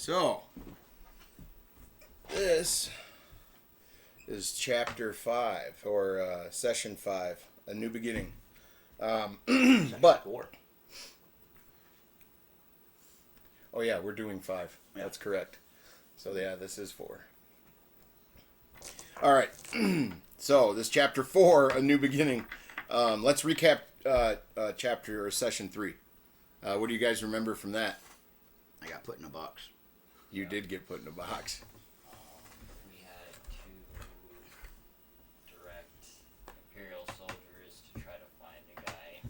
So, this is chapter 5, or session 5, A New Beginning. But, 4. oh yeah, we're doing 5. Yeah. That's correct. So yeah, this is 4. All right. So, this chapter 4, A New Beginning. Let's recap chapter or session 3. What do you guys remember from that? I got put in a box. You did get put in a box. We had to direct Imperial soldiers to try to find a guy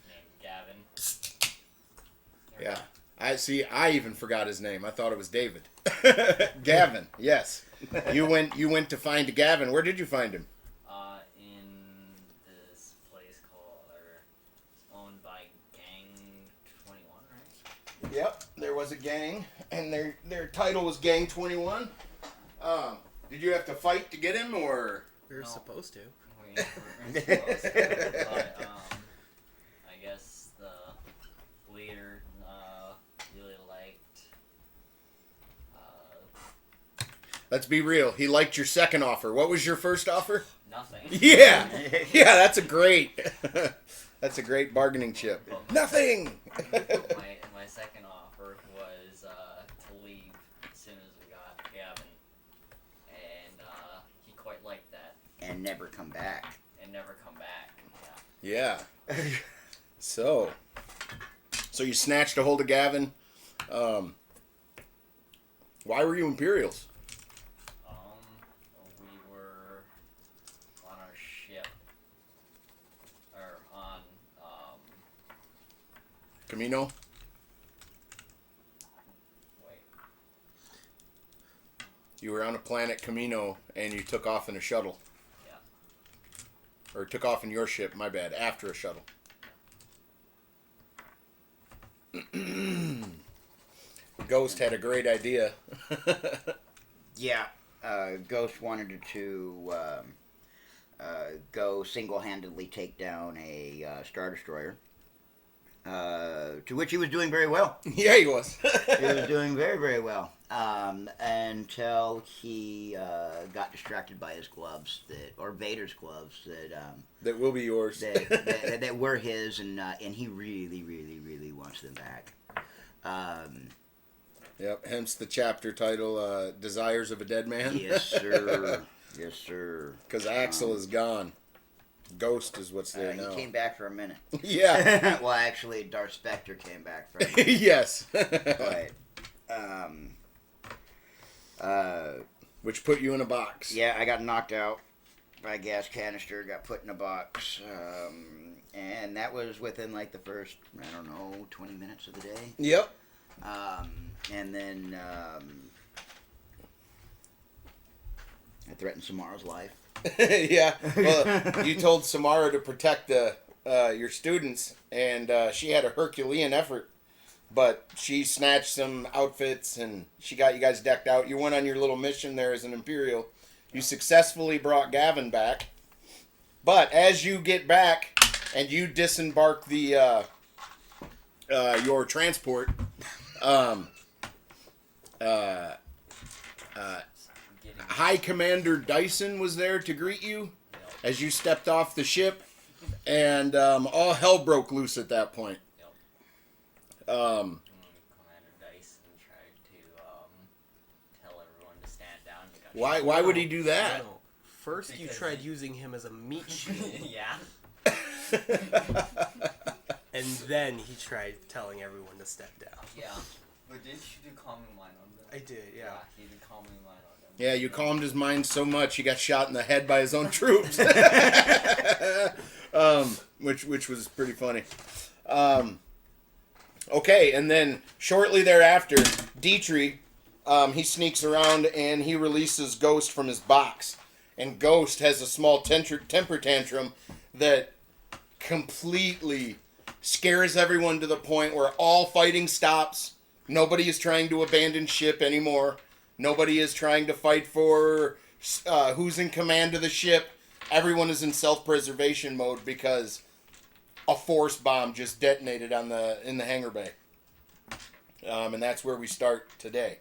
named Gavin. Yeah. I even forgot his name. I thought it was David. Gavin, yes. You went to find Gavin. Where did you find him? In this place owned by Gang 21, right? Yep, there was a gang, and their title was Gang 21. Did you have to fight to get him, or? We were supposed to. We weren't supposed to, but I guess the leader really liked. Let's be real. He liked your second offer. What was your first offer? Nothing. Yeah, that's a great bargaining chip. Nothing. My second offer was to leave as soon as we got Gavin, and he quite liked that. And never come back. And never come back. Yeah. So you snatched a hold of Gavin. Why were you Imperials? We were on our ship, or on Camino? wait. You were on a planet Camino, and you took off in a shuttle. Yeah. Or took off in your ship, my bad, after a shuttle. Ghost had a great idea. Yeah. Ghost wanted to go single-handedly take down a Star Destroyer. To which he was doing very well. Yeah, he was. He was doing very, very well. Until he got distracted by his gloves, or Vader's gloves, That will be yours. that were his, and he really, really, really wants them back. Yep, hence the chapter title, Desires of a Dead Man. Yes, sir. Yes, sir. Because Axel is gone. Ghost is what's there He now. came back for a minute. Yeah. Well, actually, Darth Spectre came back for a minute. Yes. But, Which put you in a box. yeah, I got knocked out by a gas canister, got put in a box, and that was within like the first, 20 minutes of the day. Yep. And then I threatened Samara's life. Yeah. Well, you told Samara to protect your students, and she had a Herculean effort. But she snatched some outfits, and she got you guys decked out. You went on your little mission there as an Imperial. You successfully brought Gavin back. But as you get back and you disembark the your transport, High Commander Dyson was there to greet you as you stepped off the ship, and all hell broke loose at that point. Commander Dyson tried to tell everyone to stand down. Why would he do that? No. First, you tried using him as a meat shield, Yeah. and then he tried telling everyone to step down. Yeah. But didn't you do calming mind on them? I did, yeah. He did calming mind on them. Yeah, you calmed his mind so much he got shot in the head by his own troops. Which was pretty funny. Okay, and then shortly thereafter, Dietrich, he sneaks around and he releases Ghost from his box. And Ghost has a small temper tantrum that completely scares everyone to the point where all fighting stops. Nobody is trying to abandon ship anymore. Nobody is trying to fight for who's in command of the ship. Everyone is in self-preservation mode because a force bomb just detonated in the hangar bay. And that's where we start today.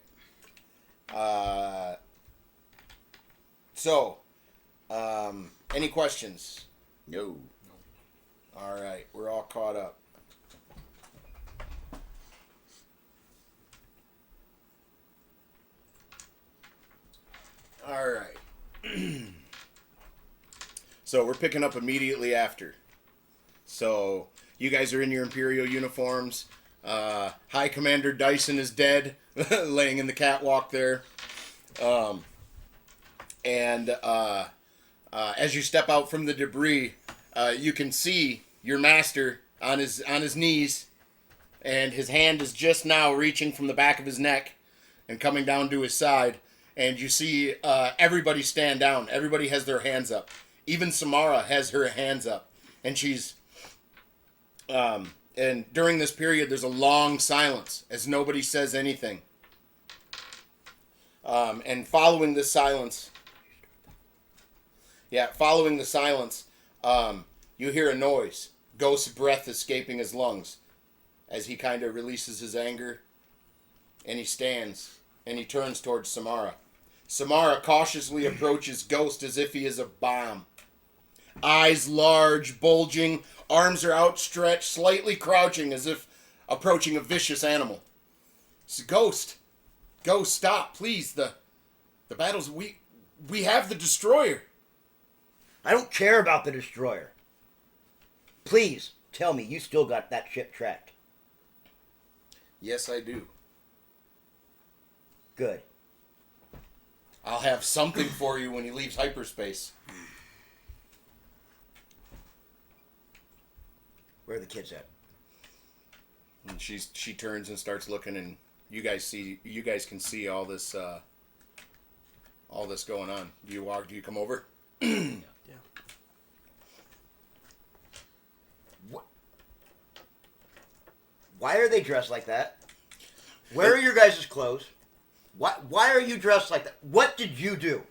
So, any questions? No. All right, we're all caught up. All right. So we're picking up immediately after. So you guys are in your Imperial uniforms. High Commander Dyson is dead, laying in the catwalk there. And as you step out from the debris, you can see your master on his knees, and his hand is just now reaching from the back of his neck and coming down to his side. And you see everybody stand down. Everybody has their hands up. Even Samara has her hands up, and she's. And during this period, there's a long silence as nobody says anything. And following this silence, you hear a noise. Ghost's breath escaping his lungs as he kind of releases his anger, and he stands and he turns towards Samara. Samara cautiously approaches Ghost as if he is a bomb. Eyes large, bulging, arms are outstretched, slightly crouching as if approaching a vicious animal. It's Ghost, stop, please. The battle's... We have the destroyer. I don't care about the destroyer. Please, tell me you still got that ship tracked. Yes, I do. Good. I'll have something for you when he leaves hyperspace. Where are the kids at? And she turns and starts looking, and you guys can see all this going on. Do you come over? Yeah. What? Why are they dressed like that? Where are your guys' clothes? Why are you dressed like that? What did you do?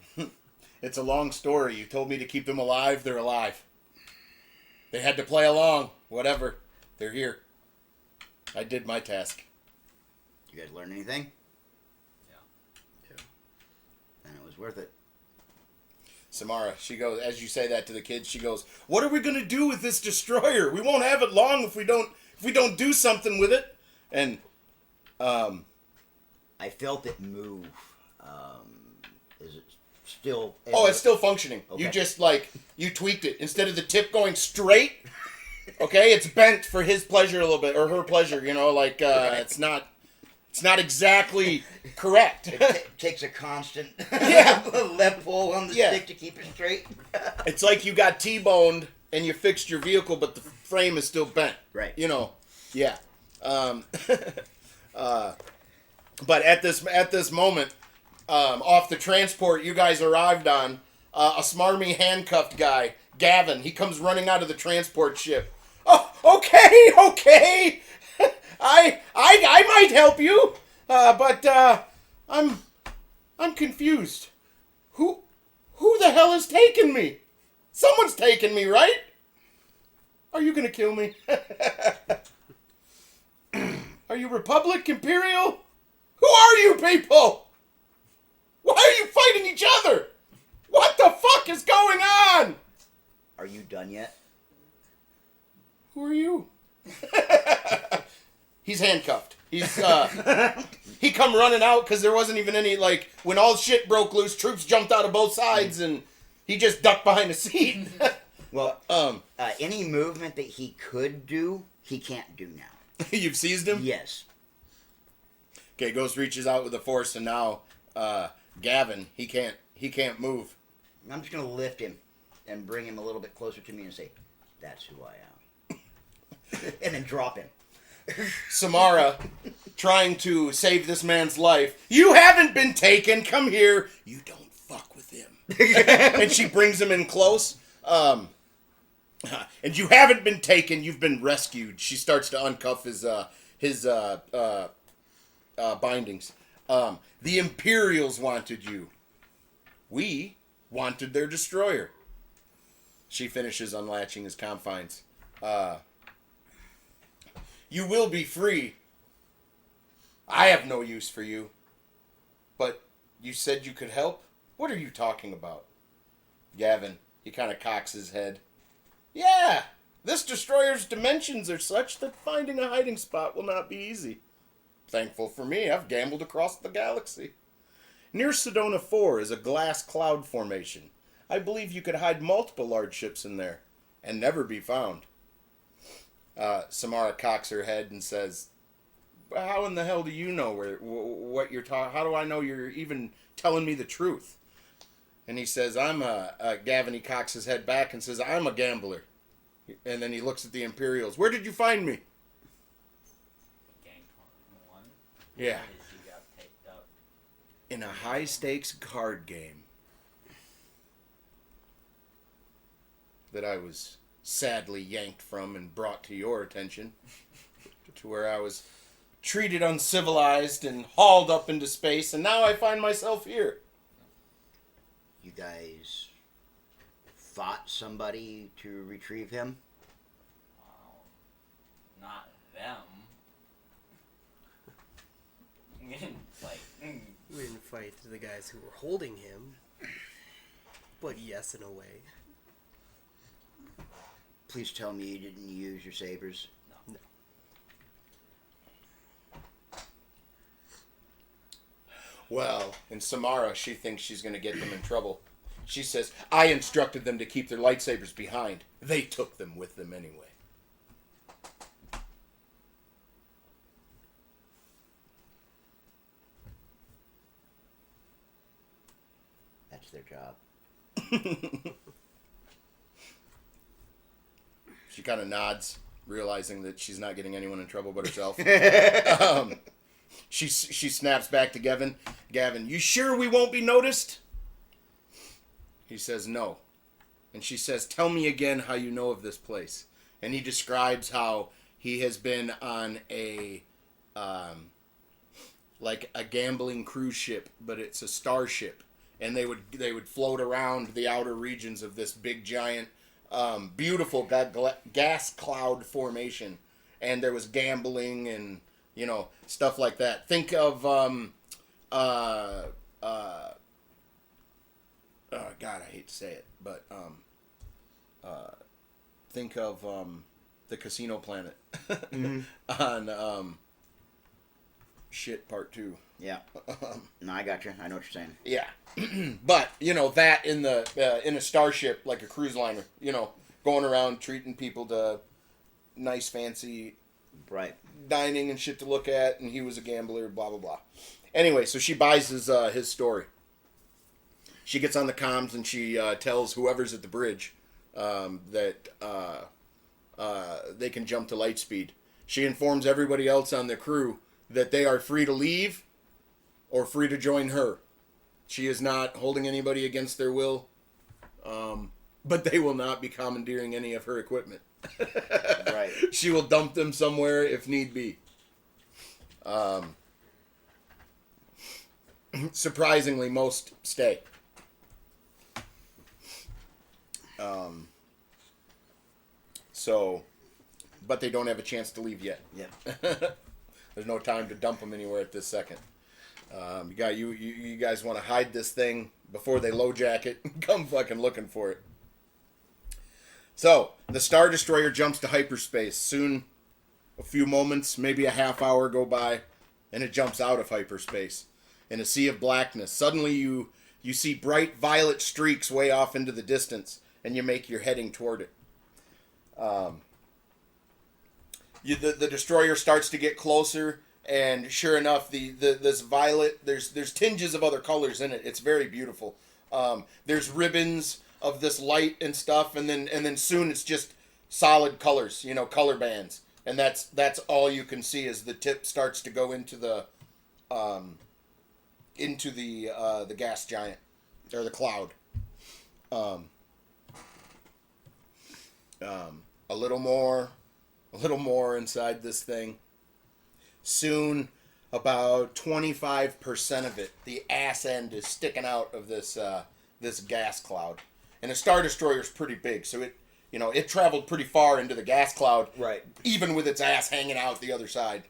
It's a long story. You told me to keep them alive. They're alive. They had to play along. Whatever. They're here. I did my task. You guys learn anything? Yeah. Then it was worth it. Samara, she goes, as you say that to the kids, she goes, "What are we going to do with this destroyer? We won't have it long if we don't do something with it." And I felt it move. Is it still... it's still functioning. Okay. You just you tweaked it. Instead of the tip going straight, okay, it's bent for his pleasure a little bit, or her pleasure, Right. it's not exactly correct. It takes a constant Yeah. left pull on the stick to keep it straight. It's like you got T-boned and you fixed your vehicle, but the frame is still bent. Right. Yeah. But at this moment, off the transport you guys arrived on, a smarmy handcuffed guy, Gavin, he comes running out of the transport ship. "Oh, okay. I might help you, but I'm confused. Who the hell has taken me? Someone's taken me, right? Are you gonna kill me? Are you Republic, Imperial? Who are you people? Why are you fighting each other? What the fuck is going on? Are you done yet? Who are you?" He's handcuffed. He's he come running out because there wasn't even any, when all shit broke loose, troops jumped out of both sides and he just ducked behind a seat. Well, any movement that he could do, he can't do now. You've seized him? Yes. Okay, Ghost reaches out with the force, and now Gavin, he can't move. I'm just gonna lift him and bring him a little bit closer to me and say, "That's who I am," and then drop him. Samara, trying to save this man's life. "You haven't been taken. Come here. You don't fuck with him." And she brings him in close. "And you haven't been taken. You've been rescued." She starts to uncuff his bindings. "The Imperials wanted you. We wanted their destroyer." She finishes unlatching his confines. "You will be free. I have no use for you. But You said you could help? What are you talking about? Gavin, he kind of cocks his head. Yeah, this destroyer's dimensions are such that finding a hiding spot will not be easy. Thankful for me, I've gambled across the galaxy. Near Sedona 4 is a glass cloud formation. I believe you could hide multiple large ships in there and never be found. Samara cocks her head and says, how in the hell do you know what you're talking? How do I know you're even telling me the truth? And he says, Gavin, he cocks his head back and says, I'm a gambler. And then he looks at the Imperials. Where did you find me? Gang 1. Yeah. You got picked up. In a high-stakes card game that I was sadly yanked from and brought to your attention, to where I was treated uncivilized and hauled up into space, and now I find myself here. You guys fought somebody to retrieve him? Not them. We didn't fight. We didn't fight the guys who were holding him, but yes, in a way. Please tell me you didn't use your sabers. No. Well, in Samara, she thinks she's going to get them in trouble. She says, I instructed them to keep their lightsabers behind. They took them with them anyway. That's their job. She kind of nods, realizing that she's not getting anyone in trouble but herself. She snaps back to Gavin. Gavin, you sure we won't be noticed? He says no. And she says, tell me again how you know of this place. And he describes how he has been on a like a gambling cruise ship, but it's a starship. And they would float around the outer regions of this big giant beautiful gas cloud formation. And there was gambling and stuff like that. Think of oh God, I hate to say it, but think of the Casino Planet on Part 2. Yeah. No, I got you. I know what you're saying. Yeah, but that in a starship like a cruise liner, going around treating people to nice fancy Right. dining and shit to look at, and he was a gambler, blah blah blah. Anyway, so she buys his story. She gets on the comms and she tells whoever's at the bridge that they can jump to light speed. She informs everybody else on the crew that they are free to leave or free to join her. She is not holding anybody against their will, but they will not be commandeering any of her equipment. Right. She will dump them somewhere if need be. Surprisingly, most stay. But they don't have a chance to leave yet. Yeah. There's no time to dump them anywhere at this second. You guys want to hide this thing before they LoJack it and come fucking looking for it. So, the Star Destroyer jumps to hyperspace. Soon, a few moments, maybe a half hour go by, and it jumps out of hyperspace. In a sea of blackness, suddenly you see bright violet streaks way off into the distance, and you make your heading toward it. The destroyer starts to get closer, and sure enough, this violet, there's tinges of other colors in it. It's very beautiful. There's ribbons of this light and stuff, and then soon it's just solid colors, color bands, and that's all you can see as the tip starts to go into the gas giant or the cloud. A little more inside this thing. Soon, about 25% of it, the ass end is sticking out of this gas cloud. And a Star Destroyer is pretty big, so it traveled pretty far into the gas cloud, Right. even with its ass hanging out the other side.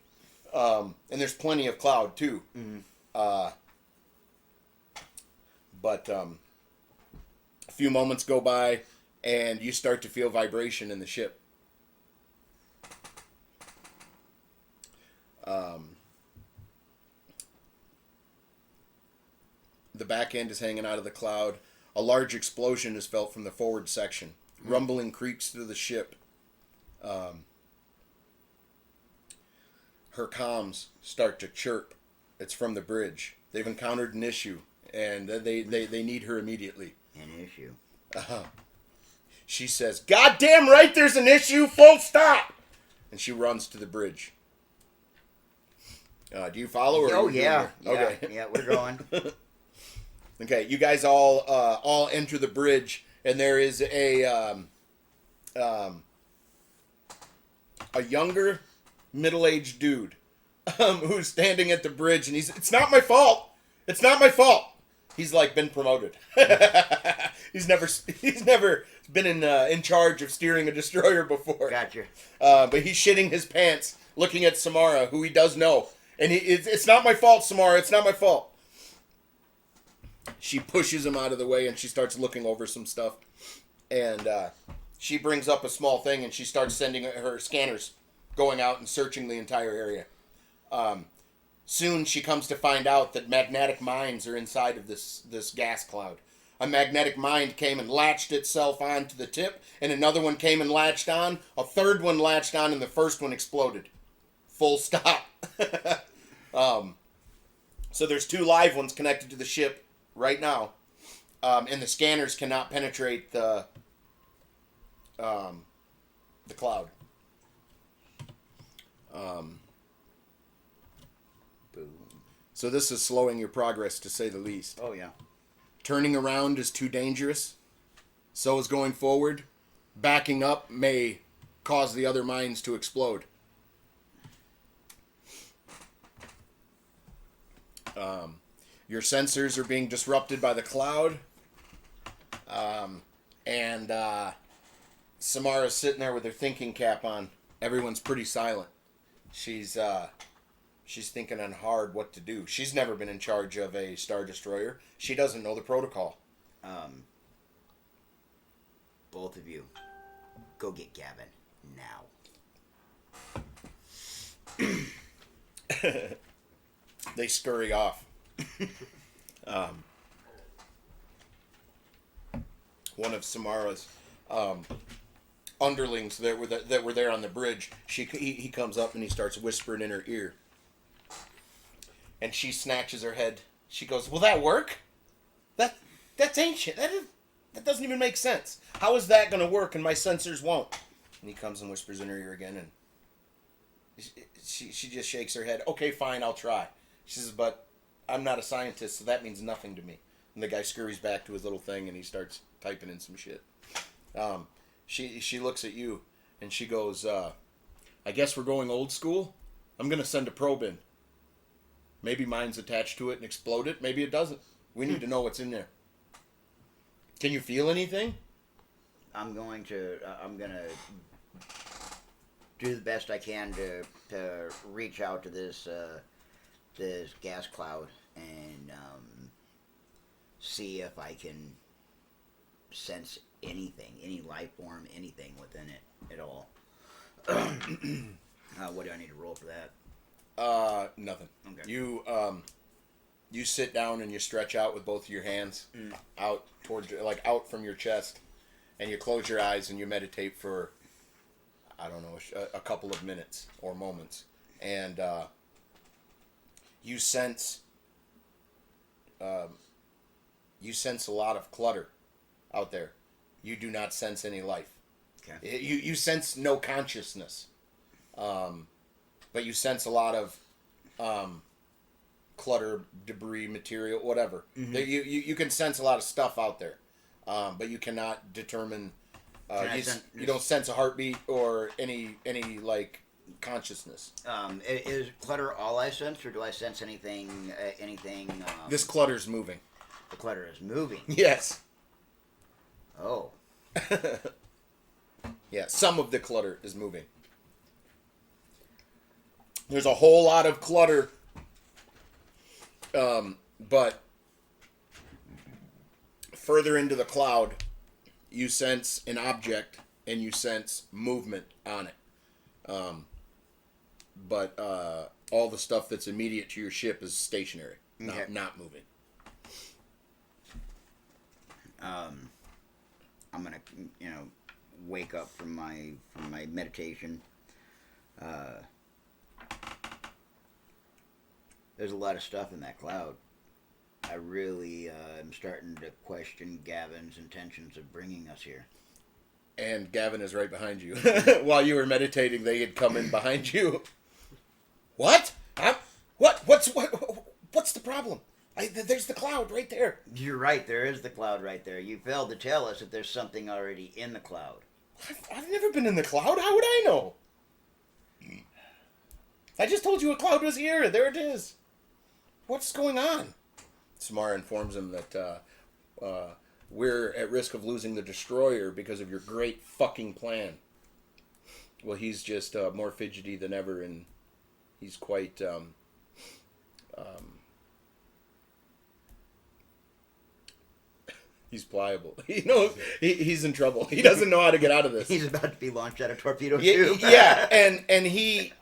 And there's plenty of cloud too. Mm-hmm. But a few moments go by, and you start to feel vibration in the ship. The back end is hanging out of the cloud. A large explosion is felt from the forward section. Rumbling creaks through the ship. Her comms start to chirp. It's from the bridge. They've encountered an issue, and they need her immediately. An issue. She says, "God damn right there's an issue, full stop!" And she runs to the bridge. Do you follow her? Oh, yeah. Okay. Yeah, we're going. Okay, you guys all enter the bridge, and there is a younger, middle-aged dude who's standing at the bridge, and it's not my fault. It's not my fault. He's like been promoted. he's never been in charge of steering a destroyer before. Gotcha. But he's shitting his pants, looking at Samara, who he does know, and it's not my fault, Samara. It's not my fault. She pushes him out of the way, and she starts looking over some stuff. And she brings up a small thing, and she starts sending her scanners going out and searching the entire area. Soon she comes to find out that magnetic mines are inside of this gas cloud. A magnetic mine came and latched itself onto the tip, and another one came and latched on. A third one latched on, and the first one exploded. Full stop. So there's 2 live ones connected to the ship right now, and the scanners cannot penetrate the cloud. Boom. So this is slowing your progress, to say the least. Oh, yeah. Turning around is too dangerous. So is going forward. Backing up may cause the other mines to explode. Your sensors are being disrupted by the cloud. And Samara's sitting there with her thinking cap on. Everyone's pretty silent. She's thinking on hard what to do. She's never been in charge of a Star Destroyer. She doesn't know the protocol. Both of you, go get Gavin now. They scurry off. One of Samara's underlings that were there on the bridge, he comes up and he starts whispering in her ear. And she snatches her head. She goes, "Will that work? That's ancient. That doesn't even make sense. How is that going to work and my sensors won't?" And he comes and whispers in her ear again, and she just shakes her head. "Okay, fine, I'll try." She says, "But I'm not a scientist, so that means nothing to me." And the guy scurries back to his little thing, and he starts typing in some shit. She looks at you, and she goes, "I guess we're going old school. I'm going to send a probe in. Maybe mine's attached to it and explode it. Maybe it doesn't. We need to know what's in there. Can you feel anything?" I'm gonna do the best I can to reach out to this gas cloud and see if I can sense anything, any life form, anything within it at all. What do I need to roll for that? Nothing. Okay. You sit down and you stretch out with both of your hands out towards, like out from your chest, and you close your eyes and you meditate for, I don't know, a couple of minutes or moments, and you sense a lot of clutter out there. You do not sense any life. Okay. You sense no consciousness, but you sense a lot of clutter, debris, material, whatever. Mm-hmm. You can sense a lot of stuff out there, but you cannot determine. You don't sense a heartbeat or any like consciousness. Is clutter all I sense, or do I sense anything? This clutter's moving. The clutter is moving. Yes. Oh. Yeah, some of the clutter is moving. There's a whole lot of clutter, but further into the cloud, you sense an object and you sense movement on it. But all the stuff that's immediate to your ship is stationary, not moving. I'm gonna, wake up from my meditation. There's a lot of stuff in that cloud. I really am starting to question Gavin's intentions of bringing us here. And Gavin is right behind you. While you were meditating, they had come in behind you. What? What's the problem? There's the cloud right there. You're right. There is the cloud right there. You failed to tell us that there's something already in the cloud. I've never been in the cloud. How would I know? I just told you a cloud was here. There it is. What's going on? Samara informs him that we're at risk of losing the destroyer because of your great fucking plan. Well, he's just more fidgety than ever, and he's quite he's pliable. He knows he's in trouble. He doesn't know how to get out of this. He's about to be launched out of torpedo tube. Yeah, and he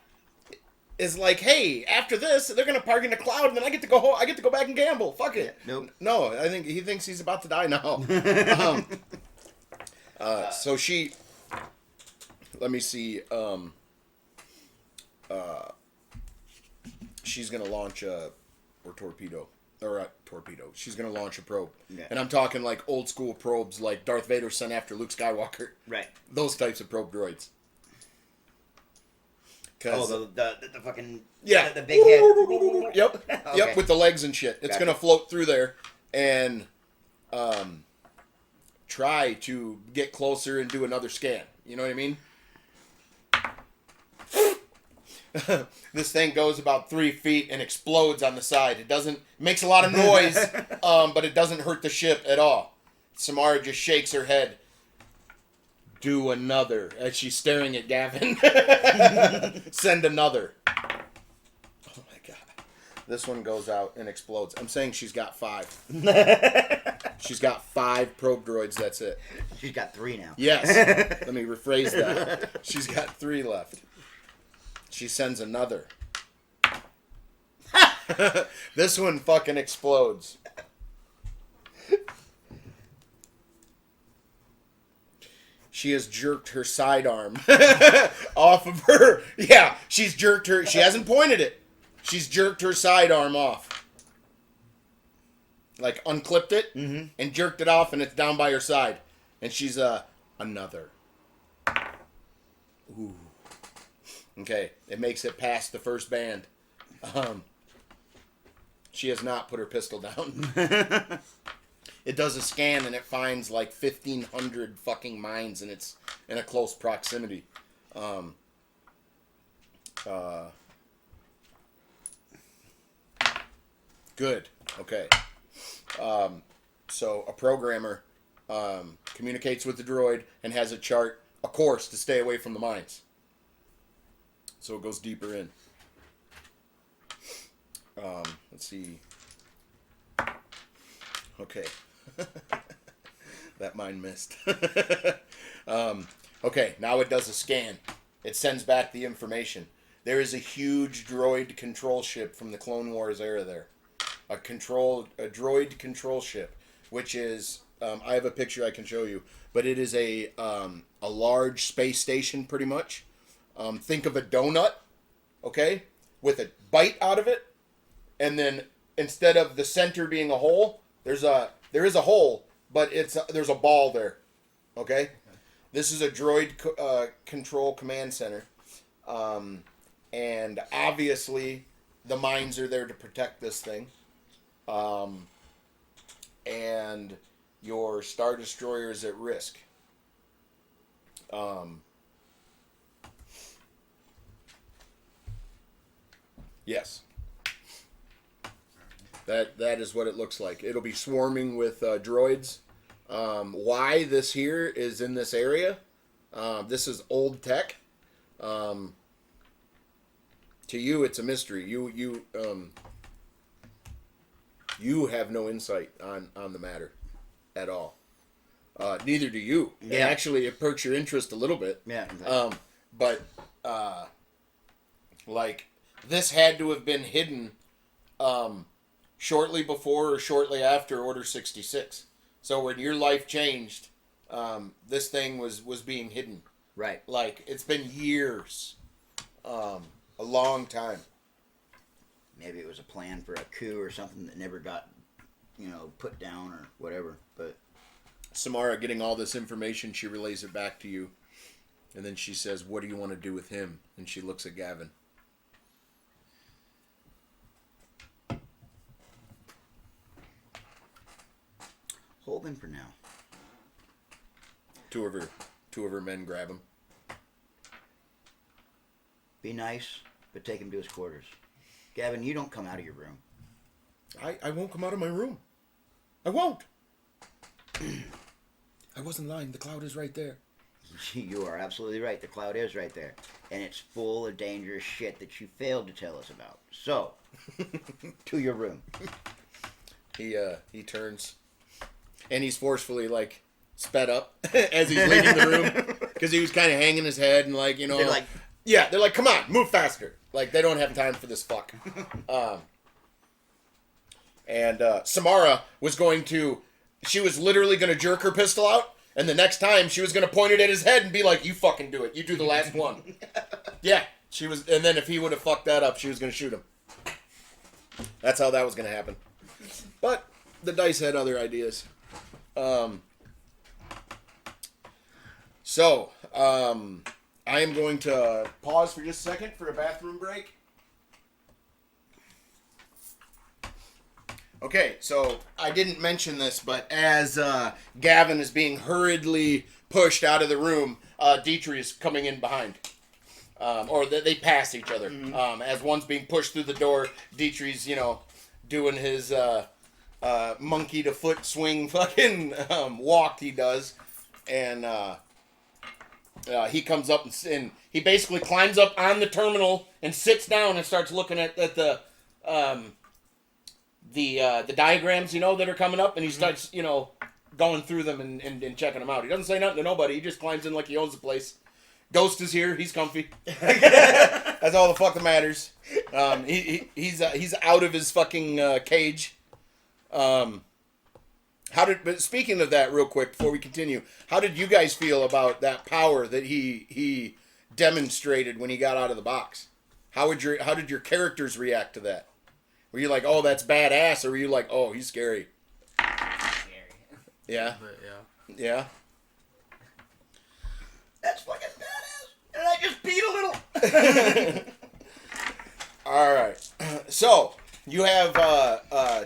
is like, hey, after this, they're gonna park in the cloud, and then I get to go home. I get to go back and gamble. Fuck it. Yeah, nope. No, I think he thinks he's about to die now. So she, let me see. She's gonna launch a torpedo. She's gonna launch a probe, and I'm talking like old school probes, like Darth Vader sent after Luke Skywalker. Right. Those types of probe droids. Oh, the fucking the big head. Yep, Okay. yep, with the legs and shit. It's gonna float through there and try to get closer and do another scan. You know what I mean? This thing goes about 3 feet and explodes on the side. It makes a lot of noise, but it doesn't hurt the ship at all. Samara just shakes her head. Do another, as she's staring at Gavin. Send another. Oh my god. This one goes out and explodes. I'm saying she's got 5. She's got 5 probe droids, that's it. She's got 3 now. Yes. Let me rephrase that. She's got 3 left. She sends another. This one fucking explodes. She has jerked her sidearm off of her. Yeah, she's jerked her. She hasn't pointed it. She's jerked her sidearm off. Like unclipped it and jerked it off, and it's down by her side. And she's another. Ooh. Okay, it makes it past the first band. She has not put her pistol down. It does a scan and it finds like 1,500 fucking mines, and it's in a close proximity. Good. Okay. So a programmer communicates with the droid and has a chart, a course to stay away from the mines. So it goes deeper in. Let's see. Okay. That mine missed. Okay, now it does a scan. It sends back the information. There is a huge droid control ship from the Clone Wars era there. A droid control ship, which is, I have a picture I can show you, but it is a large space station pretty much. Think of a donut, okay, with a bite out of it, and then instead of the center being a hole, there is a hole, but there's a ball there, okay? This is a droid control command center, and obviously the mines are there to protect this thing, and your Star Destroyer is at risk. Yes. That is what it looks like. It'll be swarming with droids. Why this here is in this area? This is old tech. To you, it's a mystery. You have no insight on the matter. at all. Neither do you. Yeah. And actually, it perks your interest a little bit. Yeah. But like this had to have been hidden shortly before or shortly after Order 66. So when your life changed, this thing was being hidden. Right. Like it's been years, a long time. Maybe it was a plan for a coup or something that never got, put down or whatever. But Samara getting all this information, she relays it back to you. And then she says, "What do you want to do with him?" And she looks at Gavin. hold him for now. Two of her men grab him. Be nice, but take him to his quarters. Gavin, you don't come out of your room. I won't come out of my room. I won't. I wasn't lying. The cloud is right there. You are absolutely right. The cloud is right there. And it's full of dangerous shit that you failed to tell us about. So, to your room. He turns. And he's forcefully, like, sped up as he's leaving the room. Because he was kind of hanging his head and, like, you know. They're like, yeah, they're like, come on, move faster. Like, they don't have time for this fuck. And Samara was going to... She was literally going to jerk her pistol out. And the next time, she was going to point it at his head and be like, you fucking do it. You do the last one. Yeah. She was... And then if he would have fucked that up, she was going to shoot him. That's how that was going to happen. But the dice had other ideas. I am going to pause for just a second for a bathroom break. Okay, so I didn't mention this, but as Gavin is being hurriedly pushed out of the room, Dietrich is coming in behind. Or they pass each other. Mm-hmm. As one's being pushed through the door, Dietrich's, doing his monkey to foot swing fucking walk he does. And he comes up and he basically climbs up on the terminal and sits down and starts looking at the diagrams, that are coming up, and he starts, going through them and checking them out. He doesn't say nothing to nobody. He just climbs in like he owns the place. Ghost is here. He's comfy. That's all the fuck that matters. He's out of his fucking cage. But speaking of that real quick, before we continue, how did you guys feel about that power that he demonstrated when he got out of the box? How did your characters react to that? Were you like, oh, that's badass, or were you like, oh, he's scary? Scary. Yeah. But yeah. Yeah. That's fucking badass. And I just peed a little. All right. So you have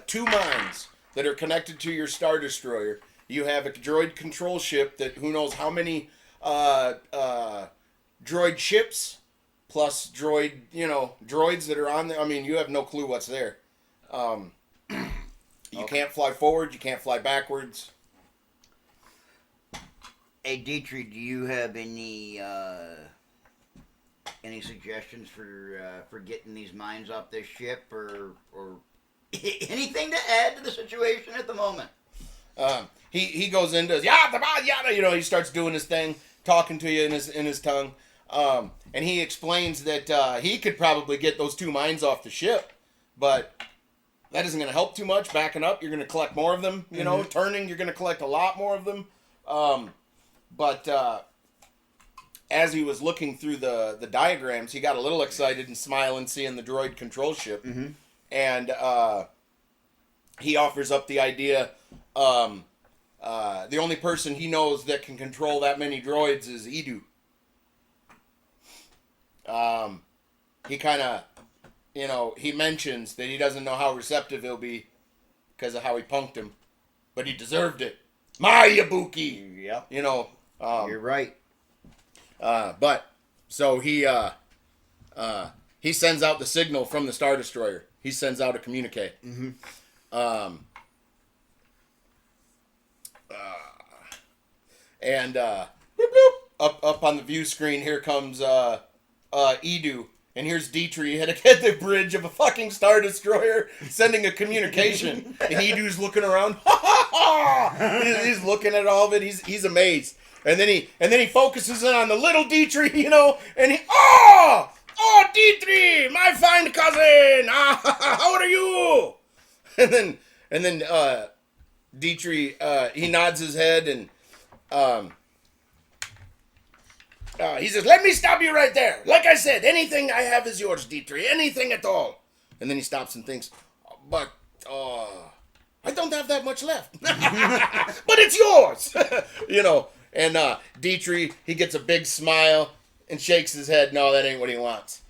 two mines that are connected to your Star Destroyer. You have a droid control ship that who knows how many droid ships plus droids that are on there. I mean, you have no clue what's there. You can't fly forward. You can't fly backwards. Hey, Dietrich, do you have any suggestions for getting these mines off this ship, or anything to add to the situation at the moment? He goes into yada yada, he starts doing his thing, talking to you in his tongue, and he explains that he could probably get those two mines off the ship, but that isn't going to help too much. Backing up, you're going to collect more of them. Turning, you're going to collect a lot more of them. But as he was looking through the diagrams, he got a little excited and smiling, seeing the droid control ship. Mm-hmm. And he offers up the idea, the only person he knows that can control that many droids is Edu. He kind of, he mentions that he doesn't know how receptive he'll be because of how he punked him. But he deserved it. My Yabuki! Yep. You're right. But so he sends out the signal from the Star Destroyer. He sends out a communique. Mm-hmm. And boop, boop, up on the view screen, here comes Edu And here's Dietrich at the bridge of a fucking Star Destroyer sending a communication. And Edu's looking around. He's looking at all of it. He's amazed. And then he focuses in on the little Dietrich, and he Dietrich, my fine cousin. How are you? And then Dietrich he nods his head and he says, "Let me stop you right there. Like I said, anything I have is yours, Dietrich. Anything at all." And then he stops and thinks, "But I don't have that much left." "But it's yours." And Dietrich, he gets a big smile and shakes his head. No, that ain't what he wants.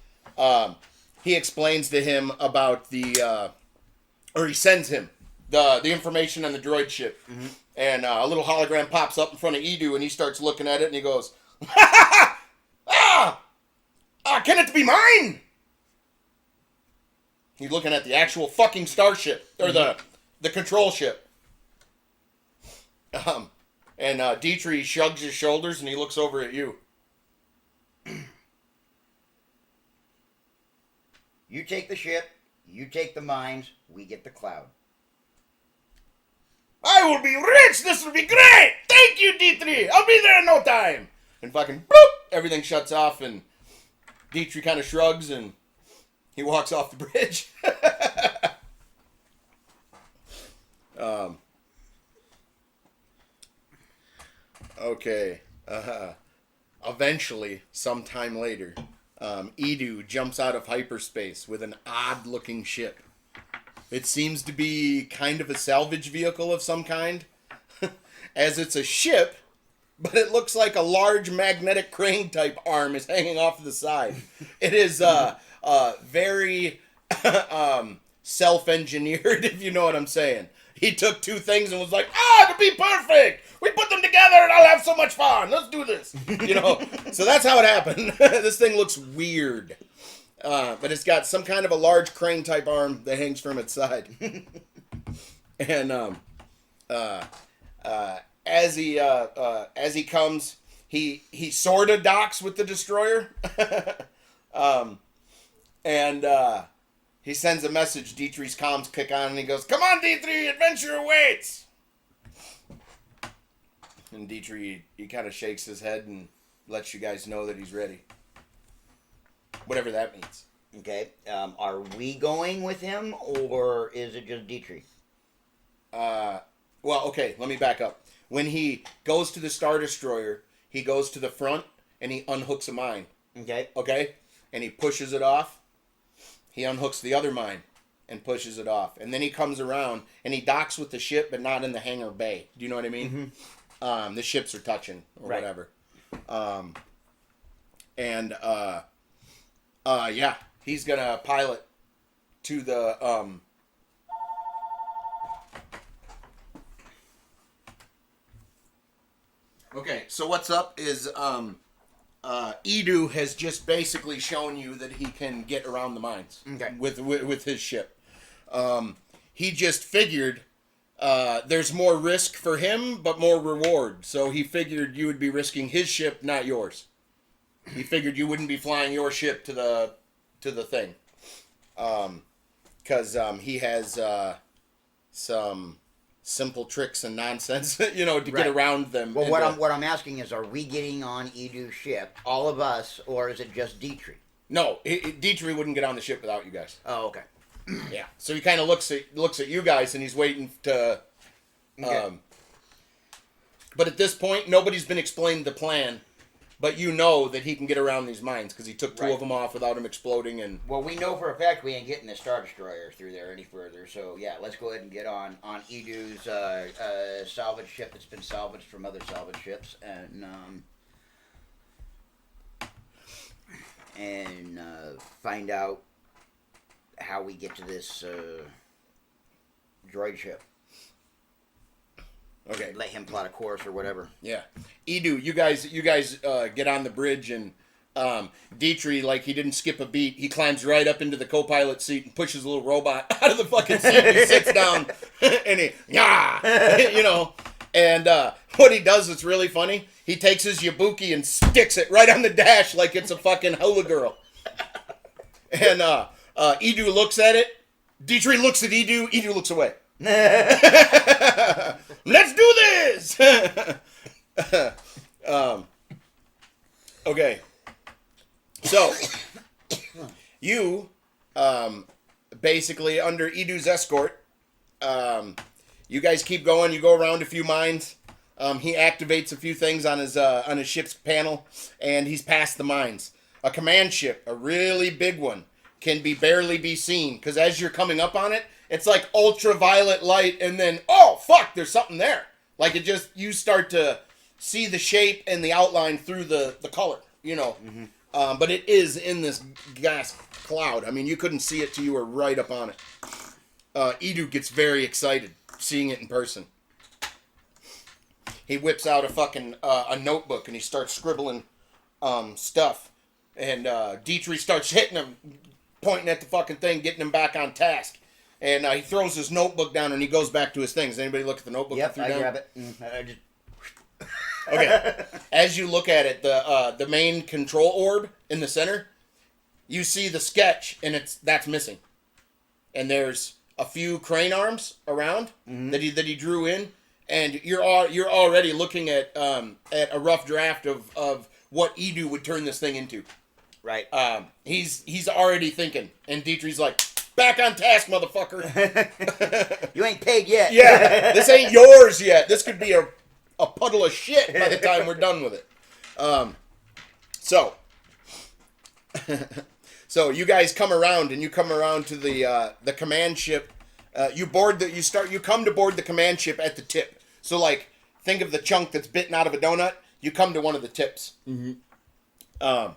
He explains to him about or he sends him the information on the droid ship. Mm-hmm. And a little hologram pops up in front of Edu, and he starts looking at it, and he goes, can it be mine? He's looking at the actual fucking starship, or the control ship. And Dietrich shrugs his shoulders, and he looks over at you. You take the ship, you take the mines, we get the cloud. I will be rich! This will be great! Thank you, Dietrich! I'll be there in no time! And fucking bloop! Everything shuts off, and Dietrich kind of shrugs, and he walks off the bridge. Okay. Eventually, sometime later, Edu jumps out of hyperspace with an odd-looking ship. It seems to be kind of a salvage vehicle of some kind, as it's a ship, but it looks like a large magnetic crane type arm is hanging off the side. It is very self-engineered, if you know what I'm saying. He took two things and was like, to be perfect! We put them together and I'll have so much fun! Let's do this! So that's how it happened. This thing looks weird. But it's got some kind of a large crane type arm that hangs from its side. And as he comes, he sort of docks with the destroyer. And he sends a message. Dietrich's comms kick on, and he goes, "Come on, Dietrich, adventure awaits!" And Dietrich, he kind of shakes his head and lets you guys know that he's ready. Whatever that means. Okay. Are we going with him, or is it just Dietrich? Well, okay, let me back up. When he goes to the Star Destroyer, he goes to the front, and he unhooks a mine. Okay. Okay? And he pushes it off. He unhooks the other mine and pushes it off. And then he comes around, and he docks with the ship, but not in the hangar bay. Do you know what I mean? Mm-hmm. The ships are touching, or right. Whatever. Yeah, he's gonna pilot to the Okay, so what's up is Edu has just basically shown you that he can get around the mines. Okay. With his ship. He just figured there's more risk for him, but more reward. So he figured you would be risking his ship, not yours. He figured you wouldn't be flying your ship to the thing, because he has some simple tricks and nonsense, to get around them. Well, what I'm asking is, are we getting on Edu's ship, all of us, or is it just Dietrich? No, Dietrich wouldn't get on the ship without you guys. Oh, okay. Yeah, so he kind of looks at you guys, and he's waiting to. Okay. But at this point, nobody's been explained the plan. But you know that he can get around these mines because he took two of them off without him exploding. And well, we know for a fact we ain't getting the Star Destroyer through there any further. So yeah, let's go ahead and get on Edu's salvage ship that's been salvaged from other salvage ships, and find out how we get to this droid ship. Okay. Let him plot a course or whatever. Yeah. Edu, you guys get on the bridge, and Dietrich, like, he didn't skip a beat. He climbs right up into the co-pilot seat and pushes a little robot out of the fucking seat. He sits down, and and what he does that's really funny, he takes his Yabuki and sticks it right on the dash like it's a fucking hula girl. And Edu looks at it. D3 looks at Edu. Edu looks away. Let's do this! Okay. So, you, basically, under Edu's escort, you guys keep going. You go around a few mines. He activates a few things on his ship's panel, and he's past the mines. A command ship, a really big one, can barely be seen, because as you're coming up on it, it's like ultraviolet light, and then, oh, fuck, there's something there. Like, you start to see the shape and the outline through the color, you know. Mm-hmm. But it is in this gas cloud. I mean, you couldn't see it till you were right up on it. Edu gets very excited seeing it in person. He whips out a fucking a notebook, and he starts scribbling stuff. And D3 starts hitting him, pointing at the fucking thing, getting him back on task. And he throws his notebook down, and he goes back to his things. Anybody look at the notebook? Yep, I down? grab it. I just... Okay. As you look at it, the main control orb in the center, you see the sketch, and that's missing. And there's a few crane arms around that he drew in, and you're already looking at a rough draft of what Edu would turn this thing into. Right. He's already thinking, and Dietrich's like, back on task, motherfucker. You ain't paid yet. Yeah, this ain't yours yet. This could be a puddle of shit by the time we're done with it. So you guys come around, and you come around to the command ship. You come to board the command ship at the tip. So like, think of the chunk that's bitten out of a donut. You come to one of the tips. Mm-hmm.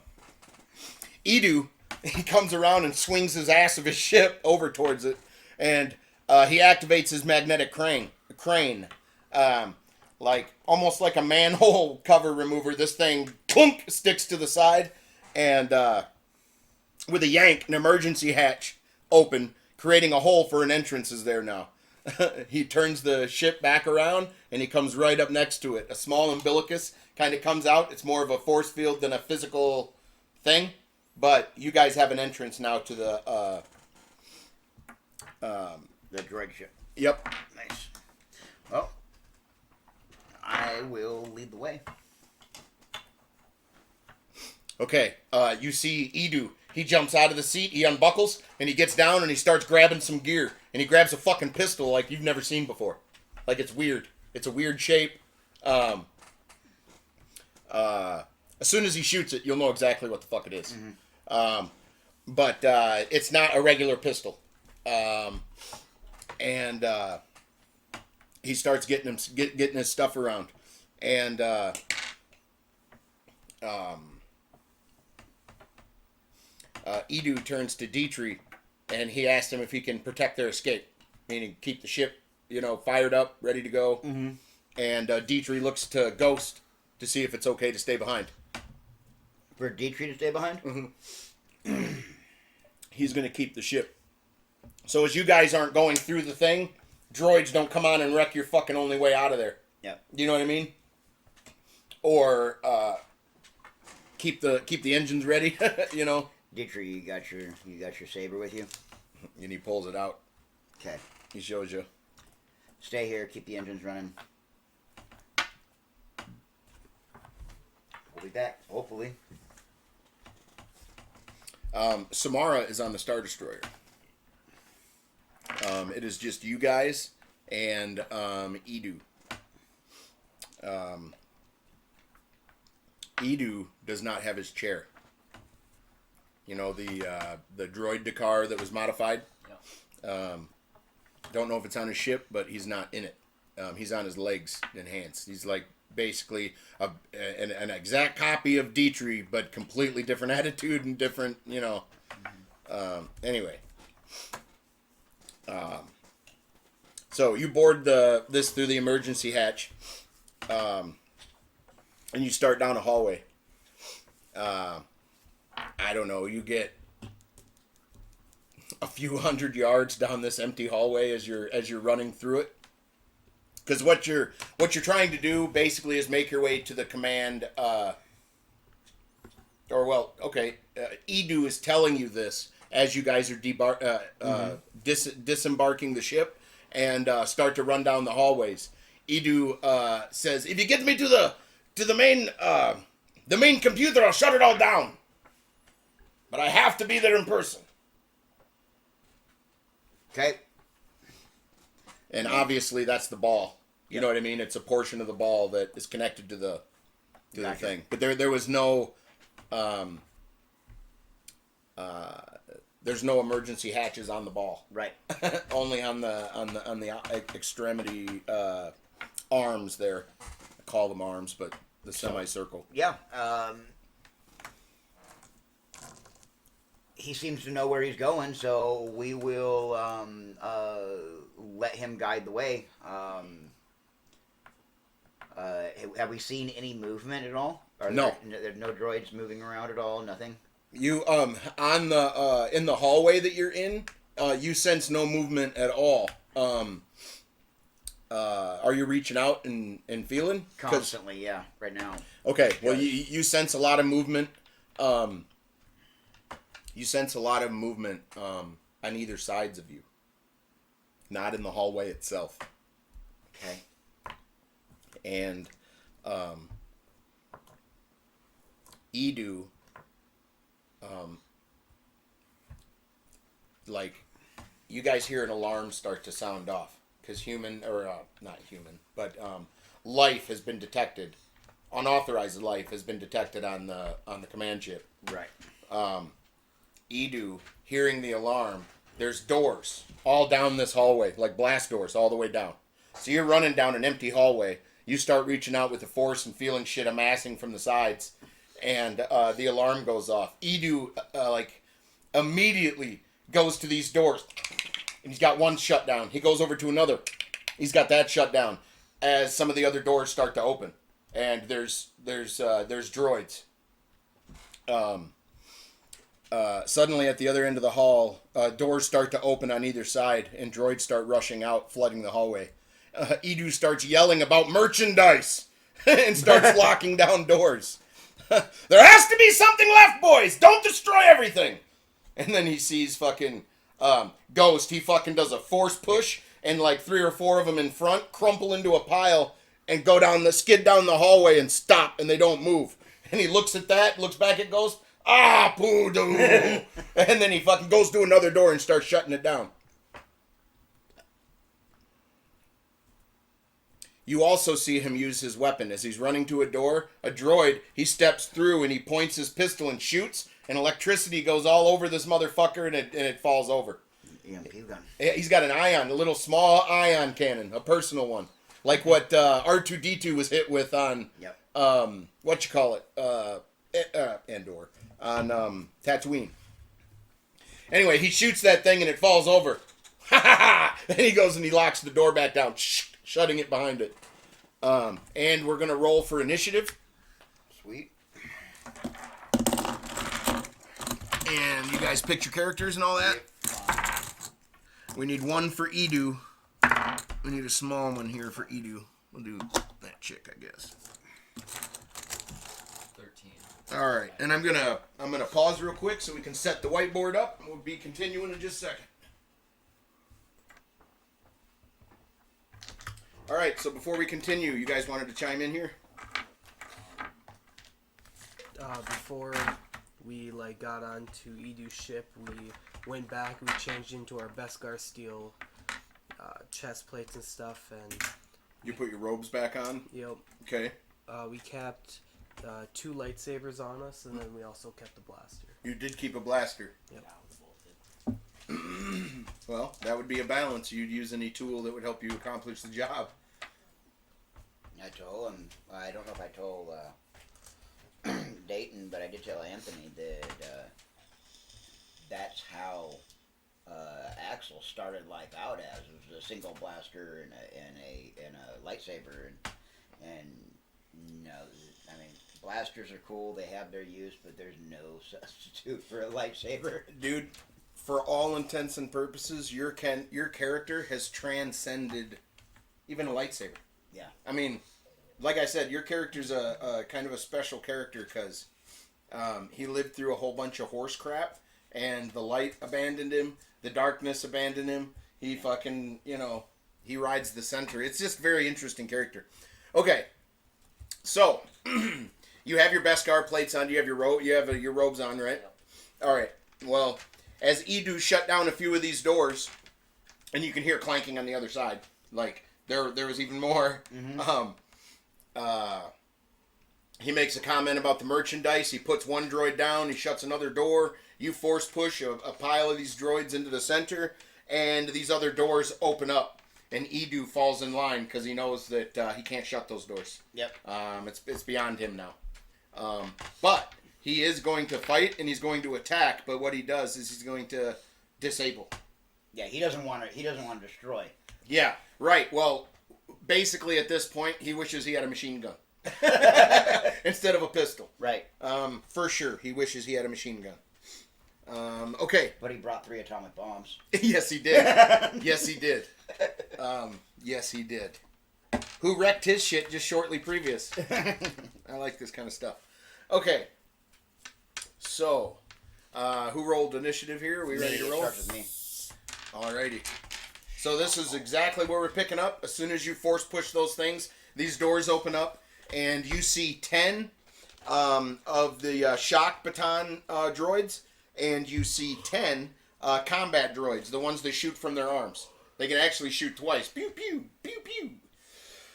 Edu, he comes around and swings his ass of his ship over towards it, and he activates his magnetic crane. Like almost like a manhole cover remover. This thing clunk sticks to the side, and with a yank, an emergency hatch open, creating a hole for an entrance is there now. He turns the ship back around, and he comes right up next to it. A small umbilicus kind of comes out. It's more of a force field than a physical thing. But you guys have an entrance now to the droid ship. Yep. Nice. Well, I will lead the way. Okay. You see Edu. He jumps out of the seat. He unbuckles, and he gets down, and he starts grabbing some gear. And he grabs a fucking pistol like you've never seen before. Like, it's weird. It's a weird shape. As soon as he shoots it, you'll know exactly what the fuck it is. Mm-hmm. But it's not a regular pistol. And he starts getting his stuff around. And Edu turns to Dietrich, and he asks him if he can protect their escape, meaning keep the ship, fired up, ready to go. Mm-hmm. And Dietrich looks to Ghost to see if it's okay to stay behind. For Dietrich to stay behind? Mm-hmm. He's going to keep the ship. So as you guys aren't going through the thing, droids don't come on and wreck your fucking only way out of there. Yeah. You know what I mean? Or keep the engines ready, Dietrich, you got your saber with you? And he pulls it out. Okay. He shows you. Stay here, keep the engines running. We'll be back, hopefully. Samara is on the Star Destroyer. It is just you guys and Edu. Edu does not have his chair. The droid Dakar that was modified. Yeah. Don't know if it's on his ship, but he's not in it. He's on his legs and hands. He's like basically an exact copy of Dietrich, but completely different attitude and different, anyway. So you board this through the emergency hatch, and you start down a hallway. I don't know, you get a few hundred yards down this empty hallway as you're running through it. Because what you're trying to do basically is make your way to the command. Edu is telling you this as you guys are disembarking the ship and start to run down the hallways. Edu says, "If you get me to the main computer, I'll shut it all down. But I have to be there in person." Okay. And obviously, that's the ball. You know what I mean? It's a portion of the ball that is connected to the thing. But there was no there's no emergency hatches on the ball. Right. Only on the extremity arms there. I call them arms, but the semicircle. Yeah. He seems to know where he's going, so we will let him guide the way. Have we seen any movement at all? No. There's no droids moving around at all. Nothing. You on the in the hallway that you're in, you sense no movement at all. Are you reaching out and feeling? Constantly, yeah. Right now. Okay. Well, you sense a lot of movement. You sense a lot of movement on either sides of you. Not in the hallway itself. Okay. And Edu, like, you guys hear an alarm start to sound off because not human, but life has been detected. Unauthorized life has been detected on the command ship. Right. Edu, hearing the alarm, there's doors all down this hallway, like blast doors all the way down. So you're running down an empty hallway. You start reaching out with the force and feeling shit amassing from the sides, and the alarm goes off. Edu, immediately goes to these doors, and he's got one shut down. He goes over to another. He's got that shut down as some of the other doors start to open, and there's droids. Suddenly, at the other end of the hall, doors start to open on either side, and droids start rushing out, flooding the hallway. Edu starts yelling about merchandise and starts locking down doors. There has to be something left, boys! Don't destroy everything! And then he sees fucking Ghost. He fucking does a force push, and like 3 or 4 of them in front crumple into a pile and skid down the hallway and stop, and they don't move. And he looks at that, looks back at Ghost. Ah, poo-doo! And then he fucking goes to another door and starts shutting it down. You also see him use his weapon. As he's running to a door, a droid, he steps through and he points his pistol and shoots, and electricity goes all over this motherfucker and it falls over. EMP gun. He's got an ion, a little small ion cannon, a personal one. Like what R2-D2 was hit with on, Andor, on Tatooine. Anyway, he shoots that thing and it falls over. Ha ha ha! Then he goes and he locks the door back down, shutting it behind it. And we're going to roll for initiative. Sweet. And you guys pick your characters and all that. We need one for Edu. We need a small one here for Edu. We'll do that chick, I guess. 13. All right, and I'm gonna pause real quick so we can set the whiteboard up, and we'll be continuing in just a second. All right, so before we continue, you guys wanted to chime in here? Before we got onto Edu's ship, we went back. We changed into our Beskar steel chest plates and stuff, and You put your robes back on? Yep. Okay. We kept 2 lightsabers on us, and then we also kept the blaster. You did keep a blaster. Yep. Well, that would be a balance. You'd use any tool that would help you accomplish the job. I told him, I don't know if I told Dayton, but I did tell Anthony that that's how Axel started life out as. It was a single blaster and a lightsaber, and no, I mean, blasters are cool, they have their use, but there's no substitute for a lightsaber. Dude, for all intents and purposes, your character has transcended even a lightsaber. Yeah. I mean, like I said, your character's a kind of a special character because he lived through a whole bunch of horse crap, and the light abandoned him, the darkness abandoned him. He fucking, he rides the center. It's just a very interesting character. Okay, so you have your Beskar plates on. You have your robes on, right? Yep. All right. Well, as Edu shut down a few of these doors, and you can hear clanking on the other side. Like there was even more. He makes a comment about the merchandise. He puts one droid down. He shuts another door. You force push a pile of these droids into the center, and these other doors open up. And Edu falls in line because he knows that he can't shut those doors. Yep. It's beyond him now. But he is going to fight and he's going to attack. But what he does is he's going to disable. Yeah, he doesn't want to destroy. Yeah, right. Well, basically at this point, he wishes he had a machine gun instead of a pistol. Right. For sure, he wishes he had a machine gun. Okay. But he brought 3 atomic bombs. Yes, he did. Yes, he did. Yes, he did. Who wrecked his shit just shortly previous. I like this kind of stuff. Okay. So, who rolled initiative here? Are we ready to roll? Starts with me. Alrighty. So this is exactly where we're picking up. As soon as you force push those things, these doors open up, and you see 10 of the shock baton droids, and you see 10 combat droids, the ones that shoot from their arms. They can actually shoot twice. Pew, pew, pew, pew.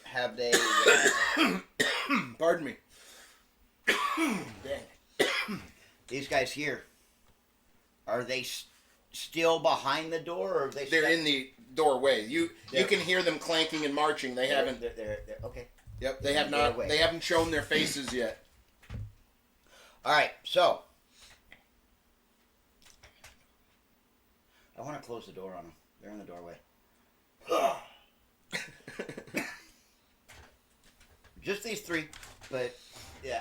Have they... Pardon me. Dang. These guys here, are they still behind the door, or are they... They're in the doorway. You can hear them clanking and marching. They haven't... They're okay. Yep, they have not. They haven't shown their faces yet. All right, so... I want to close the door on them. They're in the doorway. Just these 3, but yeah.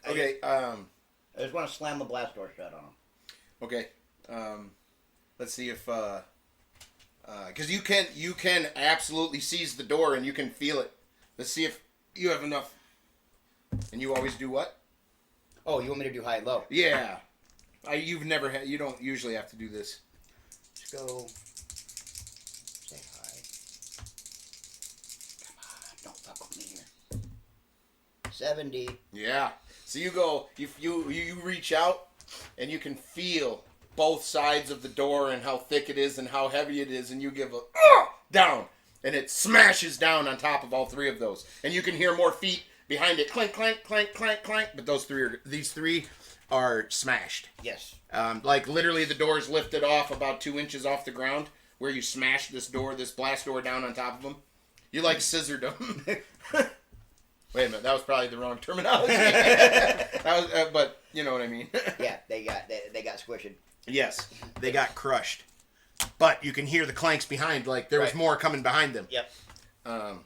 Okay. I just want to slam the blast door shut on them. Okay. Let's see if because you can absolutely seize the door and you can feel it. Let's see if you have enough. And you always do what? Oh, you want me to do high and low? Yeah. You don't usually have to do this. Let's go. Say hi. Come on, don't fuck with me here. 70. Yeah. So you go. You reach out, and you can feel both sides of the door and how thick it is and how heavy it is, and you give a down, and it smashes down on top of all 3 of those, and you can hear more feet behind it, clank, clank, clank, clank, clank. But these three are smashed. Yes. Like literally the door's lifted off about 2 inches off the ground where you smashed this blast door down on top of them. You like scissored them. Wait a minute, that was probably the wrong terminology. That was, but you know what I mean. Yeah, they got squished. Yes, they got crushed. But you can hear the clanks behind, like there was more coming behind them. Yep. So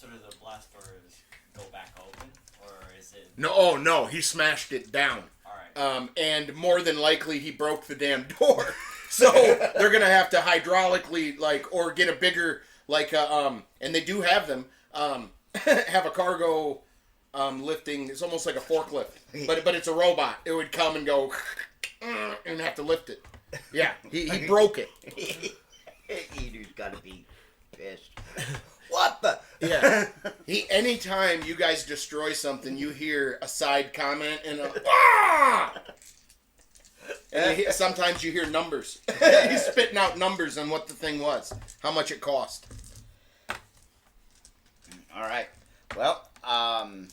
do the blast doors go back open, or is it? No, he smashed it down. And more than likely he broke the damn door. So they're gonna have to hydraulically or get a bigger and they do have them have a cargo lifting. It's almost like a forklift, but it's a robot. It would come and go and have to lift it. Yeah, he broke it. Edu's gotta be pissed. What the? Yeah. Anytime you guys destroy something, you hear a side comment and and sometimes you hear numbers. He's spitting out numbers on what the thing was, how much it cost. All right. Well, I'm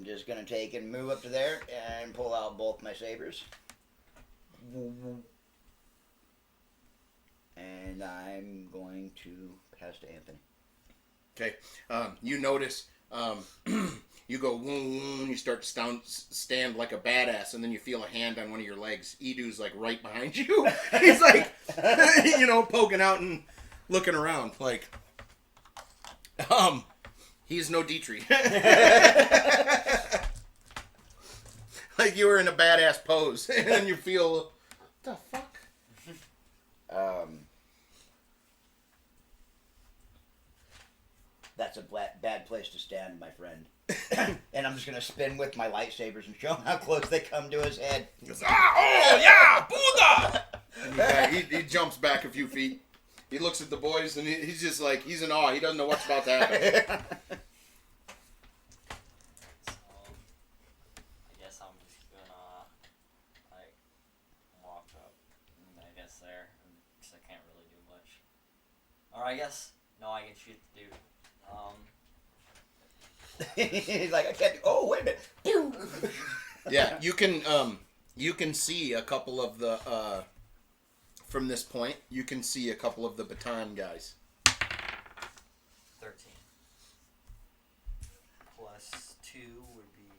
just going to take and move up to there and pull out both my sabers. And I'm going to pass to Anthony. Okay. You notice, you go, you start to stand like a badass, and then you feel a hand on one of your legs. Edu's like right behind you. He's like, poking out and looking around. Like, he's no Dietrich. Like you were in a badass pose, and you feel, what the fuck? That's a bad place to stand, my friend. And I'm just gonna spin with my lightsabers and show him how close they come to his head. He goes, oh yeah, Buddha! And he jumps back a few feet. He looks at the boys and he's just like, he's in awe. He doesn't know what's about to happen. So, I guess I'm just gonna, like, walk up, I guess there, because I can't really do much. Or I guess, no, I can shoot the dude. He's like, I can't do. Oh, wait a minute. Yeah, you can see a couple of the from this point. You can see a couple of the baton guys. 13. Plus 2 would be.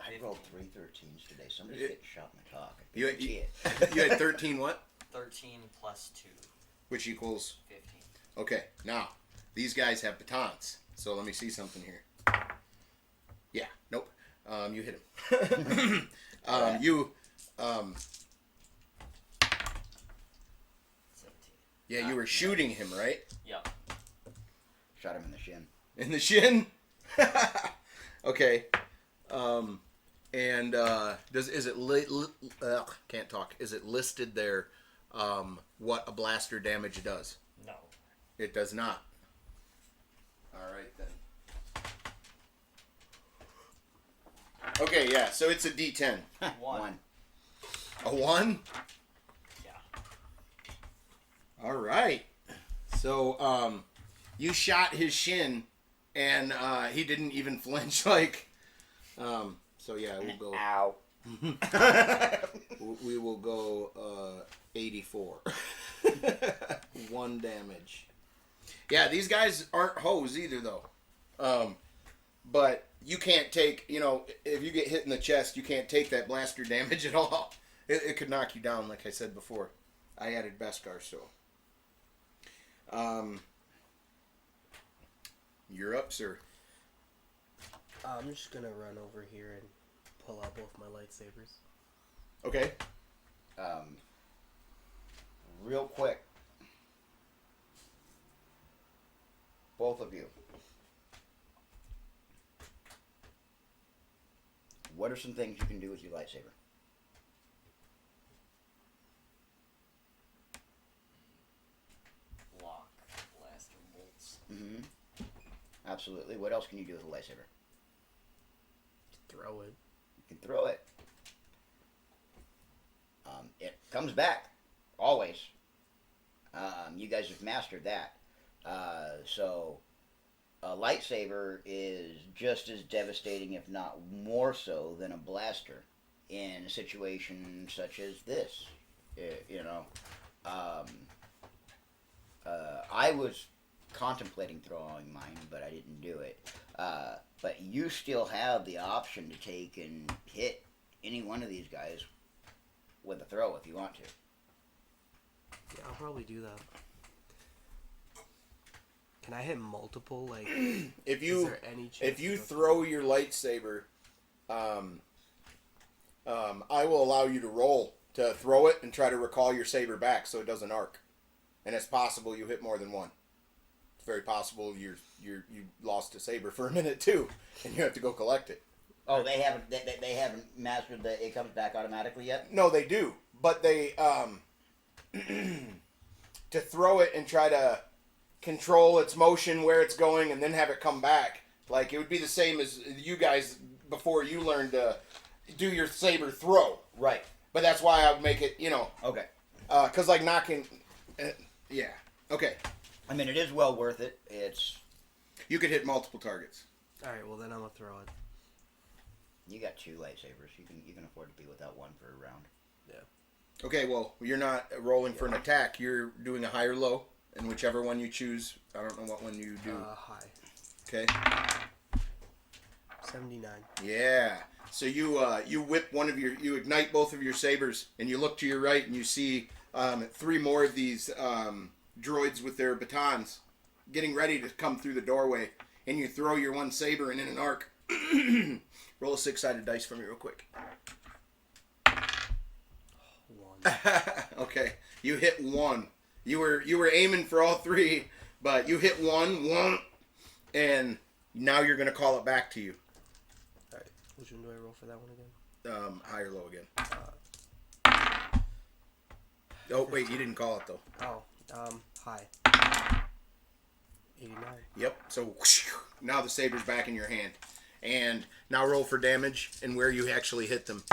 I rolled 3 13s today. Somebody's getting shot in the cock. I You, can see it. you had 13 what? 13 plus 2. Which equals 15. okay. Now these guys have batons, so let me see something here. Yeah, nope. You hit him. You 17. yeah, you were shooting him, right? Yep. Shot him in the shin. In the shin. Okay. And is it can't talk? Is it listed there? What a blaster damage does? No. It does not. All right then. Okay, yeah. So it's a D10. 1. A 1. Yeah. All right. So you shot his shin, and he didn't even flinch. Like, so yeah, we'll go. Ow. We will go 84. 1 damage. Yeah, these guys aren't hoes either, though. But you can't take, if you get hit in the chest, you can't take that blaster damage at all. It could knock you down, like I said before. I added Beskar, so. You're up, sir. I'm just gonna run over here and pull out both my lightsabers. Okay. Real quick. Both of you. What are some things you can do with your lightsaber? Block blaster bolts. Mm-hmm. Absolutely. What else can you do with a lightsaber? Throw it. You can throw it. It comes back. Always. You guys have mastered that. So a lightsaber is just as devastating, if not more so, than a blaster in a situation such as this. I was contemplating throwing mine, but I didn't do it. But you still have the option to take and hit any one of these guys with a throw if you want to. Yeah, I'll probably do that. Can I hit multiple? Like, If is you there any chance to go throw your lightsaber, I will allow you to roll to throw it and try to recall your saber back so it doesn't arc. And it's possible you hit more than one. It's very possible you lost a saber for a minute too, and you have to go collect it. Oh, they haven't mastered the it comes back automatically yet? No, they do, but they to throw it and try to control its motion, where it's going, and then have it come back. Like, it would be the same as you guys before you learned to do your saber throw. Right. But that's why I would make it, Okay. because like knocking, yeah. Okay. I mean, it is well worth it. It's You could hit multiple targets. Alright, well then I'm gonna throw it. you got 2 lightsabers. You can afford to be without one for a round. Okay, well, you're not rolling for an attack. You're doing a high or low, and whichever one you choose, I don't know what one you do. High. Okay. 79. Yeah. So you whip you ignite both of your sabers, and you look to your right, and you see 3 more of these droids with their batons getting ready to come through the doorway, and you throw your one saber, and in an arc, roll a 6-sided dice for me real quick. 1. Okay, you hit 1. You were aiming for all 3, but you hit 1, and now you're going to call it back to you. Alright, which one do I roll for that one again? High or low again. Oh, wait, you didn't call it, though. High. 89. Yep, so whoosh, now the saber's back in your hand. And now roll for damage and where you actually hit them.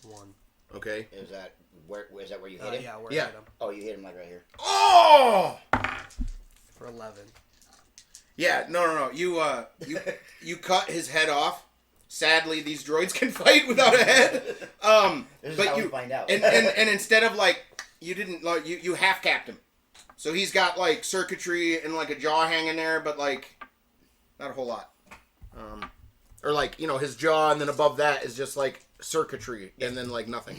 1. Okay. Is that where you hit him? Yeah, where Yeah. I hit him. Oh, you hit him like right here. Oh! For 11. Yeah, no. You cut his head off. Sadly, these droids can fight without a head. This is but how you we find out. and instead of like you didn't like you half capped him, so he's got like circuitry and like a jaw hanging there, but like not a whole lot. Or like his jaw, and then above that is just like circuitry, and then like nothing.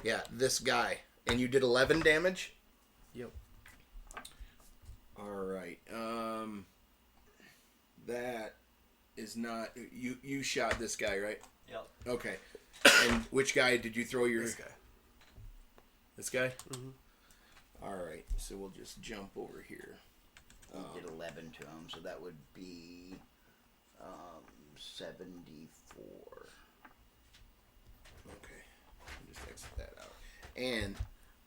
Yeah, this guy, and you did 11 damage. Yep. All right. That is not you. You shot this guy, right? Yep. Okay. And which guy did you throw your? This guy. This guy. Mhm. All right. So we'll just jump over here. You did 11 to him, so that would be 74. Okay. Just exit that out. And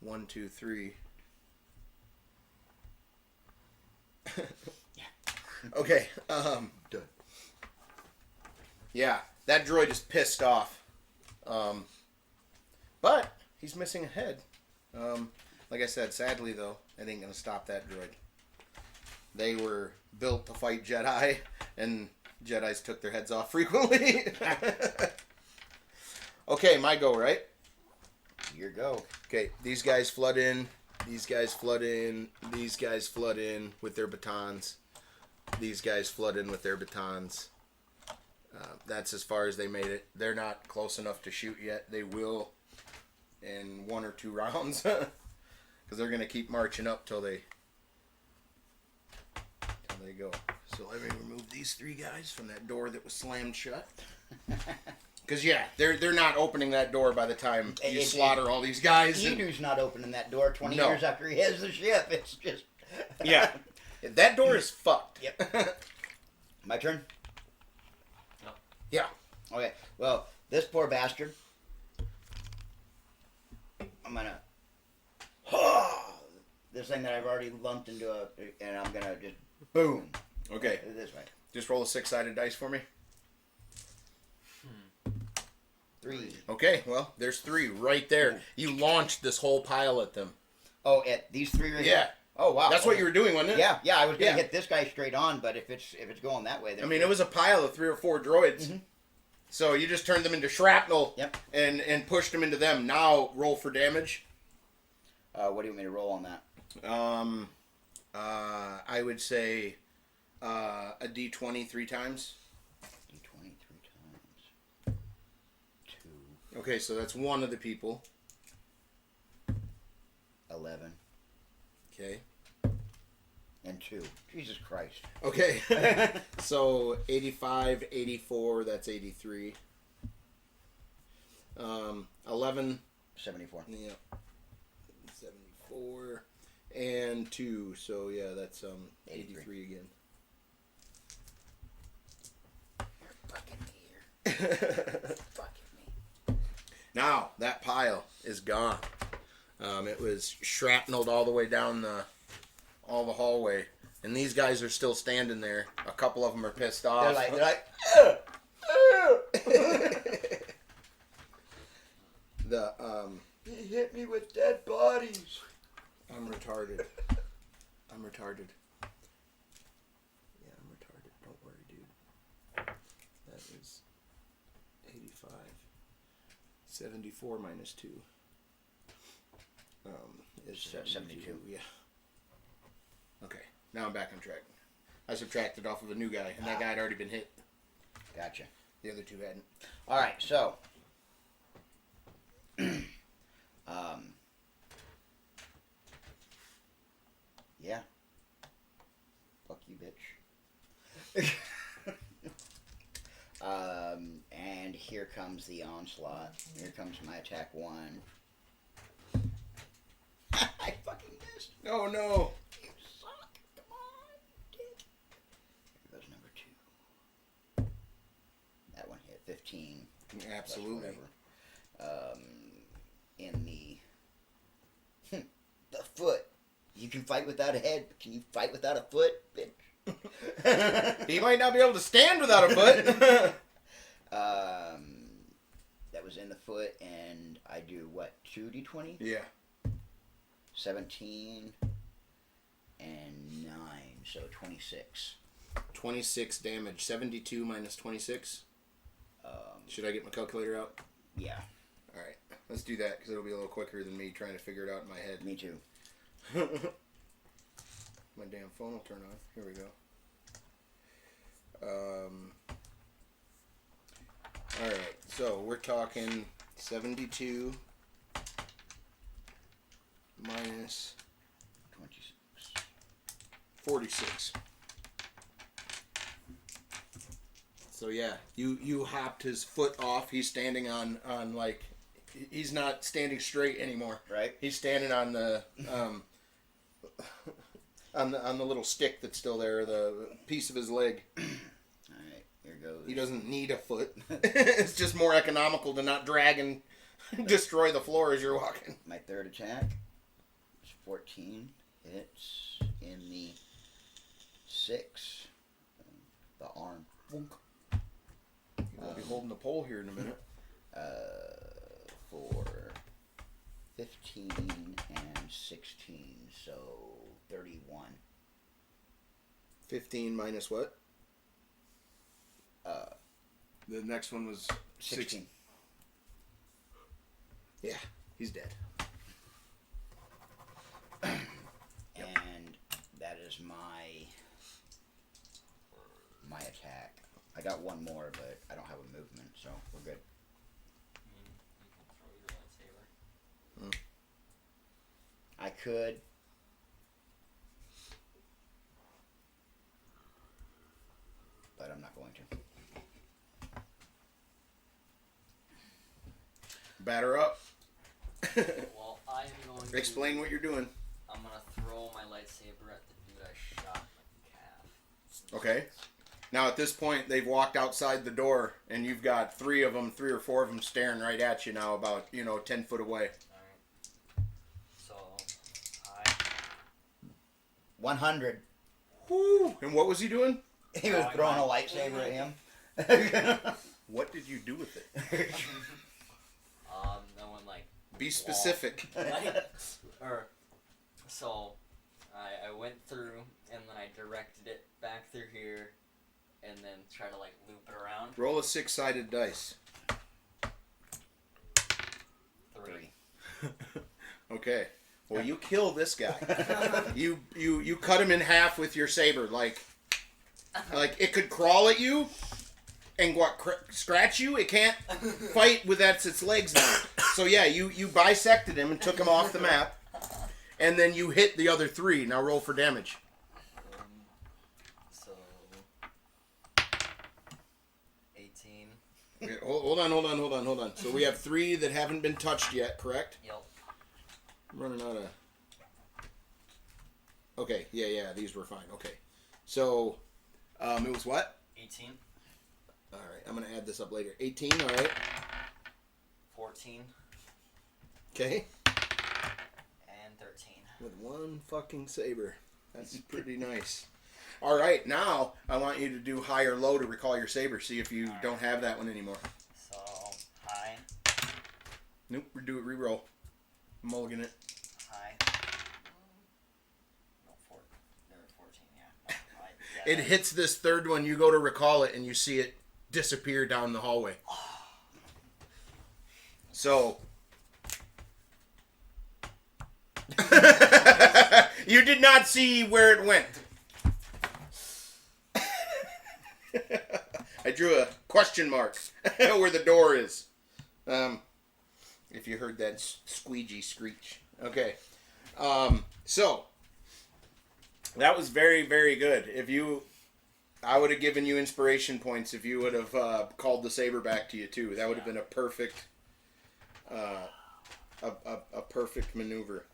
1, 2, 3. Okay. Done. Yeah, that droid is pissed off. But he's missing a head. Like I said, sadly though, that ain't gonna stop that droid. They were built to fight Jedi, and Jedis took their heads off frequently. Okay, my go, right? Your go. Okay, these guys flood in. These guys flood in. These guys flood in with their batons. These guys flood in with their batons. That's as far as they made it. They're not close enough to shoot yet. They will in 1 or 2 rounds. Because they're going to keep marching up till they go. So let me remove these 3 guys from that door that was slammed shut. Because, yeah, they're not opening that door by the time you slaughter all these guys. Enu's not opening that door 20 No. years after he has the ship. It's just... Yeah. That door is fucked. Yep. My turn? No. Yeah. Okay, well, this poor bastard, I'm gonna... this thing that I've already lumped into and I'm gonna just... Boom. Okay. This way. Just roll a 6-sided dice for me. 3. Okay, well, there's 3 right there. You launched this whole pile at them. Oh, at these 3 right Yeah. here? Oh, wow. That's what you were doing, wasn't it? Yeah, I was gonna Yeah. hit this guy straight on, but if it's going that way, then... I mean, it was a pile of 3 or 4 droids. Mhm. So you just turned them into shrapnel. Yep. And pushed them into them. Now roll for damage. What do you want me to roll on that? I would say a D20 3 times. D20 3 times. 2. Okay, so that's one of the people. 11. Okay. And 2. Jesus Christ. Okay. So 85, 84, that's 83. 11. 74. Yeah. 74 and 2. So yeah, that's 83 again. You're fucking me here. Fucking me. Now that pile is gone. It was shrapnelled all the way down the hallway, and these guys are still standing there. A couple of them are pissed off. They're like, he hit me with dead bodies. I'm retarded. I'm retarded. Yeah, I'm retarded. Don't worry, dude. That is 85. 74 minus 2. Is 72. Yeah. Okay. Now I'm back on track. I subtracted off of a new guy, and that guy had already been hit. Gotcha. The other 2 hadn't. All right, so yeah. Fuck you, bitch. And here comes the onslaught. Here comes my attack 1. I fucking missed. Oh no! You suck. Come on. Absolutely. In the foot, you can fight without a head, but can you fight without a foot, bitch? He might not be able to stand without a foot. That was in the foot, and I do what, 2d20? Yeah. 17 and 9, so 26. 26 damage. 72 minus 26. Should I get my calculator out? Yeah. All right. Let's do that because it'll be a little quicker than me trying to figure it out in my head. Me too. My damn phone will turn on. Here we go. All right. So we're talking 72 minus 26. 46. So yeah, you hopped his foot off. He's standing on like, he's not standing straight anymore. Right. He's standing on the on the little stick that's still there, the piece of his leg. All right, here goes. He doesn't need a foot. It's just more economical to not drag and destroy the floor as you're walking. My third attack is 14. Hits in the 6. The arm. I'll be holding the pole here in a minute. For 15 and 16, so 31. 15 minus what? The next one was 16. Yeah, he's dead. And that is my attack. I got one more, but I don't have a movement, so we're good. You can throw your lightsaber. I could. But I'm not going to. Batter up. Well, I'm going to... Explain what you're doing. I'm going to throw my lightsaber at the dude I shot in the calf. Okay. Now at this point, they've walked outside the door, and you've got 3 or 4 of them staring right at you now, about 10 foot away. Alright. So, I... 100. Woo! And what was he doing? He was throwing a lightsaber at him. What did you do with it? That one, like... Be specific. So, I went through, and then I directed it back through here, and then try to, like, loop it around. Roll a 6-sided dice. 3. Okay. Well, you kill this guy. You cut him in half with your saber, like it could crawl at you and scratch you. It can't fight with its legs now. So yeah, you bisected him and took him off the map, and then you hit the other 3. Now roll for damage. So 18. Okay, hold on. So we have 3 that haven't been touched yet, correct? Yep. I'm running out of... Okay, yeah, these were fine. Okay. So, it was what? 18. All right, I'm going to add this up later. 18, all right. 14. Okay. And 13. With 1 fucking saber. That's pretty nice. All right, now I want you to do high or low to recall your saber. See if you don't have that one anymore. So, high. Nope, do it, re-roll. Mulligan it. High. No, 14. There were 14, yeah. No, yeah. It hits this third one. You go to recall it, and you see it disappear down the hallway. So... You did not see where it went. I drew a question mark where the door is. If you heard that squeegee screech. Okay. So that was very, very good. I would have given you inspiration points if you would have called the saber back to you too. That would have been a perfect, a perfect maneuver.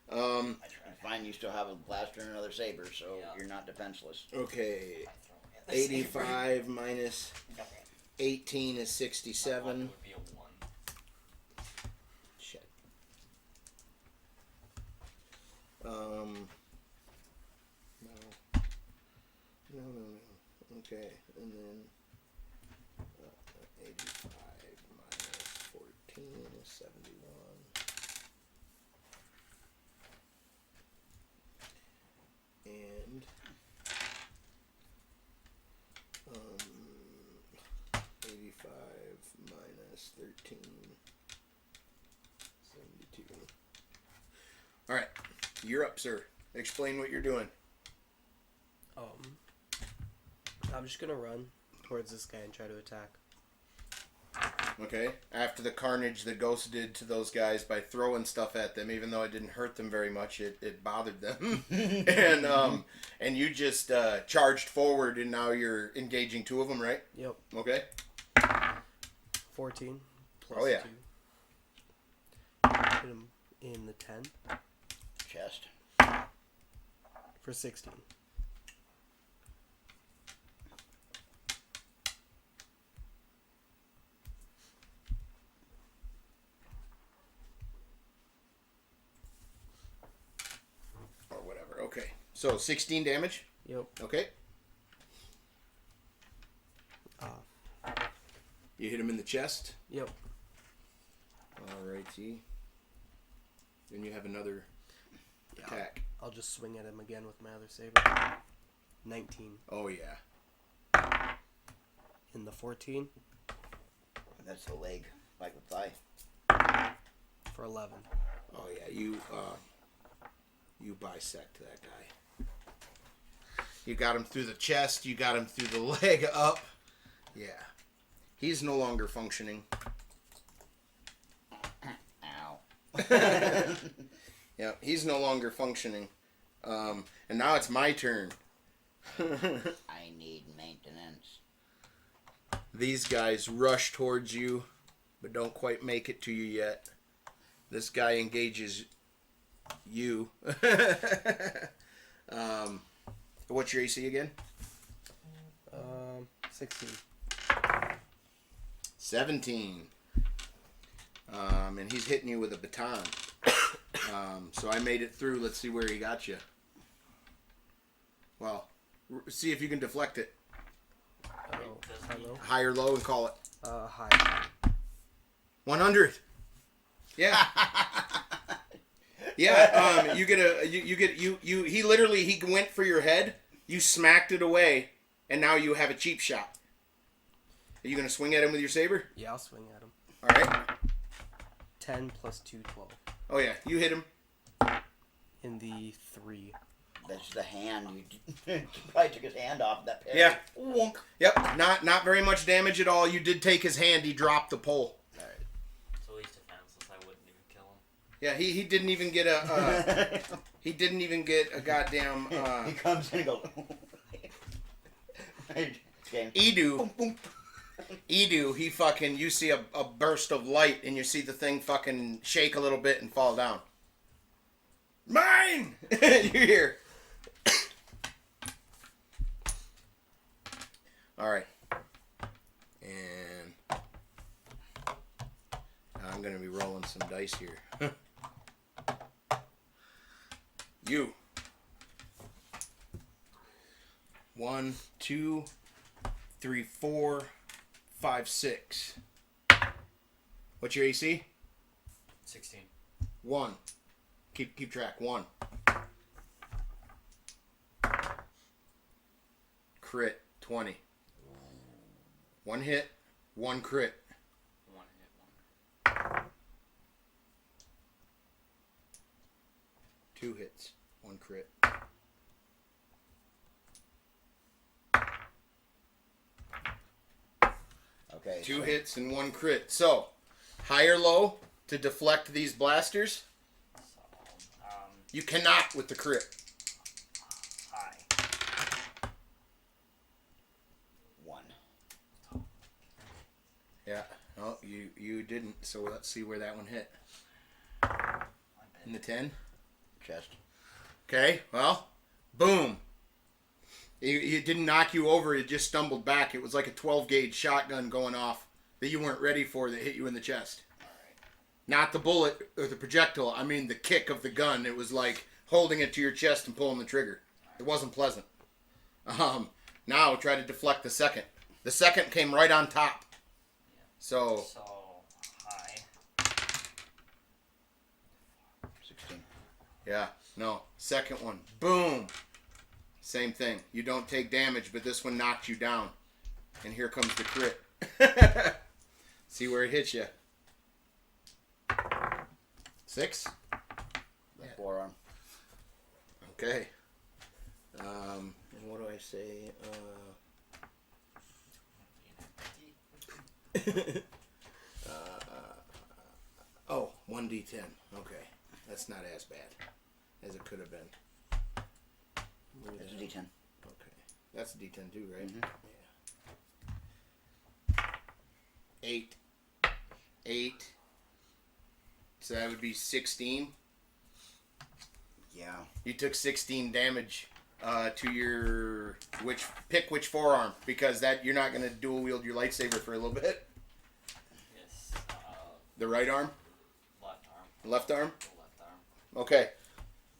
Fine, you still have a blaster and another saber, so you're not defenseless. Okay. 85 minus 18 is My 67. luck would be a 1. Shit. No. No. Okay, and then 85 minus 14 is 71. And 85 minus 13, 72. All right, you're up, sir. Explain what you're doing. I'm just gonna run towards this guy and try to attack. Okay. After the carnage that Ghost did to those guys by throwing stuff at them, even though it didn't hurt them very much, it bothered them. And you just charged forward, and now you're engaging 2 of them, right? Yep. Okay. 14 plus Oh, yeah. 2. Hit him in the 10 Chest. for 16. Or whatever. Okay. So 16 damage. Yep. Okay. Uh, You hit him in the chest. Yep. Alrighty. Then you have another attack. I'll just swing at him again with my other saber. 19 Oh yeah. in the 14 That's the leg, like the thigh. for 11. Oh yeah. You bisect that guy. You got him through the chest. You got him through the leg up. Yeah. He's no longer functioning. Ow. Yeah, he's no longer functioning. And now it's my turn. I need maintenance. These guys rush towards you, but don't quite make it to you yet. This guy engages you. What's your AC again? 16. 17. And he's hitting you with a baton. So I made it through. Let's see where he got you. Well, see if you can deflect it. Oh, hello. High or low and call it. High. 100. Yeah. Yeah, you get a he literally he went for your head, you smacked it away, and now you have a cheap shot. Are you gonna swing at him with your saber? Yeah, I'll swing at him. Alright. 10 plus 2, 12. Oh yeah, you hit him. In the 3. That's the hand. You probably took his hand off that parry. Yeah. Wonk. Yep, not very much damage at all. You did take his hand, he dropped the pole. It's at least defenseless. I wouldn't even kill him. Yeah, he didn't even get a he didn't even get a goddamn He comes in and goes. Okay. Edu, he fucking, you see a burst of light and you see the thing fucking shake a little bit and fall down. Mine! You hear. Alright. And I'm going to be rolling some dice here. You. 1, 2, 3, 4, 5, 6. What's your AC? 16. 1. Keep track. 1. Crit 20. 1 hit, 1 crit. 1 hit, 1. 2 hits, 1 crit. Okay. 2 hits and 1 crit. So, high or low to deflect these blasters? So, You cannot with the crit. high. 1. Yeah. Oh, you didn't. So let's see where that one hit. In the 10. Chest. Okay. Well, boom. It didn't knock you over. It just stumbled back. It was like a 12 gauge shotgun going off that you weren't ready for that hit you in the chest. Not the bullet or the projectile. I mean the kick of the gun. It was like holding it to your chest and pulling the trigger. It wasn't pleasant. Now try to deflect the second. The second came right on top. So high. 16. yeah, no. Second one. Boom. Same thing. You don't take damage, but this one knocked you down. And here comes the crit. See where it hits you. 6? The forearm. Okay. And what do I say? Oh, 1d10. Okay. That's not as bad as it could have been. It's a D10. Okay. That's a d10 too, right? Mm-hmm. Yeah. 8. 8. So that would be 16. Yeah. You took 16 damage to your pick which forearm, because that you're not gonna dual wield your lightsaber for a little bit. Yes. The right arm, Left arm. left arm. The left arm. Okay.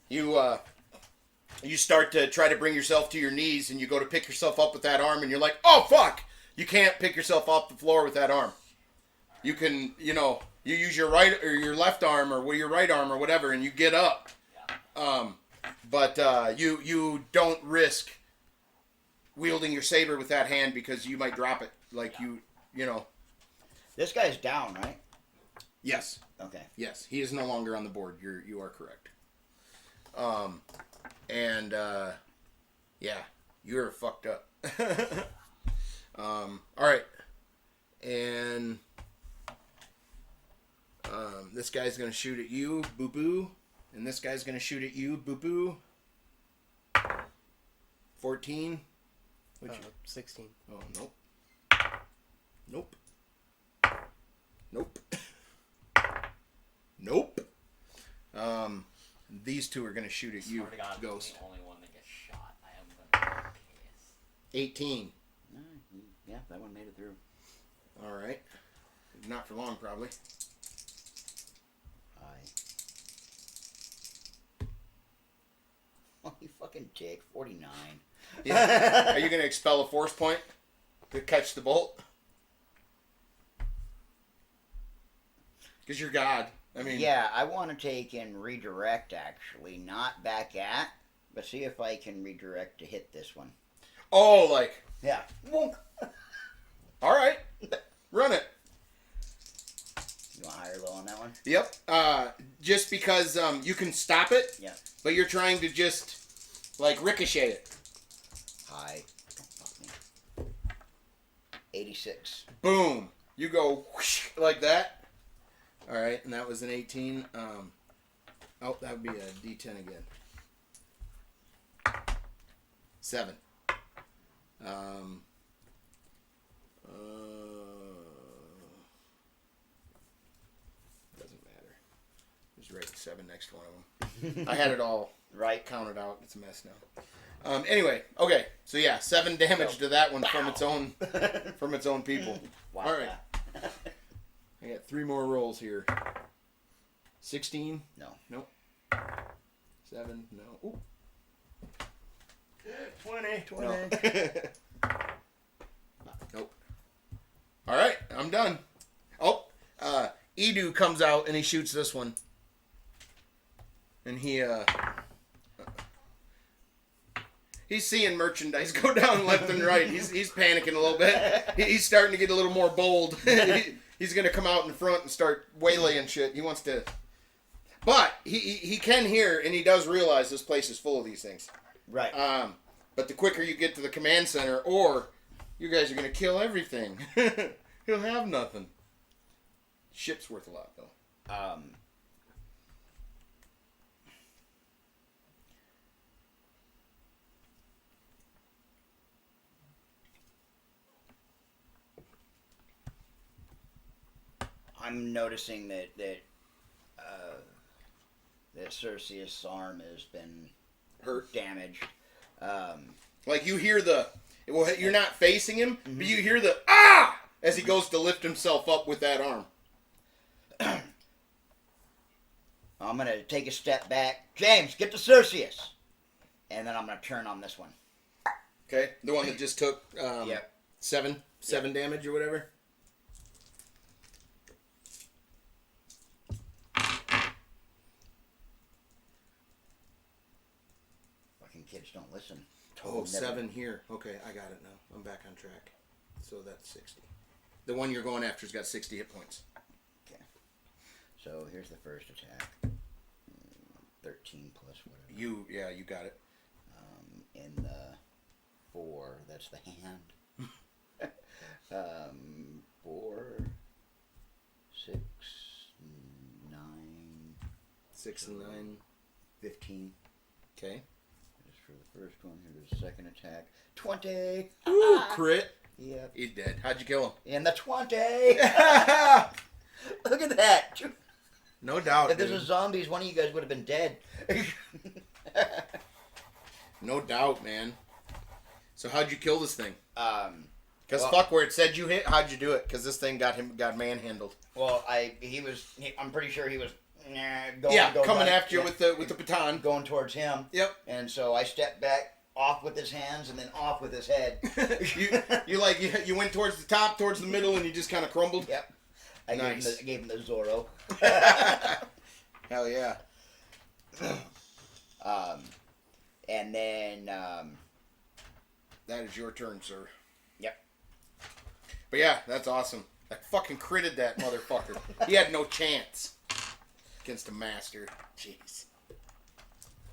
You start to try to bring yourself to your knees, and you go to pick yourself up with that arm, and you're like, oh fuck! You can't pick yourself off the floor with that arm. You can, you use your right or your left arm or your right arm or whatever, and you get up. Yeah. But you don't risk wielding your saber with that hand because you might drop it. Like you know. This guy's down, right? Yes. Okay. Yes, he is no longer on the board. You are correct. Yeah, you're fucked up. All right, and this guy's gonna shoot at you, boo boo, and this guy's gonna shoot at you, boo boo. 14. 16. Oh nope. Nope. Nope. Nope. These two are gonna shoot at you, Swear to God, Ghost. I'm the only one that gets shot. I am gonna be pissed. 18. Yeah, that one made it through. All right. Not for long, probably. Oh, you fucking dick. 49. Yeah. Are you gonna expel a force point to catch the bolt? Because you're God. I mean. Yeah, I want to take and redirect, actually. Not back at, but see if I can redirect to hit this one. Oh, like. Yeah. Wonk. All right. Run it. You want high or low on that one? Yep. Just because you can stop it. Yeah. But you're trying to just like ricochet it. High. Don't fuck me. 86. Boom. You go whoosh, like that. All right, and that was an 18. Oh, that would be a D10 again. 7. Doesn't matter. Just write 7 next to one of them. I had it all Right. counted out. It's a mess now. Anyway, okay. So yeah, 7 damage to that one from its own people. Wow. All right. I got 3 more rolls here. 16? No. Nope. 7? No. Ooh. 20. Twenty. No. Nope. All right, I'm done. Oh, Edu comes out and he shoots this one. And he's seeing merchandise go down left and right. He's panicking a little bit. He's starting to get a little more bold. He's gonna come out in front and start waylaying shit. He wants to, but he can hear and he does realize this place is full of these things. Right. But the quicker you get to the command center, or you guys are gonna kill everything. He'll have nothing. Ship's worth a lot though. I'm noticing that Cersei's arm has been Hurt. damaged. Like you hear the, well, you're not facing him, but you hear the ah as he goes to lift himself up with that arm. I'm going to take a step back. James, get to Cerseus. And then I'm going to turn on this one. Okay, the one that just took Yep. seven damage or whatever. Fucking kids don't listen. Oh, Never- 7 here. Okay, I got it now. I'm back on track. So that's 60. The one you're going after's got 60 hit points. Okay. So here's the first attack. 13 plus whatever. You got it. In the 4, that's the hand. 4, 6, 9, 6 and 9. 15. Okay. Just for the first one. Here's the second attack. 20. Ooh, crit. Yep. He's dead. How'd you kill him? And the 20. Look at that. No doubt. If this dude. was zombies, one of you guys would have been dead. No doubt, man. So how'd you kill this thing? Because Well- fuck where it said you hit, how'd you do it? Because this thing got manhandled. Well, I'm pretty sure he was going coming down- after you with the baton. going towards him. Yep. And so I stepped back, off with his hands, and then off with his head. you went towards the top, towards the middle, and you just kind of crumbled. Yep. I Nice. gave him the Zorro. Hell yeah. And then That is your turn, sir. Yep. But yeah, that's awesome. I fucking critted that motherfucker. He had no chance against a master. Jeez.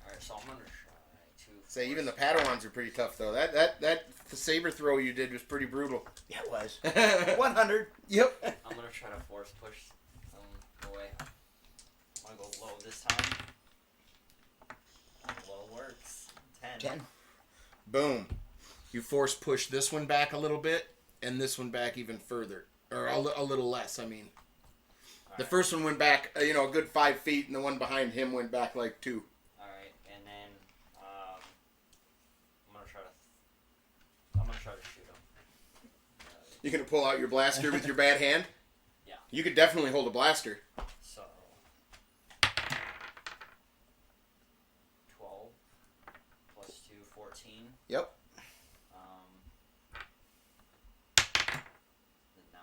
Alright, so I'm gonna try to. Say even the Padawans are pretty tough though. The saber throw you did was pretty brutal. yeah, it was 100. Yep. I'm gonna try to force push them away. I'm gonna go low this time. Low works. 10. Boom. You force push this one back a little bit, and this one back even further, or a little less. I mean, the Alright. first one went back, a good 5 feet, and the one behind him went back like 2. Alright, and then I'm gonna try to shoot him. You gonna pull out your blaster with your bad hand? Yeah. You could definitely hold a blaster. So 12 plus 2, 14. Yep. The 9.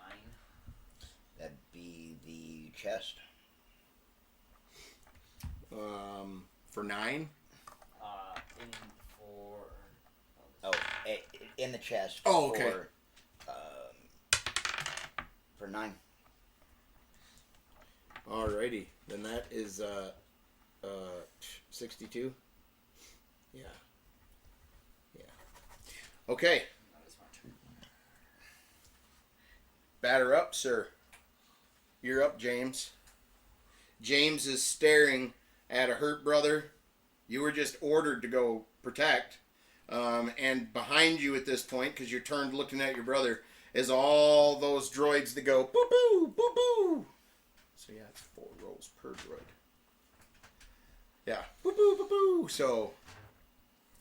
That'd be the chest. For 9. In for. Oh, in the chest. Oh, okay. For 9. Alrighty. Then that is 62. Yeah. Okay. That is my turn. Batter up, sir. You're up, James. James is staring at a hurt brother. You were just ordered to go protect. And behind you at this point, because you're turned looking at your brother, is all those droids that go boo boo, boo boo. So yeah, it's 4 rolls per droid. Yeah, boo boo, boo boo. So,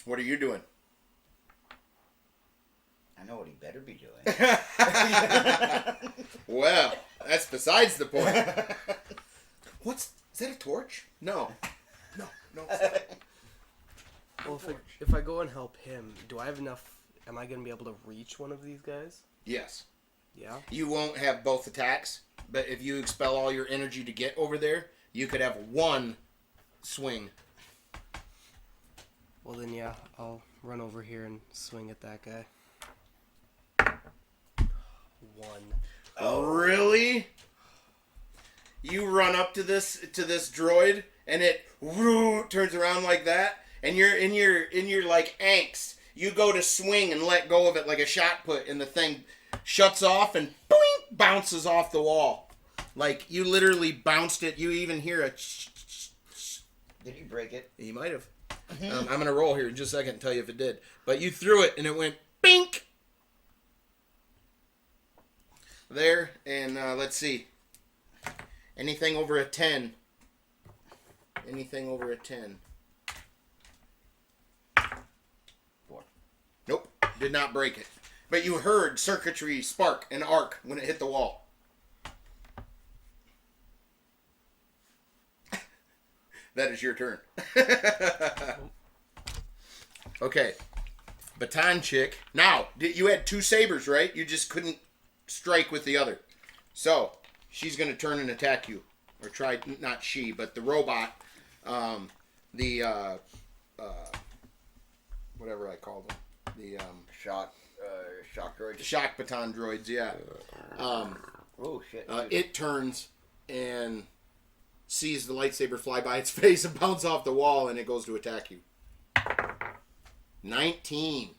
what are you doing? I know what he better be doing. Well, that's besides the point. Is that a torch? No. It's not. Well, if I go and help him, do I have enough? Am I gonna be able to reach one of these guys? Yes. Yeah. You won't have both attacks, but if you expel all your energy to get over there, you could have one swing. Well then, yeah, I'll run over here and swing at that guy. 1. Oh, really? You run up to this droid, and it turns around like that, and you're in your like angst. You go to swing and let go of it like a shot put, and the thing shuts off and boing, bounces off the wall. Like you literally bounced it. You even hear a. Did you break it? You might have. I'm gonna roll here in just a second and tell you if it did. But you threw it and it went bink. There, and let's see. Anything over a 10. Anything over a 10. 4. Did not break it. But you heard circuitry spark and arc when it hit the wall. That is your turn. Okay. Baton chick. Now, you had 2 sabers, right? You just couldn't strike with the other. So, she's going to turn and attack you. Or try, not she, but the robot. Whatever I call them. The Shock droids. shock baton droids, yeah. Oh shit! It turns and sees the lightsaber fly by its face and bounce off the wall, and it goes to attack you. 19.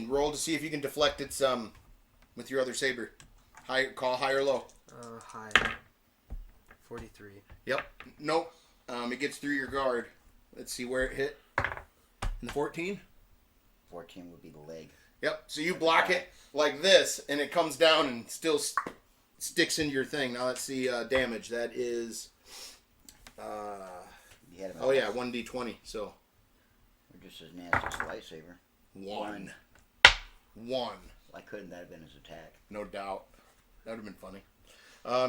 Roll to see if you can deflect its with your other saber. Call high or low. High. 43. Yep. Nope. It gets through your guard. Let's see where it hit. In the 14? 14 would be the leg. Yep. So you block it like this, and it comes down and still sticks into your thing. Now let's see damage. That is... oh yeah, 1d20. So... We're just as nasty as a lightsaber. 1. Why couldn't that have been his attack? No doubt. That would have been funny.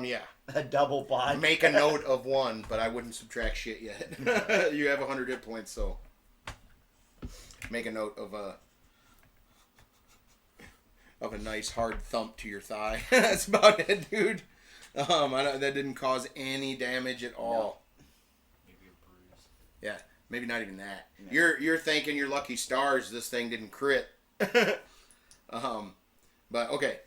Yeah. A double bond. Make a note of 1, but I wouldn't subtract shit yet. You have 100 hit points, so make a note of a nice hard thump to your thigh. That's about it, dude. That didn't cause any damage at all. Maybe a bruise. Yeah, maybe not even that. No. You're thanking your lucky stars this thing didn't crit. But okay.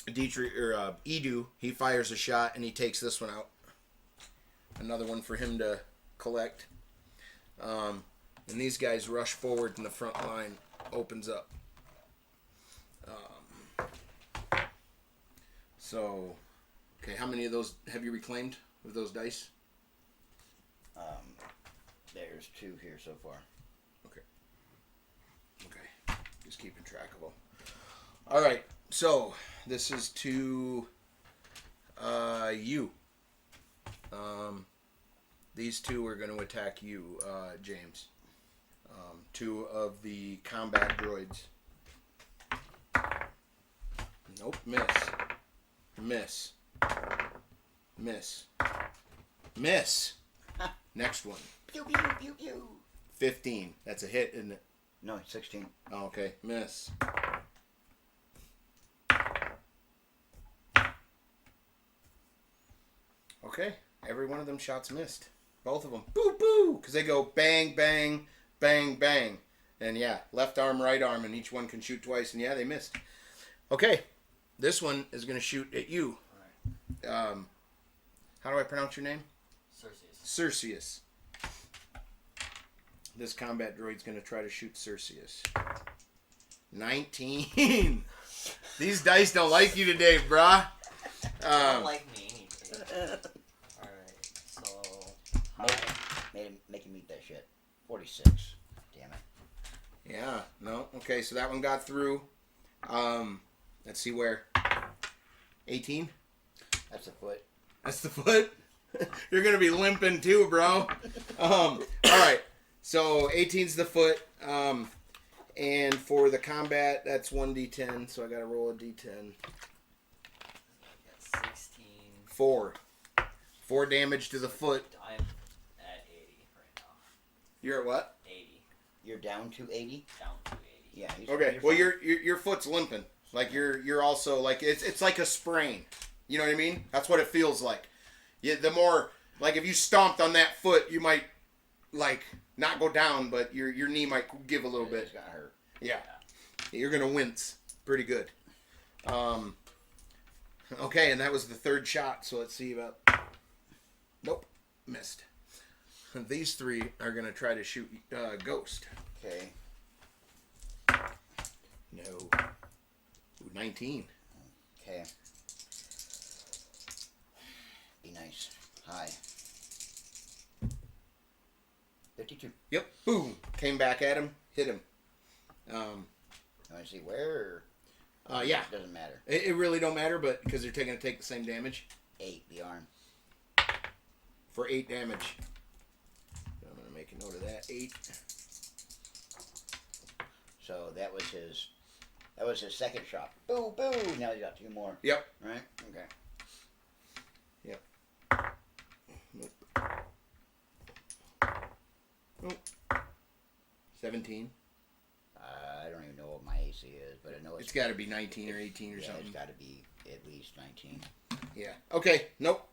Dietrich or Edu, he fires a shot and he takes this one out. Another one for him to collect. And these guys rush forward and the front line opens up. So, okay, how many of those have you reclaimed with those dice? There's 2 here so far. Okay, just keeping track of them. All right, so this is to you. These 2 are going to attack you, James. 2 of the combat droids. Nope, miss. Next one. Pew pew pew pew. 15. That's a hit, isn't it? No, 16. Oh, okay, miss. Okay, every one of them shots missed. Both of them. Boo, boo! Because they go bang, bang, bang, bang. And yeah, left arm, right arm, and each one can shoot twice. And yeah, they missed. Okay, this one is going to shoot at you. Alright. How do I pronounce your name? Cerseus. This combat droid's going to try to shoot Cerseus. 19. These dice don't like you today, brah. Don't like me anything. Alright, so... Make him eat that shit. 46. Damn it. Yeah, no. Okay, so that one got through. Let's see where. 18? That's the foot. That's the foot? You're going to be limping too, bro. All right. So 18's the foot. And for the combat, that's 1d10. So I got to roll a d10. I got 16. 4. 4 damage to the foot. I'm at 80 right now. You're at what? 80. You're down to 80? Down to 80. Yeah. Okay. Well, fine. your foot's limping. Like you're also like it's like a sprain. You know what I mean? That's what it feels like. Yeah. The more like if you stomped on that foot, you might like not go down, but your knee might give a little bit. It's gonna hurt. Yeah. You're gonna wince pretty good. Okay, and that was the 3rd shot. So let's see about. Nope, missed. These 3 are gonna try to shoot Ghost. Okay. No. Ooh, 19. Okay. Be nice. High. 52. Yep. Boom. Came back at him. Hit him. You want to see where? Or Yeah. It doesn't matter. It really don't matter, but because they're going to take the same damage 8. The arm. for 8 damage. I'm going to make a note 8. So that was his second shot. Boo, boo. Now he's got 2 more. Yep. Right? Okay. Yep. Nope. 17. I don't even know what my AC is, but I know It's got to be 19 or 18 or something. It's got to be at least 19. Yeah. Okay. Nope.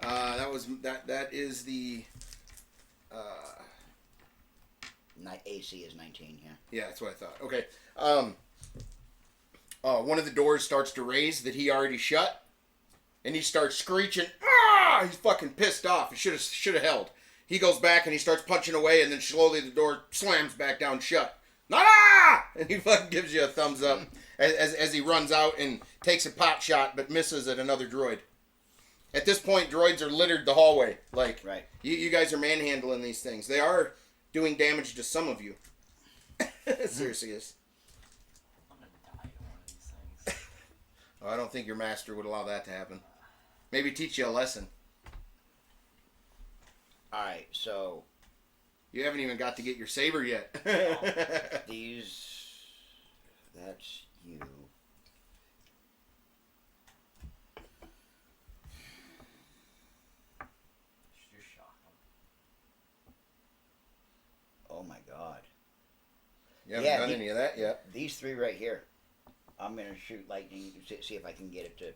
That is the. AC is 19. Yeah. Yeah, that's what I thought. Okay. One of the doors starts to raise that he already shut, and he starts screeching. Ah! He's fucking pissed off. He should have held. He goes back and he starts punching away, and then slowly the door slams back down shut. Ah! And he fucking gives you a thumbs up as he runs out and takes a pot shot, but misses at another droid. At this point, droids are littered the hallway. Like, right. You guys are manhandling these things. They are doing damage to some of you. Seriously. I'm gonna die to one of these things. Oh, I don't think your master would allow that to happen. Maybe teach you a lesson. Alright, so. You haven't even got to get your saber yet. These. That's you. Should just shock them. Oh my god. You haven't done any of that yet. These 3 right here. I'm going to shoot lightning, see if I can get it to.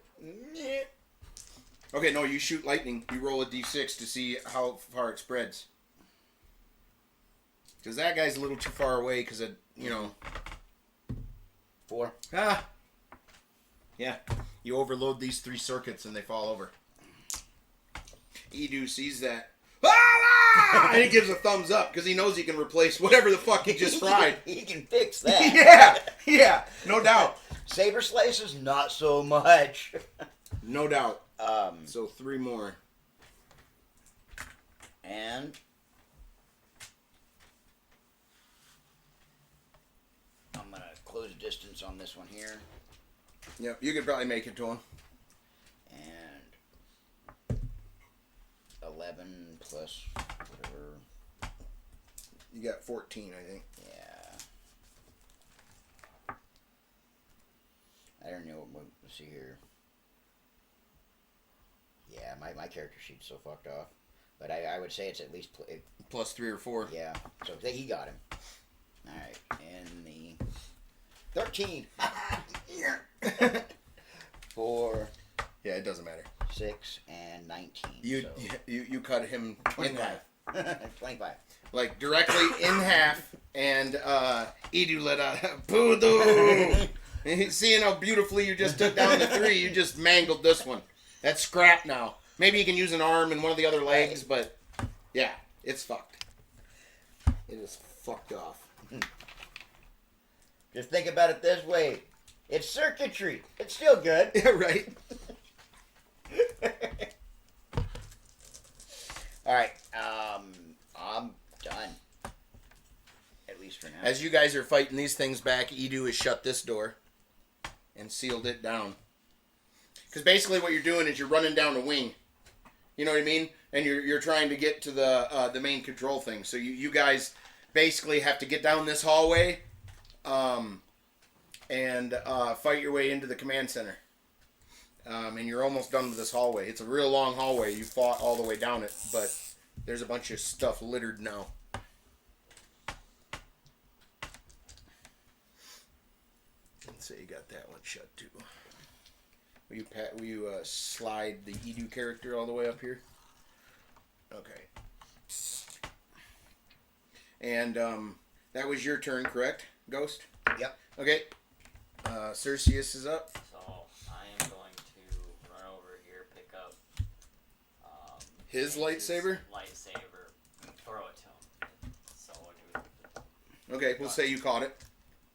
Okay, no, you shoot lightning. You roll a d6 to see how far it spreads. Because that guy's a little too far away because, 4. Ah. Yeah. You overload these 3 circuits and they fall over. Edu sees that. Ah! And he gives a thumbs up because he knows he can replace whatever the fuck he just fried. He can fix that. Yeah, no doubt. Saber slices, not so much. No doubt. So 3 more. And I'm going to close distance on this one here. Yep, you could probably make it to him. And 11 plus whatever. You got 14, I think. Yeah. I don't know. Let's see here. Yeah, my character sheet's so fucked off. But I would say it's at least... Plus 3 or 4. Yeah. So he got him. Alright. And the... 13. 4. Yeah, it doesn't matter. 6 and 19. You cut him 25. 25. Like directly in half, and Edu let out a poodoo. Seeing how beautifully you just took down the 3, you just mangled this one. That's scrap now. Maybe you can use an arm and one of the other legs, but yeah, it's fucked. It is fucked off. Just think about it this way. It's circuitry. It's still good. Yeah, right. Alright, I'm done. At least for now. As you guys are fighting these things back, Edu has shut this door and sealed it down. Because basically what you're doing is you're running down a wing. You know what I mean? And you're trying to get to the main control thing. So you guys basically have to get down this hallway and fight your way into the command center. And you're almost done with this hallway. It's a real long hallway. You fought all the way down it, but there's a bunch of stuff littered now. Let's say you got that one shut too. Will you slide the Edu character all the way up here? Okay. And that was your turn, correct, Ghost? Yep. Okay. Cerseus is up. So I am going to run over here, pick up His lightsaber? Lightsaber, and throw it to him. So we'll do Okay, we'll say you caught it.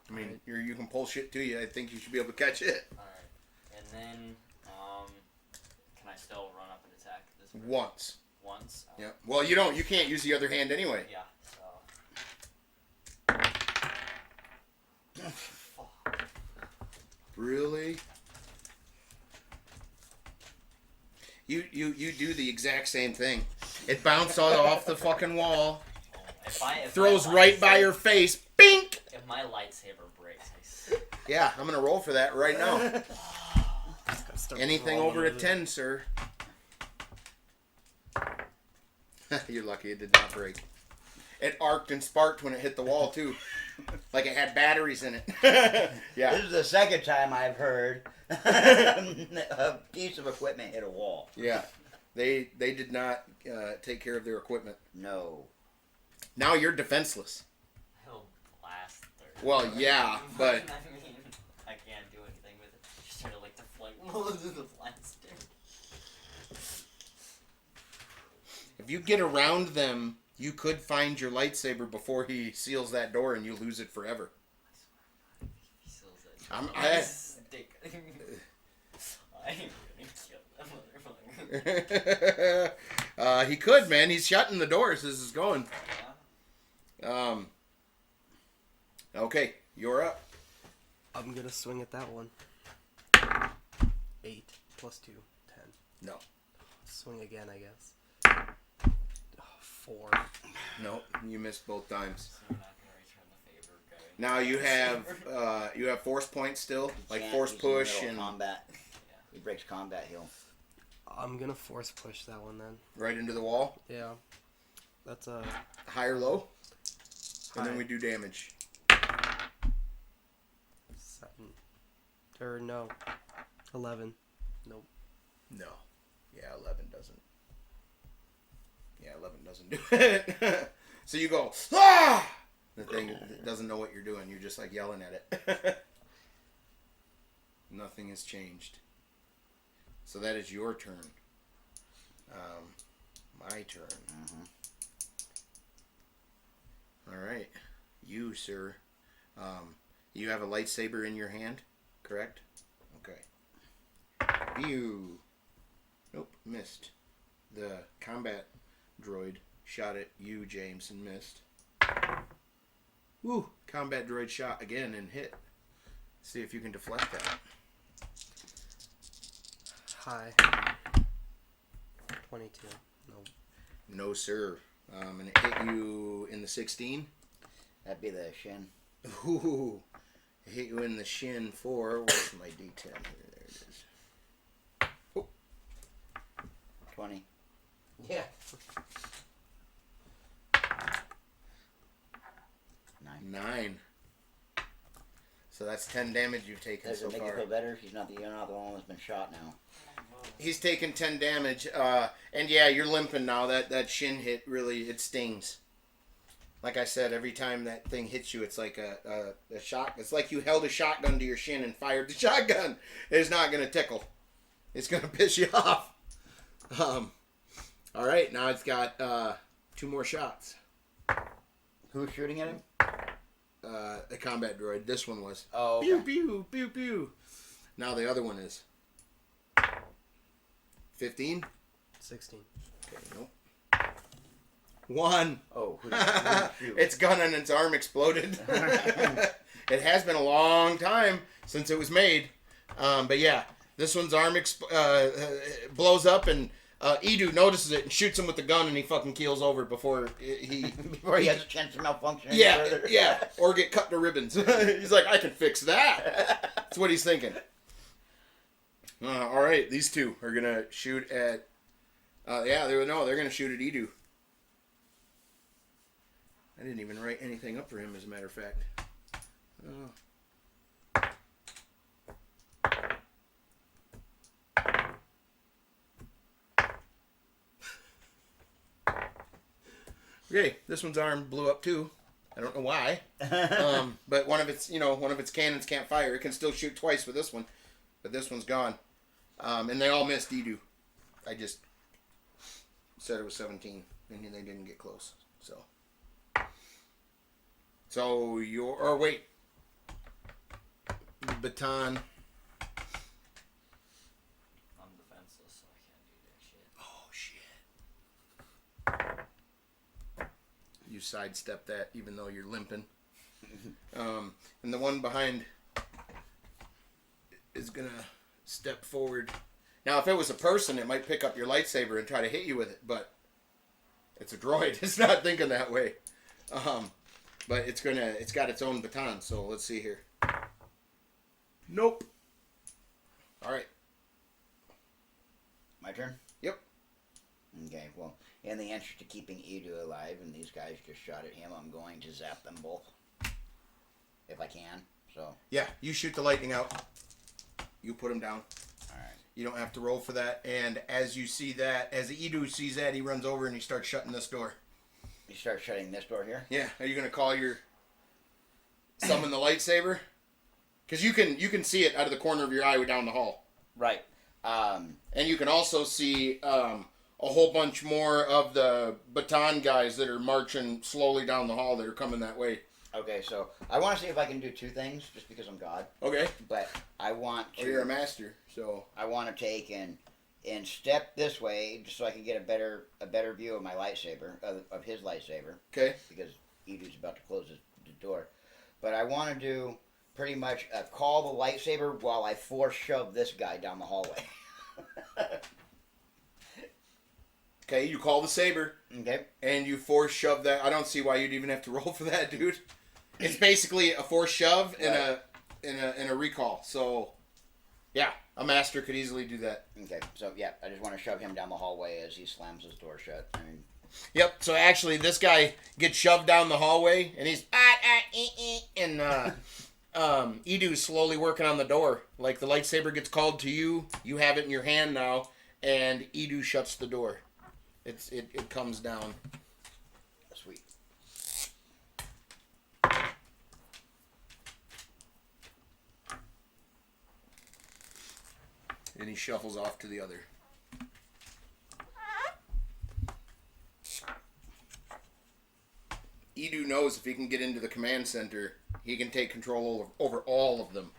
I mean, you can pull shit to you. I think you should be able to catch it. Alright. And then, can I still run up and attack this person? Once. Once? Yeah. Well, you can't use the other hand anyway. Yeah, so. Really? You do the exact same thing. It bounced off the fucking wall. If Throws my right by lightsaber- your face. Bink! If my lightsaber breaks, Yeah, I'm gonna roll for that right now. Gotta start Anything rolling over a with it. 10, sir. You're lucky it did not break. It arced and sparked when it hit the wall, too. Like it had batteries in it. Yeah. This is the second time I've heard a piece of equipment hit a wall. Yeah. They did not take care of their equipment. No. Now you're defenseless. he'll blast. Well, yeah, but I mean, I can't do anything with it. Just sort of like the blaster. if you get around them, you could find your lightsaber before he seals that door and you lose it forever. He seals it. I Stick. I ain't gonna kill that motherfucker. he could, man. He's shutting the doors as this is going. Okay, you're up. I'm gonna swing at that one. 8 plus 2, 10. No. Swing again, I guess. 4. No, you missed both times. So you're not gonna return the favor, guy. Now you have force points still, He like can't, force he's in the push middle of and combat. Yeah. He breaks combat heal. I'm gonna force push that one then. right into the wall, Yeah. That's a high or low, and then high. we do damage. 7. Or no. 11. Nope. No, yeah, 11 doesn't. Yeah, 11 doesn't do it. So you go, ah! The thing doesn't know what you're doing. You're just like yelling at it. Nothing has changed. So that is your turn. My turn. Mm-hmm. All right, you sir. You have a lightsaber in your hand, correct? Okay. You. Nope, missed. The combat droid shot at you, James, and missed. Woo! Combat droid shot again and hit. See if you can deflect that. High. 22. Nope. No, sir. And it hit you in the 16. That'd be the shin. Ooh. It hit you in the shin for. Where's my D10 here? There it is. 20. Yeah. 9. So that's 10 damage you've taken Does so it make far. you feel better? You're not the one that's been shot now. He's taken 10 damage, and yeah, you're limping now. That shin hit really, it stings. Like I said, every time that thing hits you, it's like a shot. It's like you held a shotgun to your shin and fired the shotgun. It's not gonna tickle. It's gonna piss you off. All right, now it's got 2 more shots. Who's shooting at him? The combat droid. This one was. Oh, okay. Pew pew pew pew. Now the other one is 15. 16. Okay, nope. 1. Oh, who's shooting? Its gun and its arm exploded. It has been a long time since it was made. But yeah, this one's arm blows up and Edu notices it and shoots him with the gun and he fucking keels over before he... Before he has a chance to malfunction. any Yeah, further. yeah. Or get cut to ribbons. He's like, I can fix that. That's what he's thinking. All right, these two are going to shoot at... they're going to shoot at Edu. I didn't even write anything up for him, as a matter of fact. Okay, this one's arm blew up too. I don't know why. But one of its cannons can't fire. It can still shoot twice with this one, but this one's gone. And they all missed Edu. I just said it was 17, and they didn't get close. So wait. Baton. I'm defenseless, so I can't do that shit. Oh, shit. You sidestep that even though you're limping. And the one behind is going to step forward. Now, if it was a person, it might pick up your lightsaber and try to hit you with it, but It's a droid. It's not thinking that way. But it's got its own baton. So let's see here. Nope. All right. My turn? Yep. Okay, well, in the interest of keeping Edu alive, and these guys just shot at him, I'm going to zap them both. If I can, so. Yeah, you shoot the lightning out. You put him down. Alright. You don't have to roll for that. And as you see that, as Edu sees that, he runs over and he starts shutting this door. You start shutting this door here? Yeah. Are you going to call your... summon the lightsaber? Because you can see it out of the corner of your eye down the hall. Right. And you can also see a whole bunch more of the baton guys that are marching slowly down the hall that are coming that way. Okay, so I want to see if I can do two things, just because I'm God. Okay. But I want to... Oh, you're a master, so... I want to take and step this way, just so I can get a better view of my lightsaber, of his lightsaber. Okay. Because Edu's about to close the door. But I want to do pretty much call the lightsaber while I force shove this guy down the hallway. Okay, you call the saber. Okay. And you force shove that. I don't see why you'd even have to roll for that, dude. It's basically a force shove and a recall. So, yeah, a master could easily do that. Okay, so yeah, I just want to shove him down the hallway as he slams his door shut. I mean, Yep. So actually, this guy gets shoved down the hallway, and he's and Edu's slowly working on the door. Like the lightsaber gets called to you, you have it in your hand now, and Edu shuts the door. It comes down. sweet. And he shuffles off to the other. Edu knows if he can get into the command center, he can take control over all of them.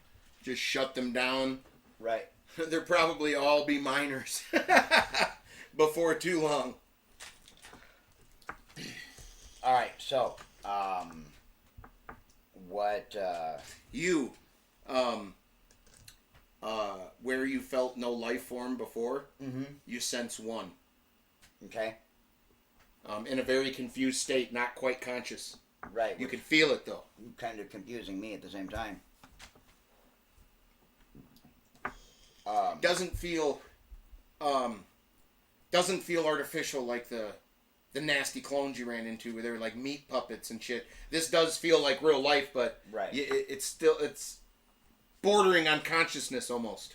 Just shut them down. Right. They'll probably all be minors before too long. All right, so what? You, where you felt no life form before, you sense one. Okay. In a very confused state, not quite conscious. Right. You can feel it though. Kind of confusing me at the same time. Doesn't feel artificial like the nasty clones you ran into where they were like meat puppets and shit. This does feel like real life, but Right. it's bordering on consciousness almost.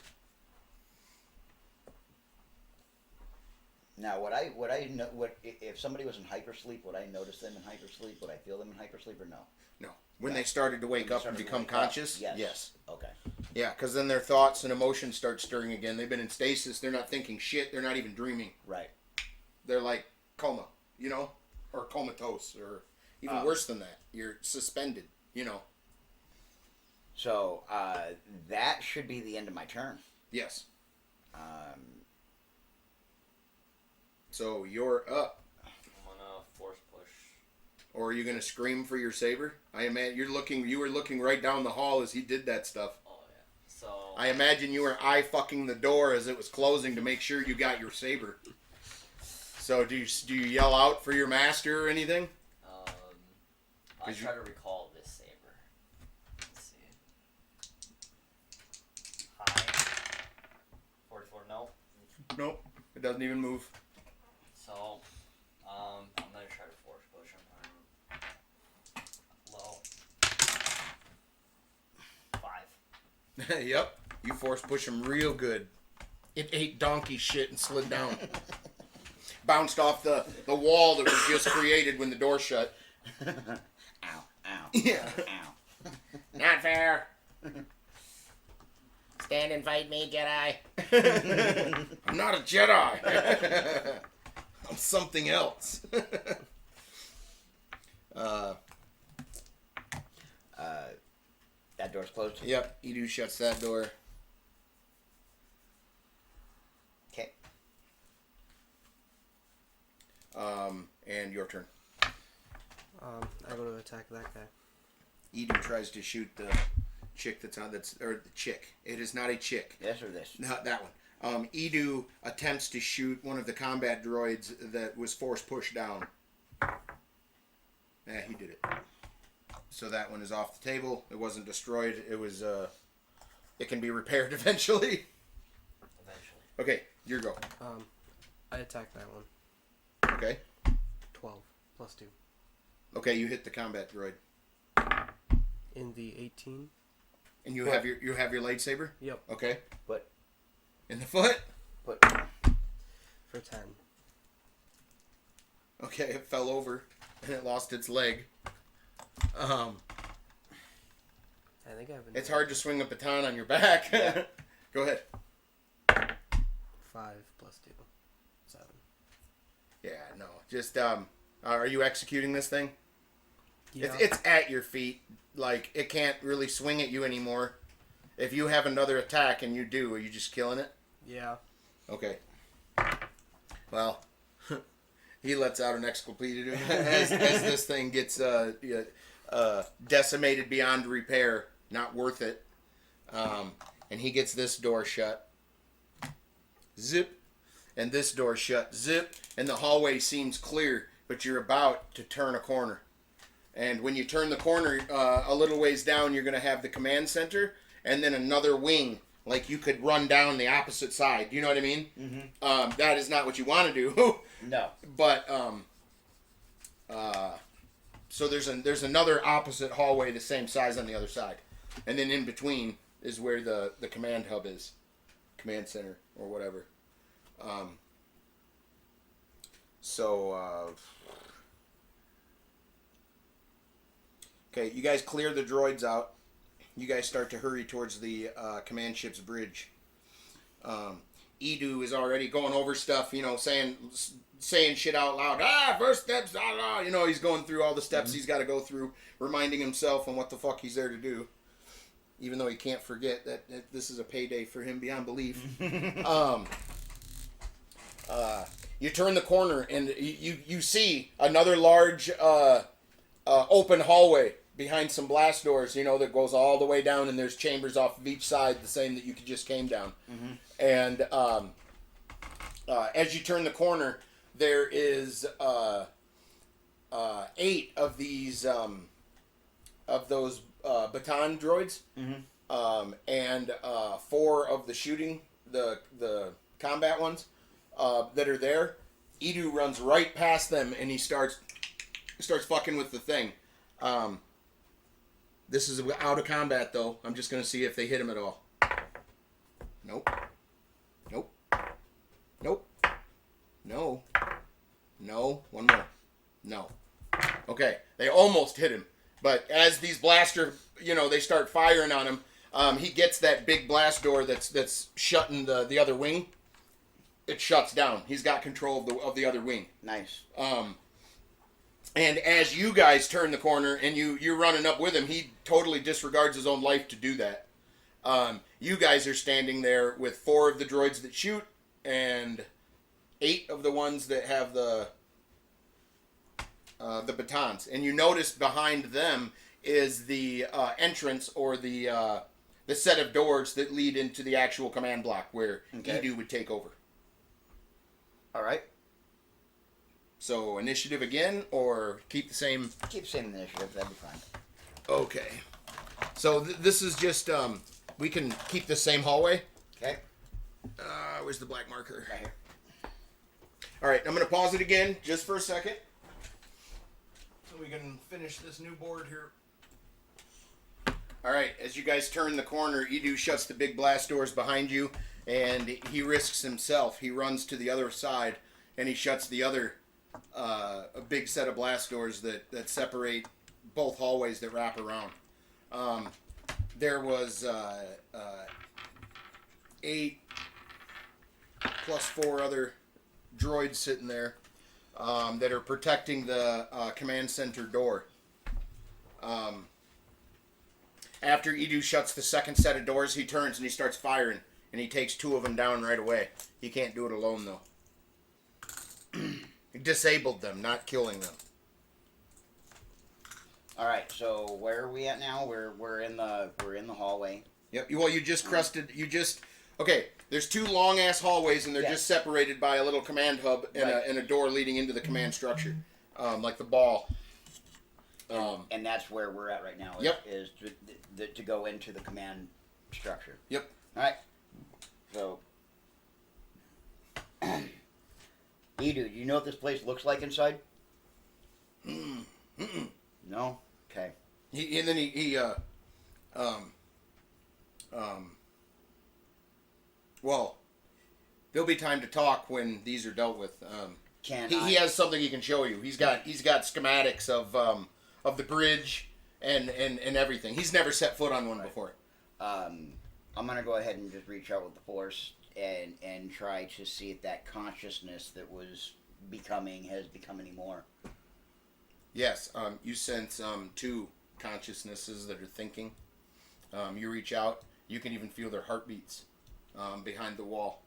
Now, if somebody was in hypersleep, would I notice them in hypersleep? Would I feel them in hypersleep or no? No. When they started to wake up and become conscious? Yes. Okay. Yeah, because then their thoughts and emotions start stirring again. They've been in stasis. They're not thinking shit. They're not even dreaming. Right. They're like coma, or comatose, or even worse than that. You're suspended, So that should be the end of my turn. Yes. So you're up. I'm gonna force push. Or are you gonna scream for your saber? I imagine you were looking right down the hall as he did that stuff. Oh yeah. So I imagine you were eye fucking the door as it was closing to make sure you got your saber. So do you yell out for your master or anything? I try to recall this saber. Let's see. High. 44. No. Nope. It doesn't even move. So, I'm gonna try to force push him. Low. 5. Yep. You force push him real good. It ate donkey shit and slid down. Bounced off the wall that was just created when the door shut. Ow! Ow! Yeah. Ow! Not fair. Stand and fight me, Jedi. I'm not a Jedi. I'm something else. That door's closed. Yep, Edu shuts that door. Okay. And your turn. I go to attack that guy. Edu tries to shoot the chick the chick. It is not a chick. This or this? Not that one. Edu attempts to shoot one of the combat droids that was force pushed down. He did it. So that one is off the table. It wasn't destroyed. It was, it can be repaired eventually. Eventually. Okay, your go. I attacked that one. Okay. 12 plus 2. Okay, you hit the combat droid. In the 18. And you have your lightsaber? Yep. Okay. But In the foot? but For 10. Okay, it fell over and it lost its leg. I think I have It's hard to swing a baton on your back. Yeah. Go ahead. 5 plus 2. 7. Yeah, no. Just are you executing this thing? Yeah. It's at your feet. Like, it can't really swing at you anymore. If you have another attack and you do, are you just killing it? Yeah. Okay. Well, he lets out an expletive as this thing gets decimated beyond repair. Not worth it. And he gets this door shut. Zip. And this door shut. Zip. And the hallway seems clear, but you're about to turn a corner. And when you turn the corner a little ways down, you're going to have the command center and then another wing. Like you could run down the opposite side. You know what I mean? Mm-hmm. That is not what you want to do. No. But so there's another opposite hallway the same size on the other side, and then in between is where the command hub is, command center or whatever. Okay, you guys clear the droids out. You guys start to hurry towards the command ship's bridge. Edu is already going over stuff, saying shit out loud. First steps, he's going through all the steps he's got to go through, reminding himself on what the fuck he's there to do. Even though he can't forget that this is a payday for him beyond belief. You turn the corner and you see another large open hallway behind some blast doors, that goes all the way down, and there's chambers off of each side, the same that you just came down. Mm-hmm. And as you turn the corner, there is 8 of these of those baton droids, and 4 of the shooting, the combat ones that are there. Edu runs right past them, and he starts fucking with the thing. This is out of combat, though. I'm just going to see if they hit him at all. Nope. Nope. Nope. No. No. One more. No. Okay. They almost hit him. But as these blaster, they start firing on him, he gets that big blast door that's shutting the other wing. It shuts down. He's got control of the other wing. Nice. And as you guys turn the corner and you're running up with him, he totally disregards his own life to do that. You guys are standing there with 4 of the droids that shoot and 8 of the ones that have the batons. And you notice behind them is the entrance or the set of doors that lead into the actual command block where Edu would take over. All right. So, initiative again, or keep the same? Keep the same initiative, that'd be fine. Okay. So, this is just, we can keep the same hallway. Okay. Where's the black marker? Right here. Alright, I'm going to pause it again, just for a second. So we can finish this new board here. Alright, as you guys turn the corner, Edu shuts the big blast doors behind you, and he risks himself. He runs to the other side, and he shuts the other a big set of blast doors that separate both hallways that wrap around. There was 8 plus 4 other droids sitting there that are protecting the command center door. After Edu shuts the second set of doors, he turns and he starts firing, and he takes 2 of them down right away. He can't do it alone, though. He disabled them, not killing them. All right. So where are we at now? We're in the hallway. Yep. Well, you just crusted. Okay. There's 2 long ass hallways, and they're just separated by a little command hub and a door leading into the command structure, like the ball. And that's where we're at right now. Yep. Is to go into the command structure. Yep. All right. So, Edu, do you know what this place looks like inside? No. Okay. And then well, there'll be time to talk when these are dealt with. He has something he can show you. He's got schematics of the bridge and everything. He's never set foot on one before. I'm gonna go ahead and just reach out with the force and try to see if that consciousness that was has become any more. Yes. You sense two consciousnesses that are thinking. You reach out. You can even feel their heartbeats behind the wall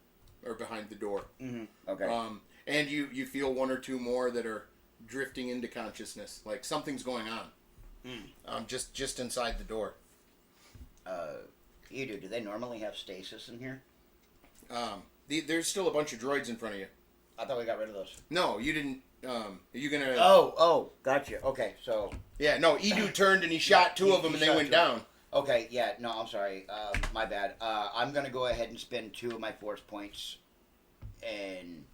or behind the door. Mm-hmm. Okay. And you feel one or two more that are drifting into consciousness, like something's going on. Just inside the door. Edu, do they normally have stasis in here? There's still a bunch of droids in front of you. I thought we got rid of those. No, you didn't. Are you gonna? Oh, gotcha. Okay, so. Yeah, no. Edu turned and he shot two of them, and they went down. Okay, yeah, no, I'm sorry. My bad. I'm gonna go ahead and spend 2 of my force points, and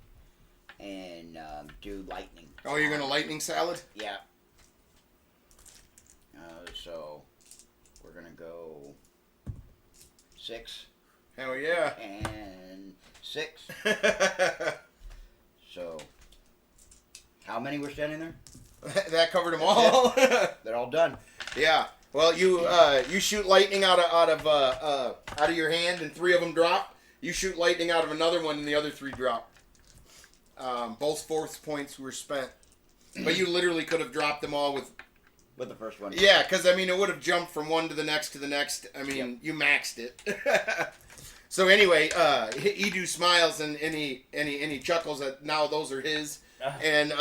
do lightning. Oh, you're gonna lightning salad? Yeah. So we're gonna go 6. Hell yeah. And 6. So, how many were standing there? That covered them all. They're all done. Yeah. Well, you shoot lightning out of your hand, and 3 of them drop. You shoot lightning out of another one, and the other 3 drop. Both force points were spent, but you literally could have dropped them all with the first one. Yeah, because I mean, it would have jumped from one to the next to the next. I mean, Yep. You maxed it. So anyway, Edu smiles and he chuckles that now those are his, and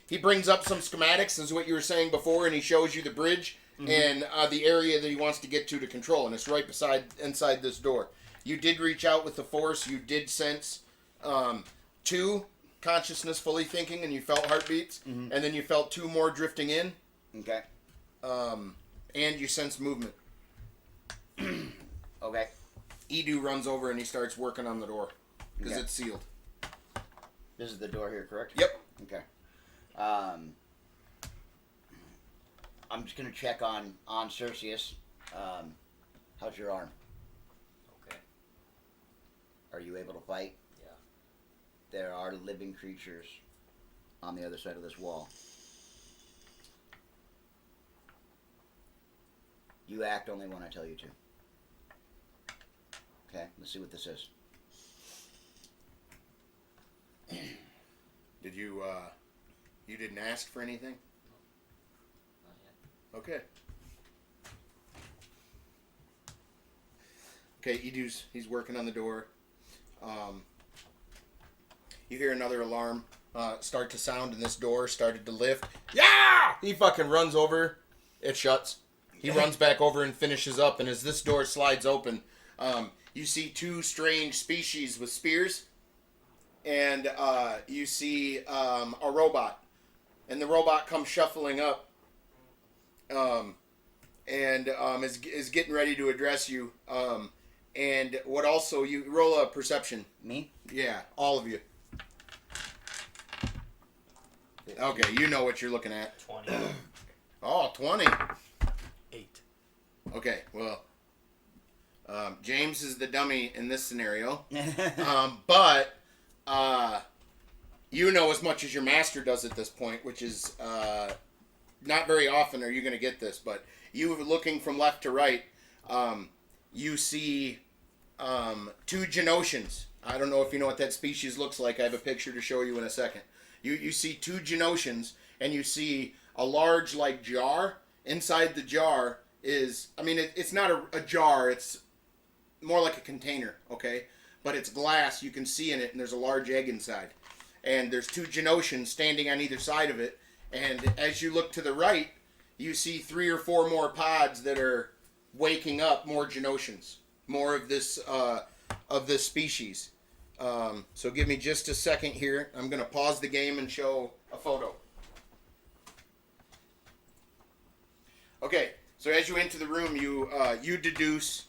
he brings up some schematics, is what you were saying before, and he shows you the bridge and the area that he wants to get to control, and it's right inside this door. You did reach out with the force. You did sense 2 consciousness fully thinking, and you felt heartbeats, and then you felt 2 more drifting in. Okay. And you sense movement. Okay. Edu runs over and he starts working on the door because Okay. it's sealed. This is the door here, correct? Yep. Okay. I'm just gonna check on Cerseus. How's your arm? Okay. Are you able to fight? Yeah. There are living creatures on the other side of this wall. You act only when I tell you to. Okay, let's see what this is. Did you didn't ask for anything? Not yet. Okay. Okay, he's working on the door. You hear another alarm start to sound, and this door started to lift. Yeah! He fucking runs over. It shuts. He runs back over and finishes up, and as this door slides open, you see 2 strange species with spears, and you see a robot, and the robot comes shuffling up, and is getting ready to address you. And what also, you roll a perception. Me? Yeah, all of you. Okay, you know what you're looking at. 20. Oh, 20. 8. Okay, well, James is the dummy in this scenario. But you know as much as your master does at this point, which is not very often are you going to get this, but you looking from left to right, you see 2 Genosians. I don't know if you know what that species looks like. I have a picture to show you in a second. You see 2 Genosians, and you see a large, like, jar. Inside the jar is, I mean, it's not a jar. It's more like a container, okay? But it's glass. You can see in it, and there's a large egg inside. And there's 2 Genosians standing on either side of it. And as you look to the right, you see 3 or 4 more pods that are waking up, more Genosians. More of this species. So give me just a second here. I'm going to pause the game and show a photo. Okay, so as you enter the room, you deduce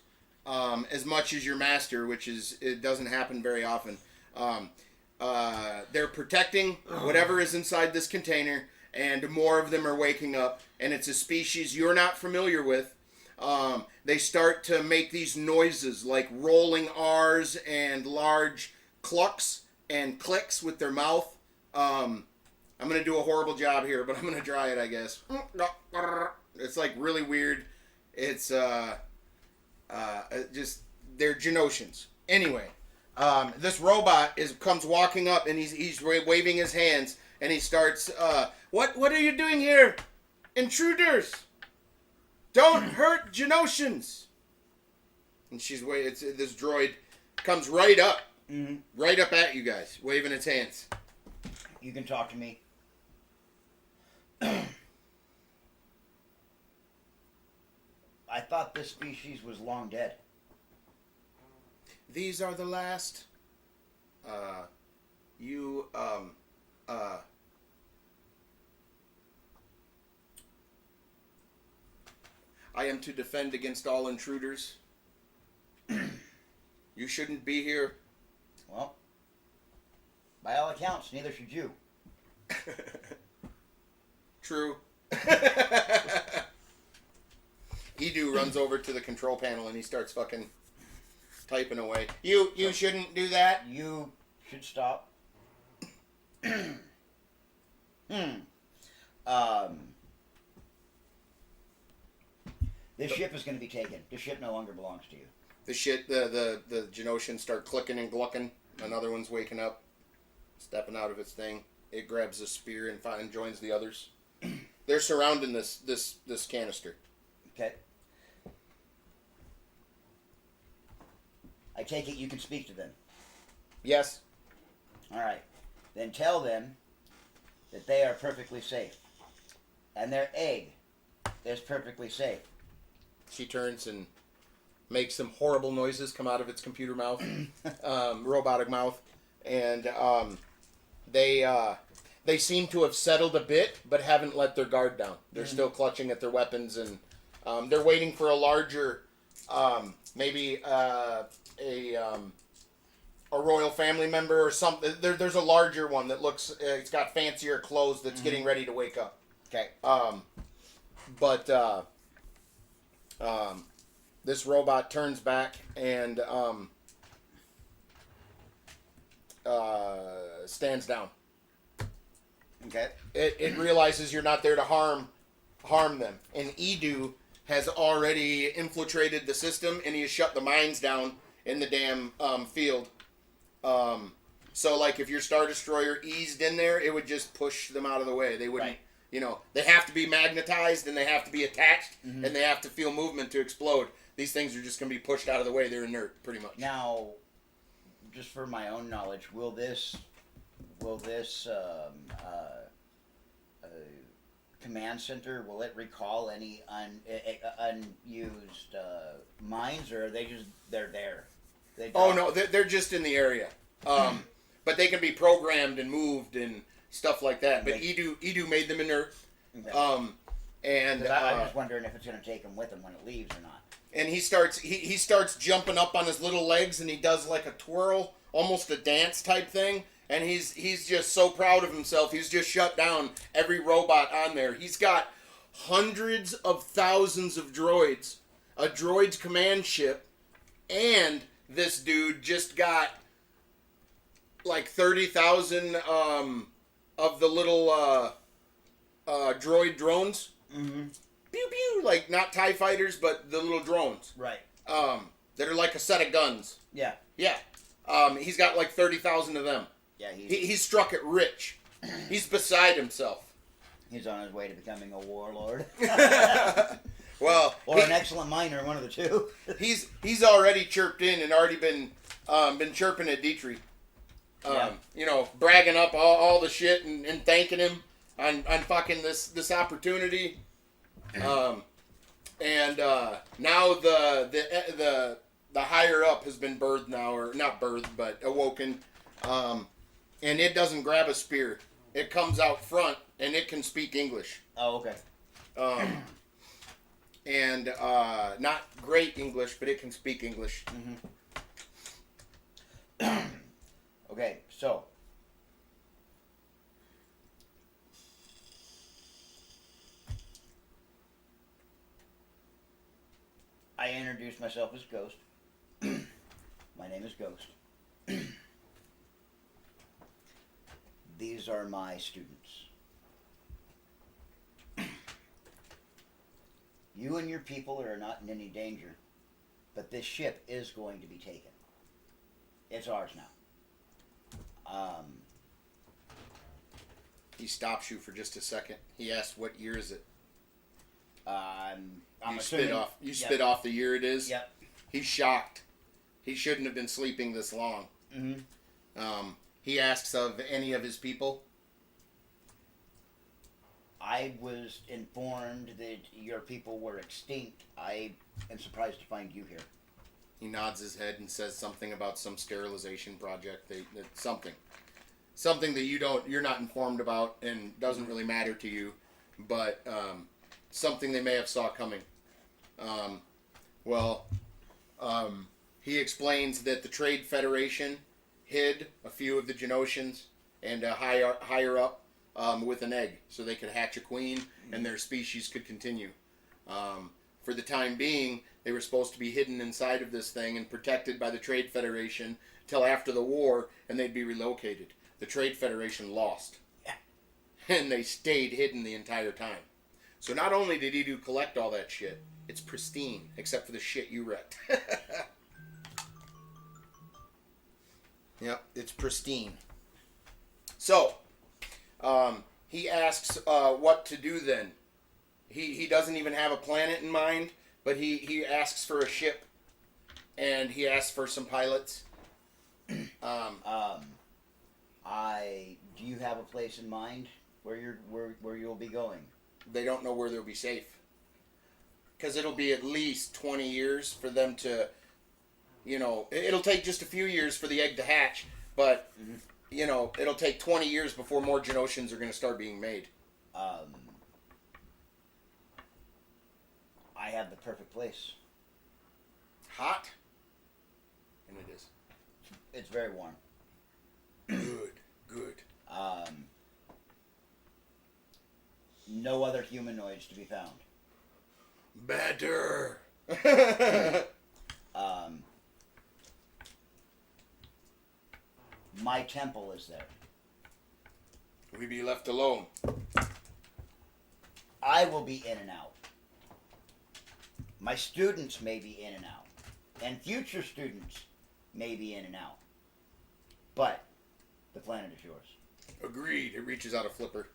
as much as your master, which is it doesn't happen very often. They're protecting whatever is inside this container, and more of them are waking up, and it's a species you're not familiar with. They start to make these noises like rolling R's and large clucks and clicks with their mouth. I'm going to do a horrible job here, but I'm going to try it, I guess. It's like really weird. It's just, they're Genosians. Anyway, this robot comes walking up, and he's waving his hands, and he starts, what are you doing here? Intruders! Don't hurt Genosians! And this droid comes right up, right up at you guys, waving its hands. You can talk to me. I thought this species was long dead. These are the last. I am to defend against all intruders. You shouldn't be here. Well, by all accounts, neither should you. True. Edu runs over to the control panel and he starts fucking typing away. You shouldn't do that. You should stop. This ship is going to be taken. This ship no longer belongs to you. The Genosians start clicking and glucking. Another one's waking up, stepping out of its thing. It grabs a spear and joins the others. They're surrounding this canister. Okay. I take it you can speak to them. Yes. All right. Then tell them that they are perfectly safe. And their egg is perfectly safe. She turns and makes some horrible noises come out of its computer mouth, robotic mouth, and they seem to have settled a bit, but haven't let their guard down. They're still clutching at their weapons, and they're waiting for a larger, maybe a royal family member or something. There's a larger one that looks, it's got fancier clothes that's getting ready to wake up. Okay. This robot turns back and stands down. Okay. It realizes you're not there to harm them. And Edu has already infiltrated the system, and he has shut the mines down in the damn field. So, like, if your Star Destroyer eased in there, it would just push them out of the way. They wouldn't, they have to be magnetized, and they have to be attached, and they have to feel movement to explode. These things are just going to be pushed out of the way. They're inert, pretty much. Now, just for my own knowledge, will this command center, will it recall any unused mines, or are they're there? No, they're just in the area. But they can be programmed and moved and stuff like that. But Edu made them inert. Okay. I'm just wondering if it's going to take him with him when it leaves or not. And he starts jumping up on his little legs, and he does like a twirl, almost a dance type thing. And he's just so proud of himself. He's just shut down every robot on there. He's got hundreds of thousands of droids, a droid's command ship, and this dude just got like 30,000 of the little droid drones. Mm-hmm. Pew pew, like not TIE fighters, but the little drones. Right. That are like a set of guns. Yeah. Yeah. He's got like 30,000 of them. Yeah. He struck it rich. He's beside himself. He's on his way to becoming a warlord. Well, or an excellent miner, one of the two. he's already chirped in and already been chirping at Dietrich. Bragging up all the shit and thanking him on fucking this opportunity. Now the higher up has been birthed now, or not birthed, but awoken. And it doesn't grab a spear. It comes out front, and it can speak English. Oh, okay. and not great English, but it can speak English. Okay, so I introduced myself as Ghost. My name is Ghost. These are my students. You and your people are not in any danger, but this ship is going to be taken. It's ours now. He stops you for just a second. He asks, "What year is it?" I'm You assuming, spit off. You Yep. spit off the year it is. Yep. He's shocked. He shouldn't have been sleeping this long. He asks of any of his people. I was informed that your people were extinct. I am surprised to find you here. He nods his head and says something about some sterilization project. Something that you're not informed about and doesn't really matter to you, but something they may have saw coming. He explains that the Trade Federation hid a few of the Genosians and higher up with an egg so they could hatch a queen and their species could continue. For the time being, they were supposed to be hidden inside of this thing and protected by the Trade Federation till after the war, and they'd be relocated. The Trade Federation lost. And they stayed hidden the entire time. So not only did Edu collect all that shit, it's pristine, except for the shit you wrecked. Yep, it's pristine. So, he asks what to do then. He doesn't even have a planet in mind, but he asks for a ship, and he asks for some pilots. Do you have a place in mind where you'll be going? They don't know where they'll be safe. Because it'll be at least 20 years for them to, it'll take just a few years for the egg to hatch, but, it'll take 20 years before more Genosians are going to start being made. I have the perfect place. Hot? And it is. It's very warm. Good. No other humanoids to be found. Better. My temple is there. We be left alone. I will be in and out. My students may be in and out. And future students may be in and out. But the planet is yours. Agreed. It reaches out a flipper.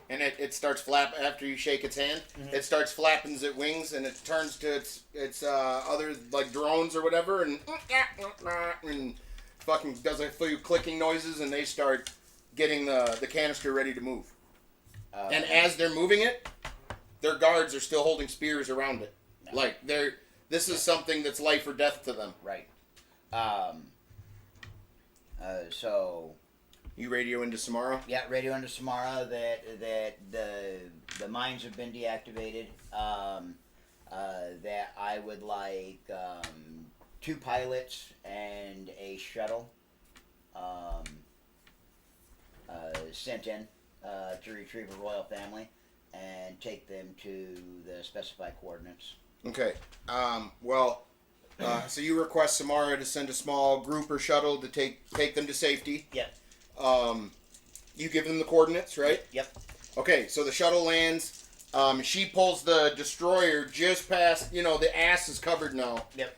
And it starts flap after you shake its hand. It starts flapping its wings, and it turns to its other like drones or whatever, and fucking does a few clicking noises, and they start getting the canister ready to move. And as they're moving it, their guards are still holding spears around it. No. Like this is something that's life or death to them. Right. So. You radio into Samara? Yeah, radio into Samara that the mines have been deactivated. That I would like 2 pilots and a shuttle sent in to retrieve a royal family and take them to the specified coordinates. Okay. So you request Samara to send a small group or shuttle to take them to safety. Yep. You give them the coordinates, right? Yep. Okay, so the shuttle lands. She pulls the destroyer just past, the ass is covered now. Yep.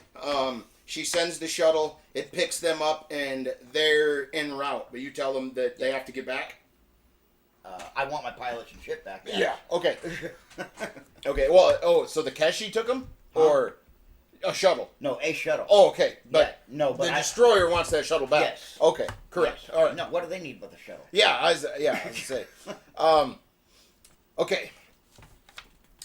She sends the shuttle, it picks them up, and they're en route. But you tell them that they have to get back? I want my pilots and ship back. Yeah, okay. Okay, so the Keshi took them? Or a shuttle? No, a shuttle. Oh, okay. But but the destroyer wants that shuttle back. Yes. Okay, correct. Yes. All right. No, what do they need with the shuttle? Yeah, I was say. Okay.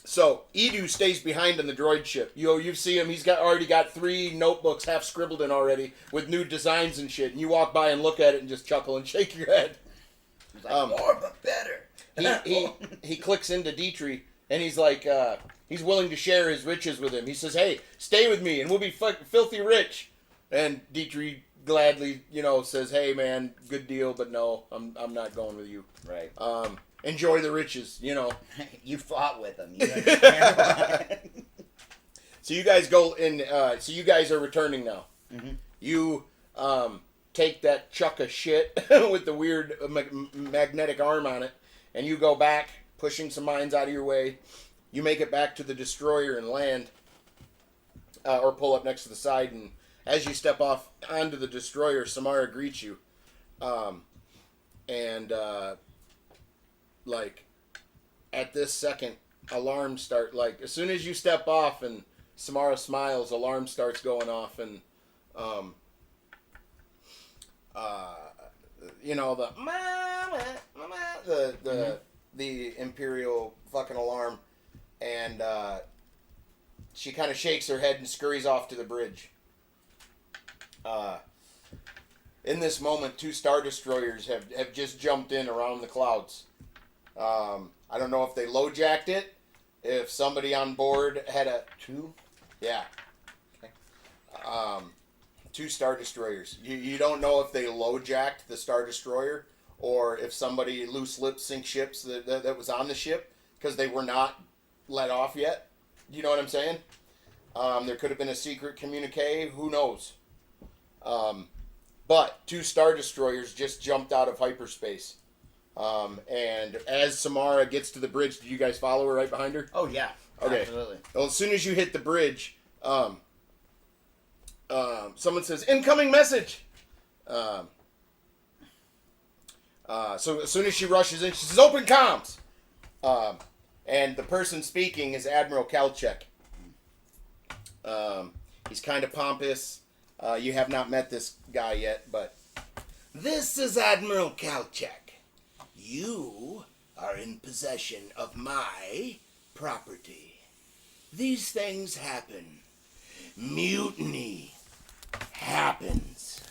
So Edu stays behind on the droid ship. You see him. He's already got 3 notebooks half scribbled in already with new designs and shit. And you walk by and look at it and just chuckle and shake your head. It's like more but better. he clicks into Dietrich, and he's like, he's willing to share his riches with him. He says, "Hey, stay with me, and we'll be filthy rich." And Dietrich gladly, says, "Hey, man, good deal, but no, I'm not going with you. Right. Enjoy the riches, You fought with him. You understand? So you guys go in. So you guys are returning now. Mhm. You take that chuck of shit with the weird magnetic arm on it, and you go back, pushing some mines out of your way. You make it back to the destroyer and land, or pull up next to the side. And as you step off onto the destroyer, Samara greets you, and like at this second, alarms start. Like as soon as you step off and Samara smiles, alarm starts going off, and the the Imperial fucking alarm, and she kind of shakes her head and scurries off to the bridge. In this moment, 2 Star Destroyers have just jumped in around the clouds. I don't know if they low-jacked it, if somebody on board had a... 2? Yeah. Okay. 2 Star Destroyers. You don't know if they low-jacked the Star Destroyer or if somebody loose lip sink ships that was on the ship because they were not let off yet. You know what I'm saying? There could have been a secret communique. Who knows? But 2 Star Destroyers just jumped out of hyperspace. And as Samara gets to the bridge, do you guys follow her right behind her? Oh, yeah. Okay. Absolutely. Well, as soon as you hit the bridge, someone says, "Incoming message!" So as soon as she rushes in, she says, "Open comms!" And the person speaking is Admiral Kalchek. He's kind of pompous. You have not met this guy yet, but... "This is Admiral Kalchek. You are in possession of my property. These things happen. Mutiny happens.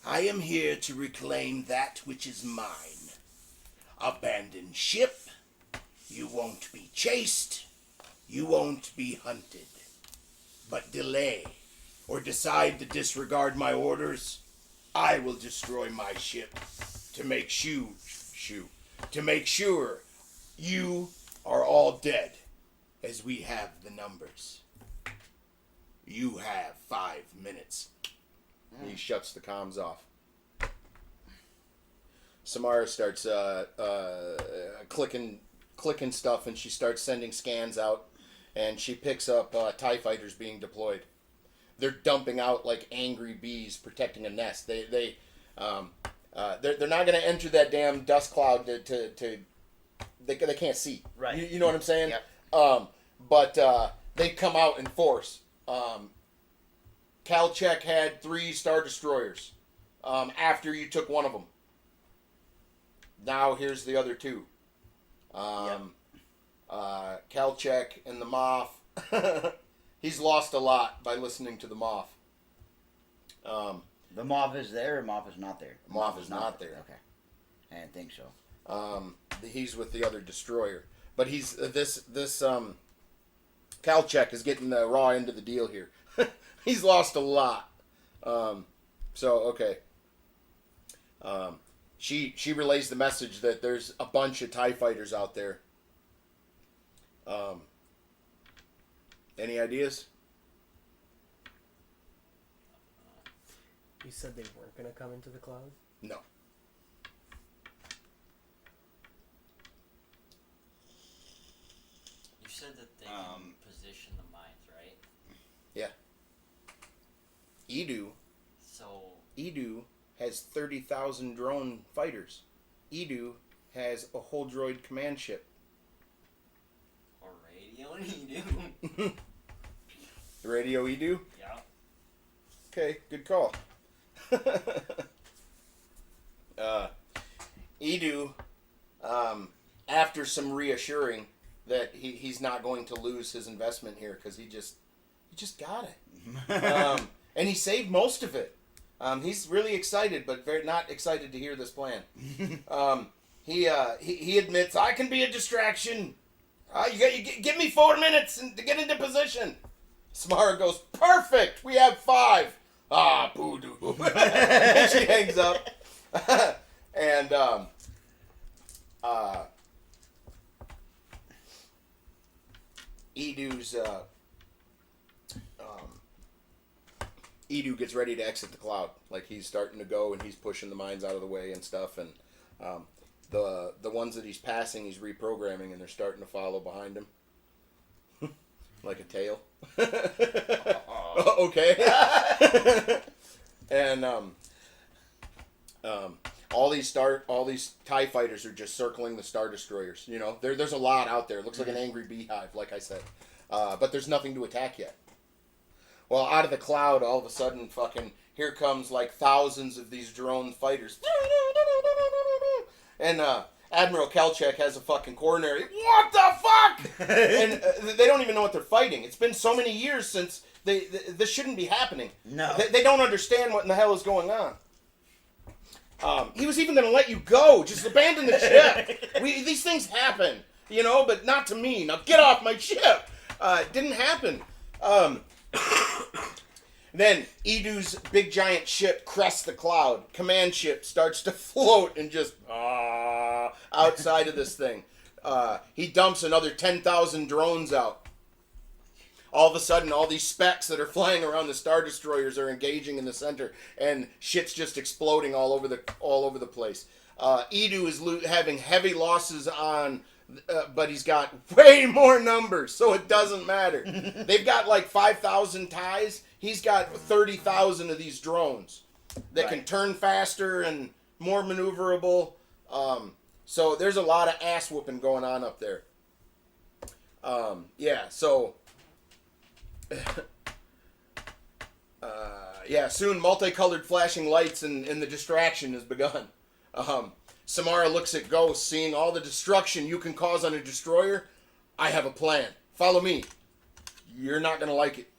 I am here to reclaim that which is mine. Abandon ship. You won't be chased. You won't be hunted. But delay or decide to disregard my orders, I will destroy my ship to make sure you are all dead, as we have the numbers. You have 5 minutes." He shuts the comms off. Samara starts clicking stuff, and she starts sending scans out, and she picks up TIE fighters being deployed. They're dumping out like angry bees protecting a nest. They're not going to enter that damn dust cloud to they can't see. Right. You know what I'm saying? Yep. But they come out in force. Kalchek had 3 Star Destroyers after you took one of them. Now here's the other 2. Kalchek and the Moff. He's lost a lot by listening to the Moff. The Moff is there or Moff is not there? Moff is not there. Okay. I didn't think so. He's with the other destroyer. But he's this Kalchek is getting the raw end of the deal here. He's lost a lot. Okay. She relays the message that there's a bunch of TIE fighters out there. Any ideas? You said they weren't going to come into the cloud? No. You said that they can position the mines, right? Yeah. Edu has 30,000 drone fighters. Edu has a whole droid command ship. Or radio Edu. Radio Edu? Yeah. Okay, good call. Edu, after some reassuring that he's not going to lose his investment here because he just got it, and he saved most of it. He's really excited, but very not excited to hear this plan. he admits, I can be a distraction. Give me 4 minutes to get into position. Samara goes, perfect. We have 5. Ah, boo-doo. And she hangs up. And Edu gets ready to exit the cloud. Like, he's starting to go, and he's pushing the mines out of the way and stuff. And the ones that he's passing, he's reprogramming, and they're starting to follow behind him. Like a tail. Okay. And all these TIE fighters are just circling the Star Destroyers. You know, there's a lot out there. It looks like an angry beehive, like I said. But there's nothing to attack yet. Well, out of the cloud, all of a sudden, fucking, here comes like thousands of these drone fighters. And Admiral Kelchek has a fucking coronary. What the fuck? And they don't even know what they're fighting. It's been so many years since this shouldn't be happening. No. They don't understand what in the hell is going on. He was even going to let you go. Just abandon the ship. These things happen, you know, but not to me. Now get off my ship. It didn't happen. Then Edu's big giant ship crests the cloud. Command ship starts to float and just outside of this thing. He dumps another 10,000 drones out. All of a sudden, all these specks that are flying around the Star Destroyers are engaging in the center, and shit's just exploding all over the place. Edu is having heavy losses on, but he's got way more numbers, so it doesn't matter. They've got like 5,000 ties. He's got 30,000 of these drones that can turn faster and more maneuverable. So there's a lot of ass whooping going on up there. Soon multicolored flashing lights and the distraction has begun. Samara looks at Ghost, seeing all the destruction you can cause on a destroyer. I have a plan. Follow me. You're not going to like it.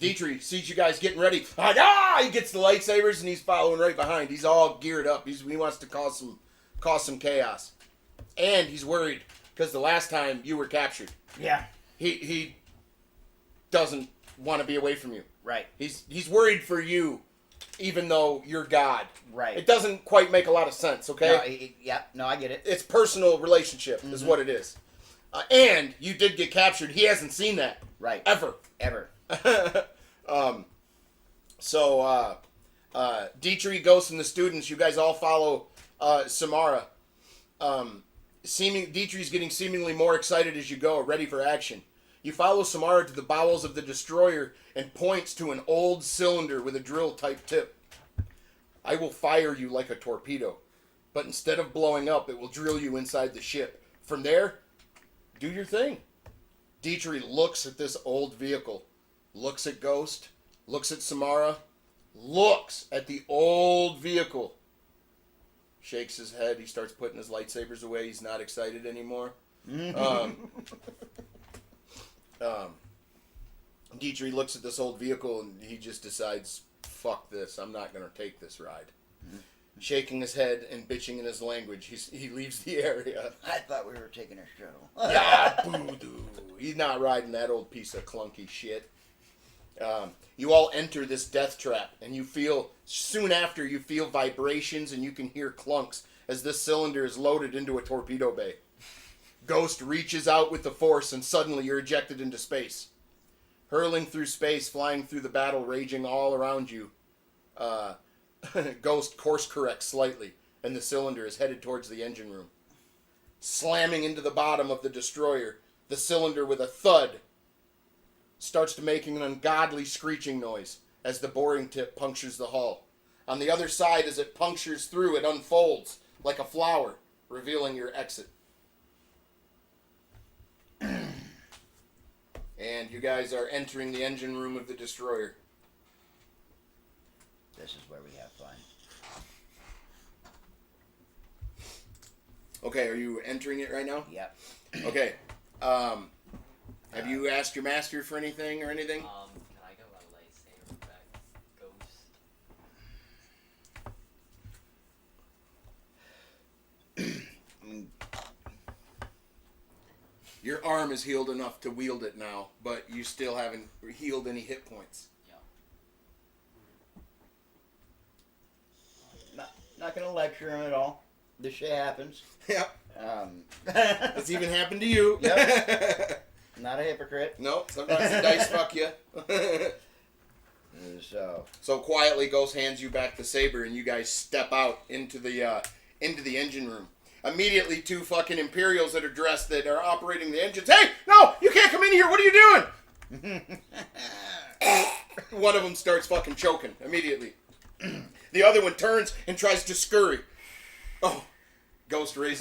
Dietrich sees you guys getting ready. He gets the lightsabers and he's following right behind. He's all geared up. He wants to cause some chaos. And he's worried because the last time you were captured. Yeah. He doesn't want to be away from you. Right. He's worried for you, even though you're God. Right. It doesn't quite make a lot of sense, okay? No, I get it. It's personal relationship is what it is. And you did get captured. He hasn't seen that. Right. Ever. Dietrich, Ghost, and the students, you guys all follow Samara. Dietrich's getting seemingly more excited as you go, ready for action. You follow Samara to the bowels of the destroyer and points to an old cylinder with a drill-type tip. I will fire you like a torpedo, but instead of blowing up, it will drill you inside the ship. From there, do your thing. Dietrich looks at this old vehicle, looks at Ghost, looks at Samara, looks at the old vehicle, shakes his head. He starts putting his lightsabers away. He's not excited anymore. Dietrich looks at this old vehicle and he just decides, fuck this, I'm not going to take this ride. Shaking his head and bitching in his language, he leaves the area. I thought we were taking a shuttle. Yeah, boo-doo. He's not riding that old piece of clunky shit. You all enter this death trap, and soon after you feel vibrations and you can hear clunks as this cylinder is loaded into a torpedo bay. Ghost reaches out with the force, and suddenly you're ejected into space. Hurling through space, flying through the battle raging all around you. Ghost course corrects slightly, and the cylinder is headed towards the engine room. Slamming into the bottom of the destroyer, the cylinder with a thud starts to making an ungodly screeching noise as the boring tip punctures the hull. On the other side, as it punctures through, it unfolds like a flower, revealing your exit. And you guys are entering the engine room of the destroyer. This is where we have fun. Okay, are you entering it right now? Yep. Okay. Have you asked your master for anything or anything? Can I get my lightsaber back, Ghost? Your arm is healed enough to wield it now, but you still haven't healed any hit points. Not gonna lecture him at all. This shit happens. Yep. It's It's even happened to you. Yep. Not a hypocrite. No, sometimes the dice fuck you. So quietly, Ghost hands you back the saber, and you guys step out into the engine room. Immediately, two fucking Imperials that are dressed that are operating the engines. Hey, no, you can't come in here. What are you doing? One of them starts fucking choking immediately. The other one turns and tries to scurry. Oh, Ghost raises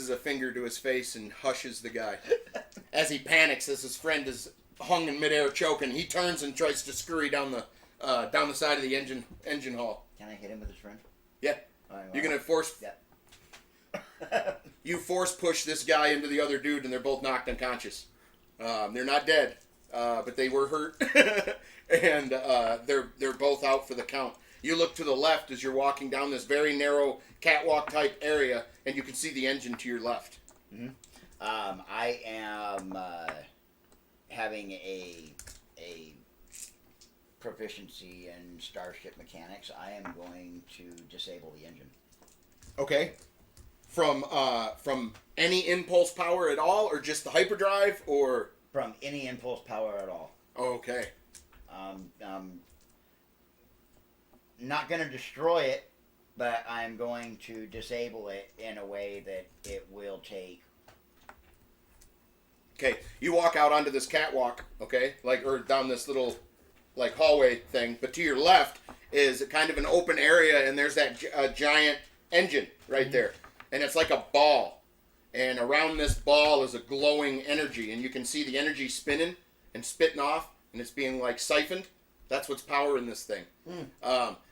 a finger to his face and hushes the guy. As he panics, as his friend is hung in midair choking, he turns and tries to scurry down the side of the engine hall. can I hit him with his friend? Yeah, you're gonna force. Yeah. You force push this guy into the other dude, and they're both knocked unconscious. They're not dead, but they were hurt, and they're both out for the count. You look to the left as you're walking down this very narrow catwalk type area, and you can see the engine to your left. Mm-hmm. I am having a proficiency in starship mechanics. I am going to disable the engine. Okay. From any impulse power at all, or just the hyperdrive, or From any impulse power at all. okay. Not going to destroy it, but I'm going to disable it in a way that it will take. Okay, you walk out onto this catwalk, okay, or down this little, hallway thing. But to your left is kind of an open area, and there's that giant engine right there, and it's like a ball. And around this ball is a glowing energy, and you can see the energy spinning and spitting off, and it's being siphoned. That's what's powering this thing.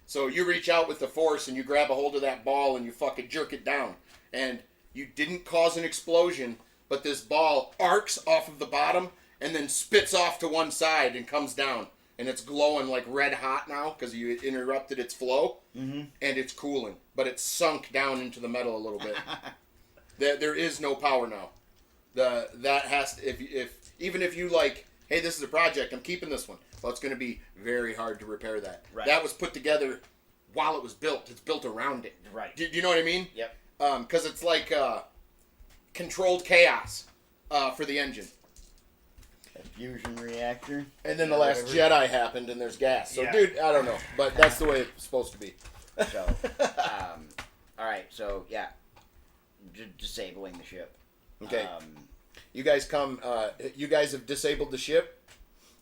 So you reach out with the force, and you grab a hold of that ball, and you fucking jerk it down, and you didn't cause an explosion. But this ball arcs off of the bottom and then spits off to one side and comes down. And it's glowing like red hot now because you interrupted its flow. Mm-hmm. And it's cooling. But it's sunk down into the metal a little bit. There is no power now. That has to, even if you hey, this is a project, I'm keeping this one. Well, it's going to be very hard to repair that. Right. That was put together while it was built. It's built around it. Right. Do you know what I mean? Yep. Because it's controlled chaos for the engine. A fusion reactor. And then the last Jedi happened and there's gas. So, Yeah. dude, I don't know. But that's the way it's supposed to be. So, alright, so, yeah. Disabling the ship. Okay. You guys you guys have disabled the ship.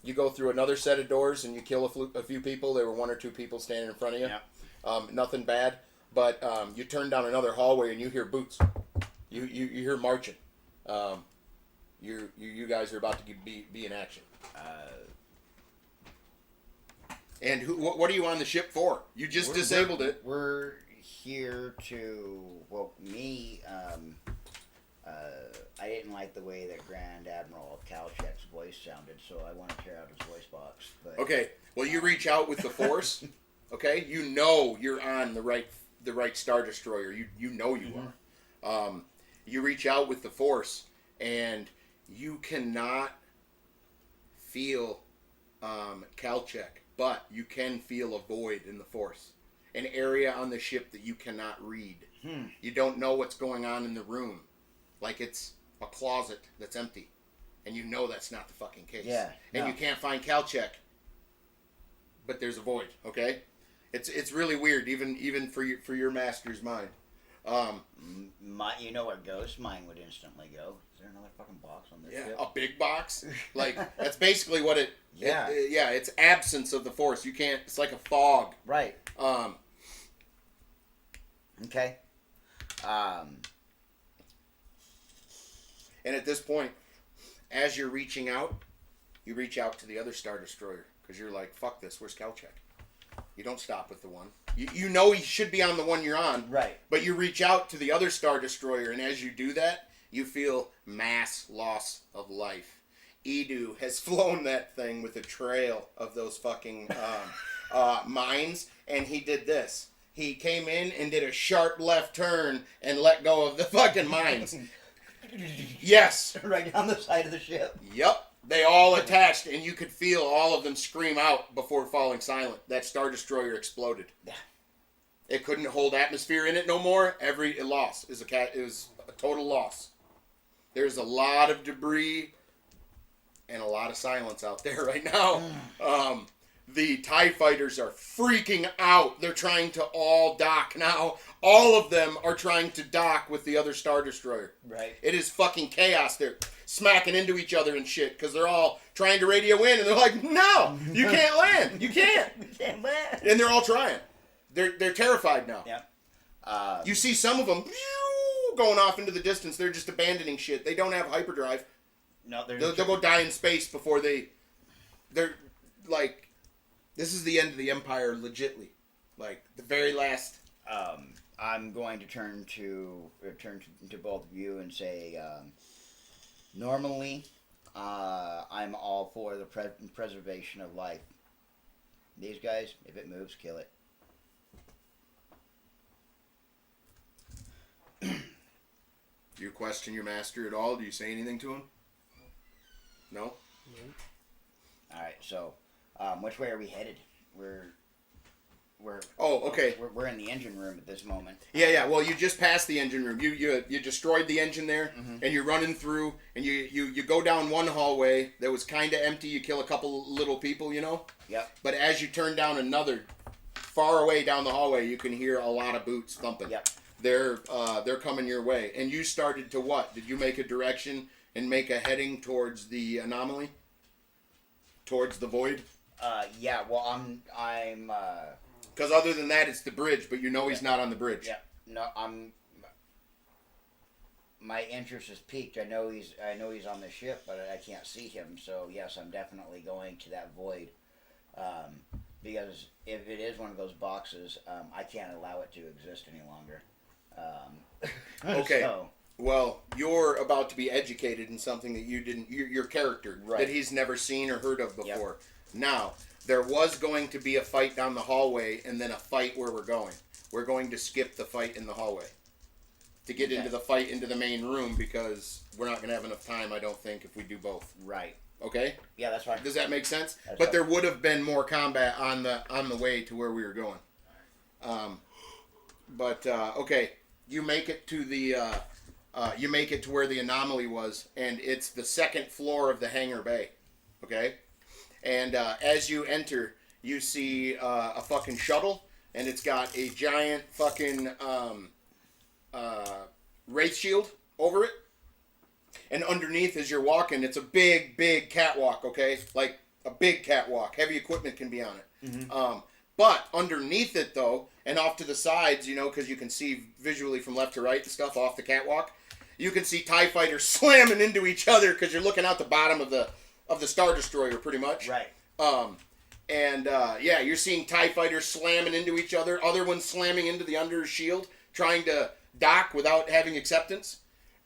You go through another set of doors and you kill a few people. There were one or two people standing in front of you. Yeah. Nothing bad. But you turn down another hallway and you hear boots. You hear marching. You guys are about to be in action. And what are you on the ship for? You just disabled it. We're here to, well, me, I didn't like the way that Grand Admiral Kalchek's voice sounded, so I want to tear out his voice box. But, Okay, well, you reach out with the Force. Okay, you know you're on the right Star Destroyer. You know you are. You reach out with the Force, and you cannot feel Kalchek, but you can feel a void in the Force. An area on the ship that you cannot read. You don't know what's going on in the room. Like it's a closet that's empty. And you know that's not the fucking case. Yeah. And no. you can't find Kalchek, but there's a void, okay? It's really weird, even for your master's mind. You know where Ghost Mine would instantly go. Is there another fucking box on this ship? A big box. That's basically what it. Yeah. It's absence of the Force. You can't. It's like a fog. Right. Okay. And at this point, as you're reaching out, you reach out to the other Star Destroyer because you're like, "Fuck this. Where's Kalchek?" You don't stop with the one. You know he should be on the one you're on. Right. But you reach out to the other Star Destroyer, and as you do that, you feel mass loss of life. Edu has flown that thing with a trail of those fucking mines, and he did this. He came in and did a sharp left turn and let go of the fucking mines. Yes. right down the side of the ship. Yep. They all attached, and you could feel all of them scream out before falling silent. That Star Destroyer exploded. Yeah. It couldn't hold atmosphere in it no more. It lost. It was a total loss. There's a lot of debris and a lot of silence out there right now. The TIE fighters are freaking out. They're trying to all dock now. All of them are trying to dock with the other Star Destroyer. Right. It is fucking chaos. They're smacking into each other and shit because they're all trying to radio in, and they're like, "No, you can't land. You can't." And they're all trying. They're terrified now. Yeah. You see some of them going off into the distance. They're just abandoning shit. They don't have hyperdrive. No, They'll go die in space before they're like, this is the end of the Empire, legitly. Like, the very last... I'm going to turn to both of you and say, normally, I'm all for the preservation of life. These guys, if it moves, kill it. Do you question your master at all? Do you say anything to him? No? Alright, so, which way are we headed? We're Oh, okay. We're in the engine room at this moment. Yeah. Well, you just passed the engine room. You destroyed the engine there, and you're running through, and you go down one hallway that was kind of empty. You kill a couple little people, you know. Yep. But as you turn down another, far away down the hallway, you can hear a lot of boots thumping. Yep. They're coming your way, and you started to what? Did you make a direction and make a heading towards the anomaly? Towards the void? Yeah. Well, I'm. Because other than that, it's the bridge, but you know he's not on the bridge. Yeah. No, my interest is piqued. I know he's on the ship, but I can't see him. So yes, I'm definitely going to that void. Because if it is one of those boxes, I can't allow it to exist any longer. Okay. So, well, you're about to be educated in something that you didn't. Your character Right. that he's never seen or heard of before. Yep. Now, there was going to be a fight down the hallway, and then a fight where we're going. We're going to skip the fight in the hallway to get into the fight into the main room because we're not going to have enough time. I don't think if we do both. right. Okay. Yeah, that's fine. Does that make sense? That's But fine. there would have been more combat on the way to where we were going. Okay, you make it to the where the anomaly was, and it's the second floor of the hangar bay. Okay, and as you enter, you see a fucking shuttle, and it's got a giant fucking wraith shield over it. And underneath, as you're walking, it's a big catwalk, okay? Like a big catwalk. Heavy equipment can be on it. Mm-hmm. But underneath it, though, and off to the sides, you know, because you can see visually from left to right and stuff off the catwalk, you can see TIE fighters slamming into each other because you're looking out the bottom of the Star Destroyer, pretty much. Right. You're seeing TIE fighters slamming into each other, other ones slamming into the under shield, trying to dock without having acceptance.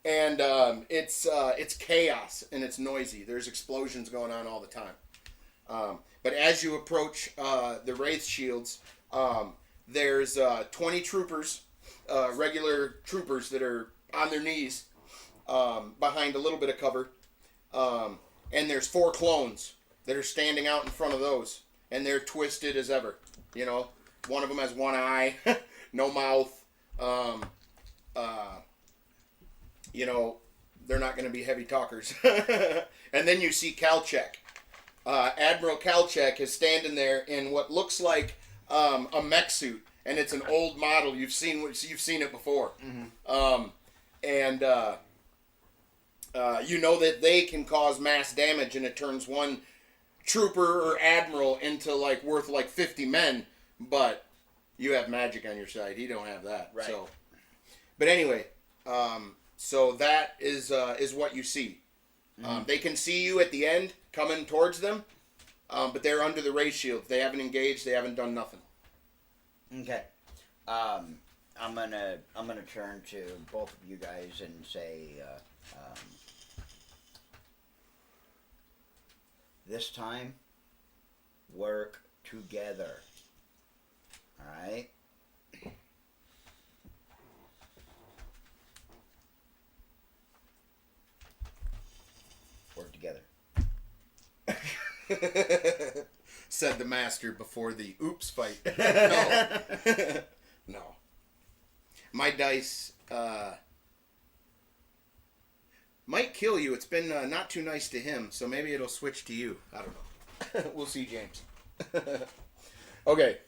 And it's chaos and it's noisy. There's explosions going on all the time. But as you approach the wraith shields, there's 20 troopers, regular troopers that are on their knees behind a little bit of cover. And there's 4 clones that are standing out in front of those. And they're twisted as ever. You know, one of them has one eye, no mouth. You know, they're not going to be heavy talkers. And then you see Kalchek. Admiral Kalchek is standing there in what looks like a mech suit, and it's an old model. You've seen it before. Mm-hmm. You know that they can cause mass damage, and it turns one trooper or admiral into worth 50 men. But you have magic on your side. He don't have that. Right. So, but anyway. So that is what you see. They can see you at the end coming towards them, but they're under the ray shield. They haven't engaged. They haven't done nothing. Okay. I'm gonna turn to both of you guys and say, this time, work together. All right. Said the master before the oops fight. No. No. My dice might kill you. It's been not too nice to him, so maybe it'll switch to you. I don't know. We'll see, James. Okay.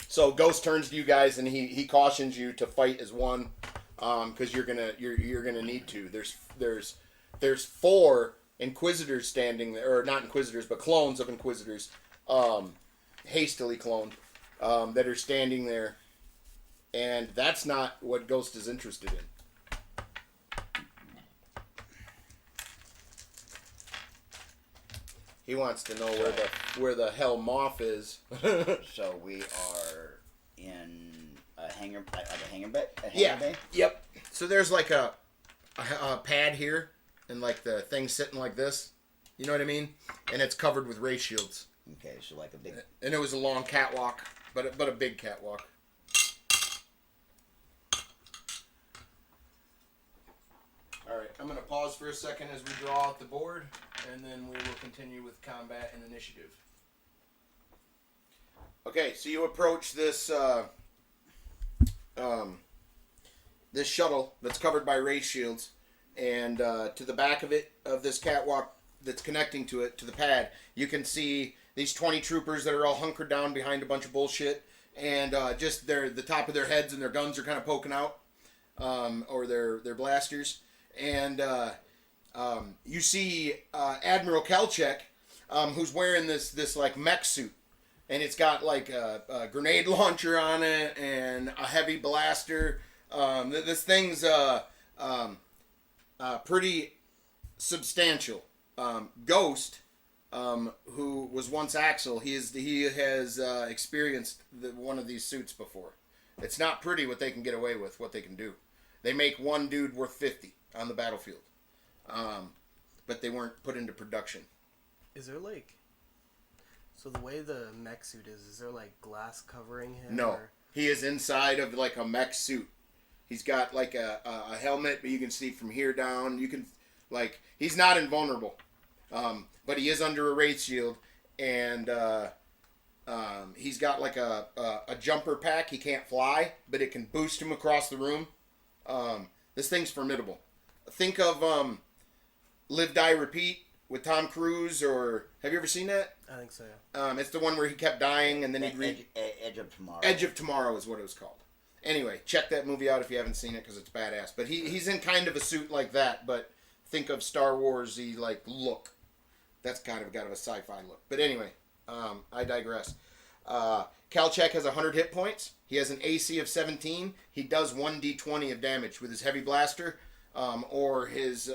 So Ghost turns to you guys and he cautions you to fight as one, because you're gonna need to. There's 4 Inquisitors standing there, or not Inquisitors, but clones of Inquisitors, hastily cloned, that are standing there, and that's not what Ghost is interested in. He wants to know where the hell Moth is. So we are in a hangar, like a hangar bay. Bay? Yep. So there's like a pad here, and like the thing sitting like this. You know what I mean? And it's covered with ray shields. Okay, so like a big. And it was a long catwalk, but a big catwalk. All right, I'm gonna pause for a second as we draw out the board, and then we will continue with combat and initiative. Okay, so you approach this this shuttle that's covered by ray shields, and to the back of it, of this catwalk that's connecting to it, to the pad, you can see these 20 troopers that are all hunkered down behind a bunch of bullshit, and just the top of their heads and their guns are kind of poking out, or their blasters. And you see Admiral Kalchek, who's wearing this like mech suit, and it's got like a grenade launcher on it and a heavy blaster. This thing's pretty substantial. Ghost, who was once Axel, he has experienced one of these suits before. It's not pretty what they can get away with, what they can do. They make one dude worth 50 on the battlefield, but they weren't put into production. Is there like, so the way the mech suit is there like glass covering him? No, or? he is inside of like a mech suit. He's got like a helmet, but you can see from here down. You can, like, he's not invulnerable, but he is under a ray shield, and he's got like a jumper pack. He can't fly, but it can boost him across the room. This thing's formidable. Think of Live, Die, Repeat with Tom Cruise, or have you ever seen that? I think so, yeah. It's the one where he kept dying and then he'd read... Edge of Tomorrow. Edge of Tomorrow is what it was called. Anyway, check that movie out if you haven't seen it, because it's badass. But he's in kind of a suit like that, but think of Star Wars-y, like, look. That's kind of got a sci-fi look. But anyway, I digress. Kalchek has 100 hit points. He has an AC of 17. He does 1d20 of damage with his heavy blaster, or his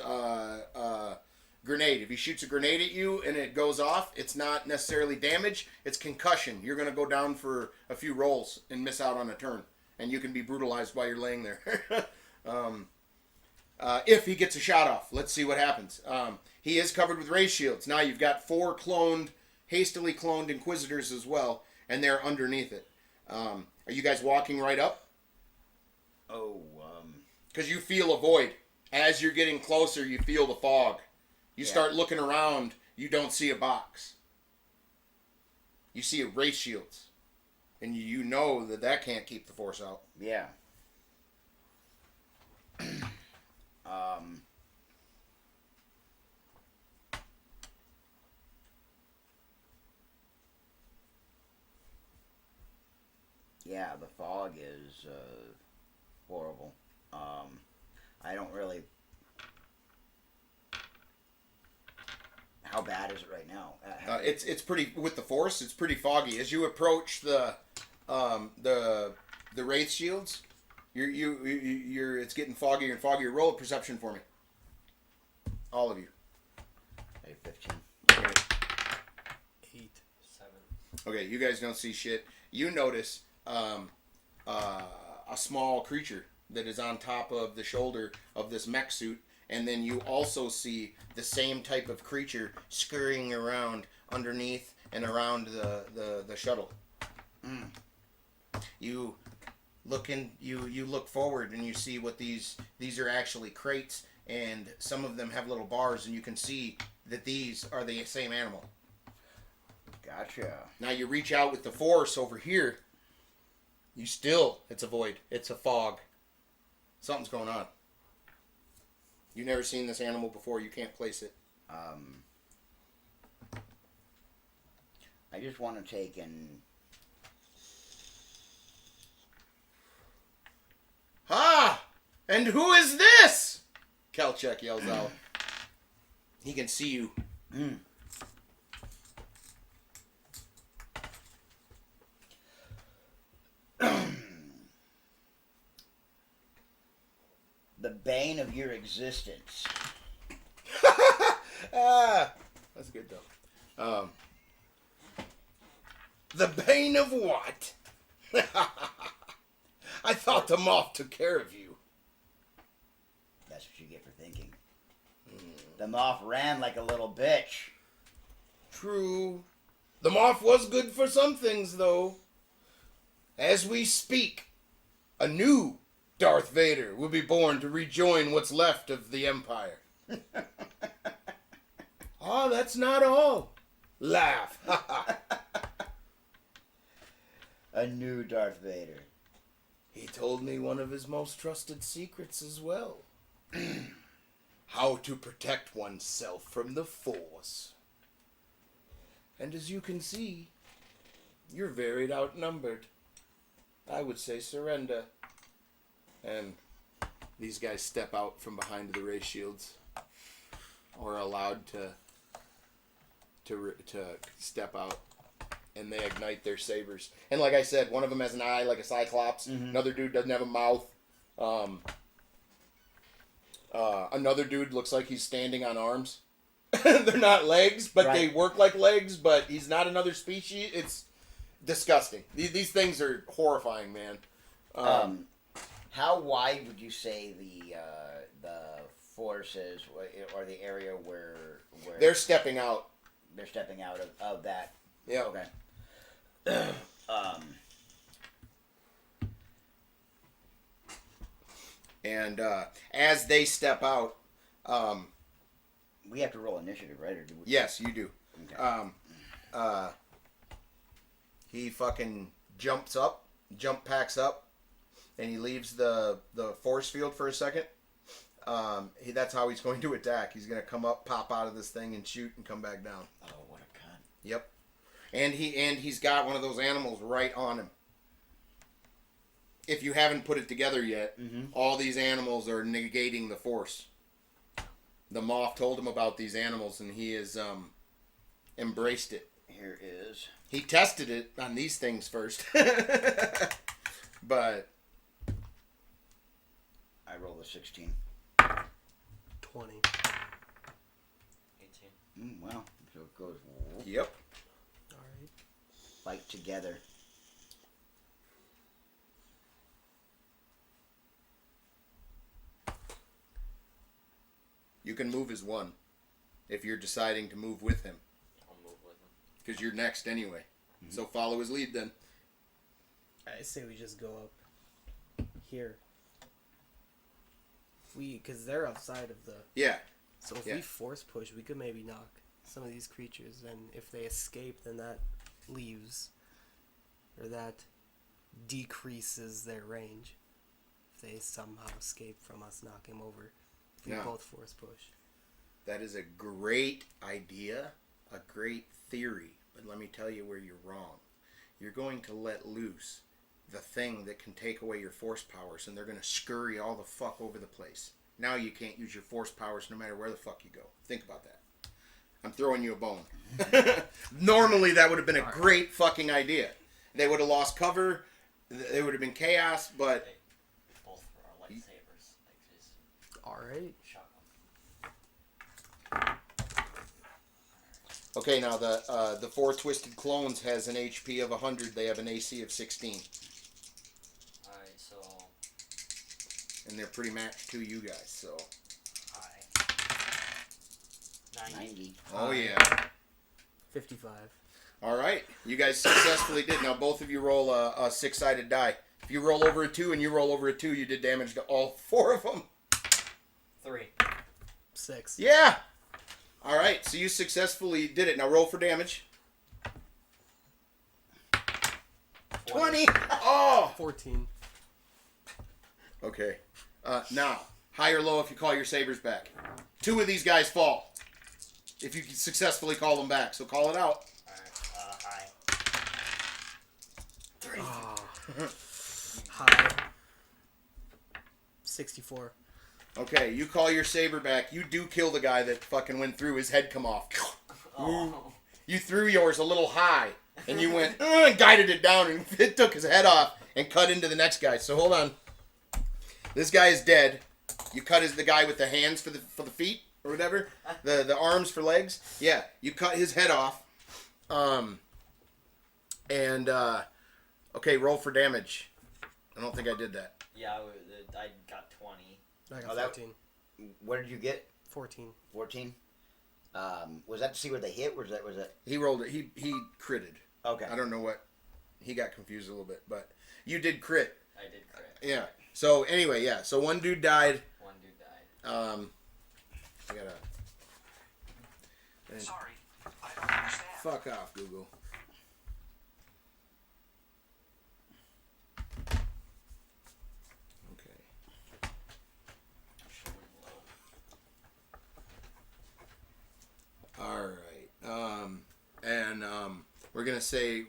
grenade. If he shoots a grenade at you and it goes off, it's not necessarily damage, it's concussion. You're going to go down for a few rolls and miss out on a turn, and you can be brutalized while you're laying there. If he gets a shot off, let's see what happens. He is covered with ray shields. Now you've got 4 hastily cloned Inquisitors as well, and they're underneath it. Are you guys walking right up? Because you feel a void. As you're getting closer, you feel the fog. You start looking around, you don't see a box. You see a ray shields. And you know that can't keep the force out. Yeah. Yeah, the fog is horrible. I don't really... How bad is it right now? It's pretty, with the force, it's pretty foggy. As you approach the wraith shields, it's getting foggier and foggier. Roll a perception for me. All of you. 15. Okay. 8. 7. Okay, you guys don't see shit. You notice a small creature that is on top of the shoulder of this mech suit, and then you also see the same type of creature scurrying around underneath and around the shuttle. You look forward and you see what these are actually crates, and some of them have little bars, and you can see that these are the same animal. Gotcha. Now you reach out with the force over here. It's a void. It's a fog. Something's going on. You've never seen this animal before. You can't place it. I just want to take and... Ah! And who is this? Kelchek yells out. He can see you. The bane of your existence. That's good though. The bane of what? I thought the moth took care of you. That's what you get for thinking. The moth ran like a little bitch. True. The moth was good for some things, though. As we speak, a new Darth Vader will be born to rejoin what's left of the Empire. Oh, that's not all. Laugh. A new Darth Vader. He told me one of his most trusted secrets as well. How to protect oneself from the Force. And as you can see, you're very outnumbered. I would say surrender. And these guys step out from behind the ray shields, or are allowed to step out, and they ignite their sabers. And like I said, one of them has an eye like a cyclops. Another dude doesn't have a mouth. Another dude looks like he's standing on arms. They're not legs, but they work like legs. But he's not another species. It's disgusting. These things are horrifying, man. How wide would you say the force is, or the area where they're stepping out? They're stepping out of that. Yeah. Okay. And as they step out, we have to roll initiative, right? Or do we... Yes, you do. Okay. He fucking jump packs up, and he leaves the force field for a second. That's how he's going to attack. He's going to come up, pop out of this thing, and shoot, and come back down. Oh, what a cunt! Yep. And he's got one of those animals right on him. If you haven't put it together yet, all these animals are negating the force. The moth told him about these animals, and he has embraced it. Here is... He tested it on these things first. But... I rolled a 16. 20. 18. Wow. So it goes... Yep. Alright. Fight together. You can move as one if you're deciding to move with him. I'll move with him. Because you're next anyway. So follow his lead then. I say we just go up here. Because they're outside of the... Yeah. So if we force push, we could maybe knock some of these creatures, and if they escape, then that leaves, or that decreases their range. If they somehow escape from us knocking them over. If we both force push. That is a great idea, a great theory, but let me tell you where you're wrong. You're going to let loose the thing that can take away your force powers, and they're going to scurry all the fuck over the place. Now you can't use your force powers no matter where the fuck you go. Think about that. I'm throwing you a bone. Normally that would have been a great fucking idea. They would have lost cover, there would have been chaos, but... Both for our lightsabers. Like, just Alright. shock them. Okay, now the four Twisted Clones has an HP of 100. They have an AC of 16. Alright, so... And they're pretty matched to you guys, so... High. 90. 90. Oh, yeah. 55. All right. You guys successfully did. Now, both of you roll a six-sided die. If you roll over a 2 and you roll over a 2, you did damage to all 4 of them. 3. 6. Yeah! All right, so you successfully did it. Now roll for damage. 20. Oh! 14. Okay. Now, high or low if you call your sabers back. 2 of these guys fall. If you can successfully call them back. So call it out. Alright, high. 3. High. 64. Okay, you call your saber back. You do kill the guy that fucking went through. His head come off. Oh. You threw yours a little high. And you went, and guided it down. And it took his head off and cut into the next guy. So hold on. This guy is dead. You cut the guy with the hands for the feet or whatever. The arms for legs. Yeah, you cut his head off. Okay, roll for damage. I don't think I did that. Yeah, I got 20. I got Oh, that- 14. What did you get? 14. 14. Was that to see where they hit? Was that? He rolled it. He critted. Okay. I don't know what. He got confused a little bit, but you did crit. I did crit. Yeah. So anyway, yeah. So one dude died. One dude died. I gotta. Sorry, I don't understand. Fuck off, Google. Okay. Should've went low. All right.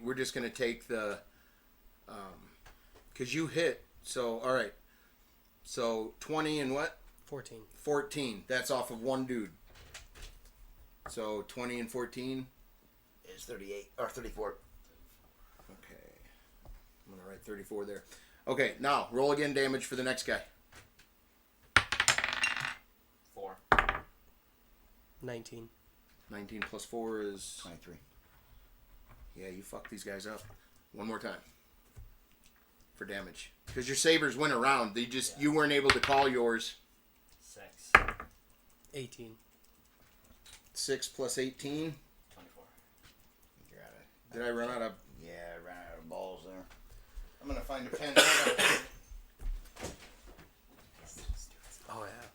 We're just gonna take the, cause you hit. So all right. So 20 and what? 14. 14. That's off of one dude. So 20 and 14. It's 38 or 34. Okay. I'm gonna write 34 there. Okay. Now roll again damage for the next guy. 4. 19. 19 plus 4 is. 23. Yeah, you fucked these guys up. One more time. For damage. Because your sabers went around. You weren't able to call yours. 6. 18. 6 plus 18. 24. You're out of. Did I run out of... Yeah, I ran out of balls there. I'm going to find a pen. Oh, yeah.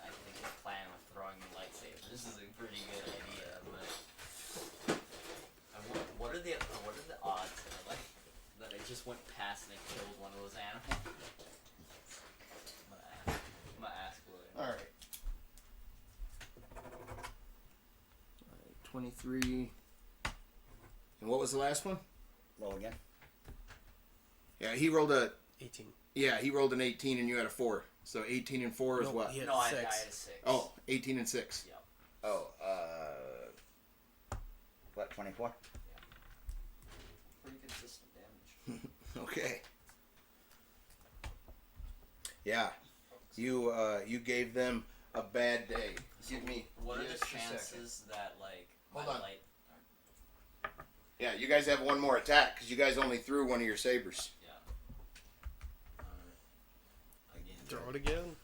I think the plan with throwing the lightsabers is a pretty good idea, but what are the odds that I just went past and I killed one of those animals? I'm gonna ask William. Alright. 23. And what was the last one? Roll again. Yeah, he rolled a... 18. Yeah, he rolled an 18 and you had a 4. So 18 and 4 is Nope, what? he had No, I 6. had a 6. Oh, 18 and 6. Yep. Oh, what? 24. Pretty consistent damage. Okay. Yeah. You gave them a bad day. Give me... What are the just a second. chances that Hold my on. light? Yeah, you guys have one more attack because you guys only threw one of your sabers. Yeah. Again. Throw it again.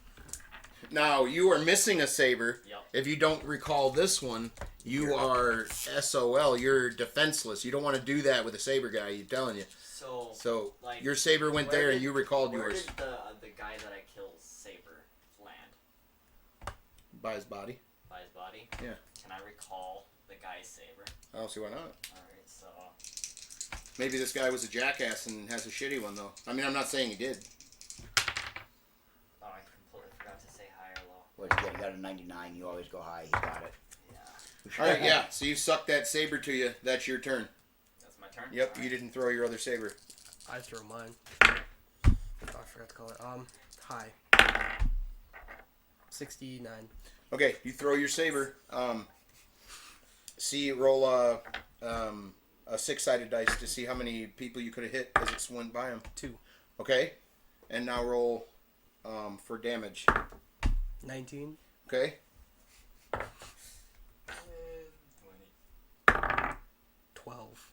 Now, you are missing a saber. Yep. If you don't recall this one, you are SOL. You're defenseless. You don't want to do that with a saber guy, I'm telling you. So, like, your saber went where there did- and you recalled Where yours. did the guy that I killed saber land? By his body. By his body? Yeah. Can I recall the guy's saber? I don't see why not. Alright, so Maybe this guy was a jackass and has a shitty one, though. I mean, I'm not saying he did. I completely forgot to say high or low. What did you get? You got a 99. You always go high. He got it. Yeah. All right, yeah. So you sucked that saber to you. That's your turn. That's my turn? Yep, Alright. you didn't throw your other saber. I threw mine. Oh, I forgot to call it. High. 69. Okay, you throw your saber. Roll a 6-sided dice to see how many people you could have hit as it went by them. 2. Okay, and now roll for damage. 19. Okay, 12.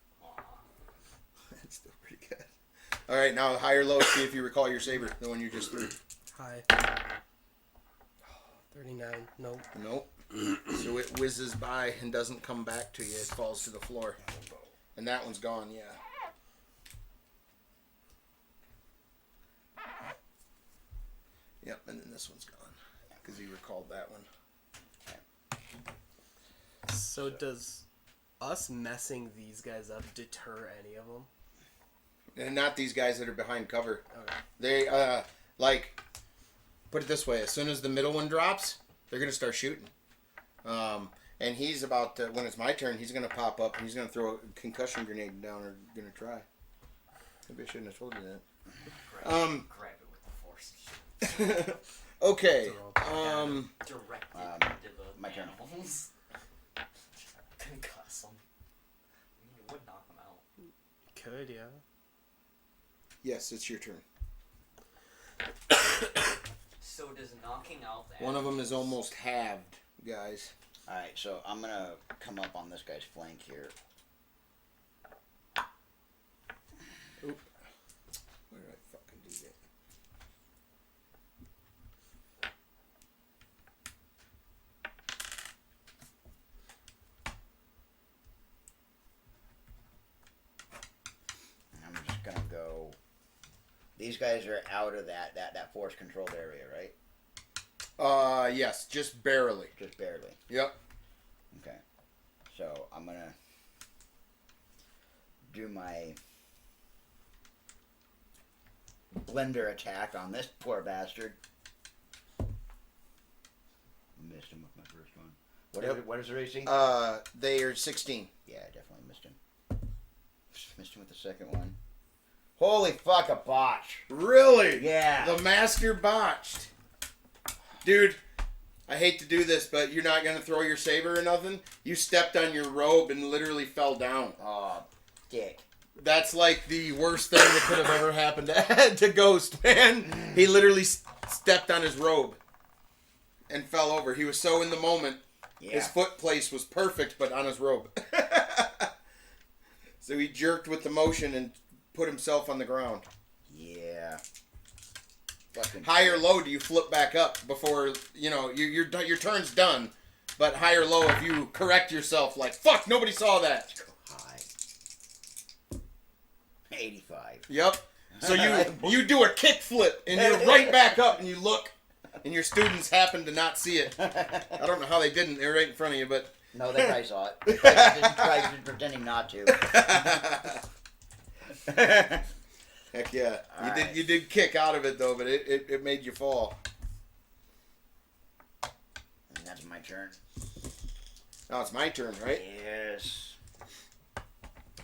that's still pretty good. All right, now high or low. See if you recall your saber, the one you just threw. High. 39. Nope. Nope. So it whizzes by and doesn't come back to you. It falls to the floor, and that one's gone. Yeah. Yep, and then this one's gone because he recalled that one. So does us messing these guys up deter any of them? And not these guys that are behind cover. Okay. They, like, put it this way. As soon as the middle one drops, they're going to start shooting. And he's about to, when it's my turn, he's going to pop up and he's going to throw a concussion grenade down or going to try. Maybe I shouldn't have told you that. Grab it with the force. Okay. Directly Um, into the my turn. animals. Concuss them. I mean, it would knock them out. Could, yeah. Yes, it's your turn. So does knocking out the One of them is animals- almost halved, guys. Alright, so I'm gonna come up on this guy's flank here. Oop. Where did I fucking do that? I'm just gonna go. These guys are out of that force controlled area, right? Yes, just barely. Just barely. Yep. Okay. So I'm gonna do my blender attack on this poor bastard. Missed him with my first one. What is the AC? They are 16. Yeah, I definitely missed him. Missed him with the second one. Holy fuck, a botch. Really? Yeah. The master botched. Dude, I hate to do this, but you're not going to throw your saber or nothing? You stepped on your robe and literally fell down. Oh, dick. That's like the worst thing that could have ever happened to Ghost, man. He literally stepped on his robe and fell over. He was so in the moment. Yeah. His foot place was perfect, but on his robe. So he jerked with the motion and put himself on the ground. Yeah. Fucking High or low, do you flip back up before, you know, your turn's done? But high or low, if you correct yourself, like, fuck, nobody saw that. high. 85. Yep. So you do a kick flip, and you're right back up, and you look, and your students happen to not see it. I don't know how they didn't. They're right in front of you, but... No, they probably saw it. They didn't try pretending not to. Heck yeah. Alright. You did kick out of it, though, but it made you fall. And that's my turn. Now it's my turn, right? Yes.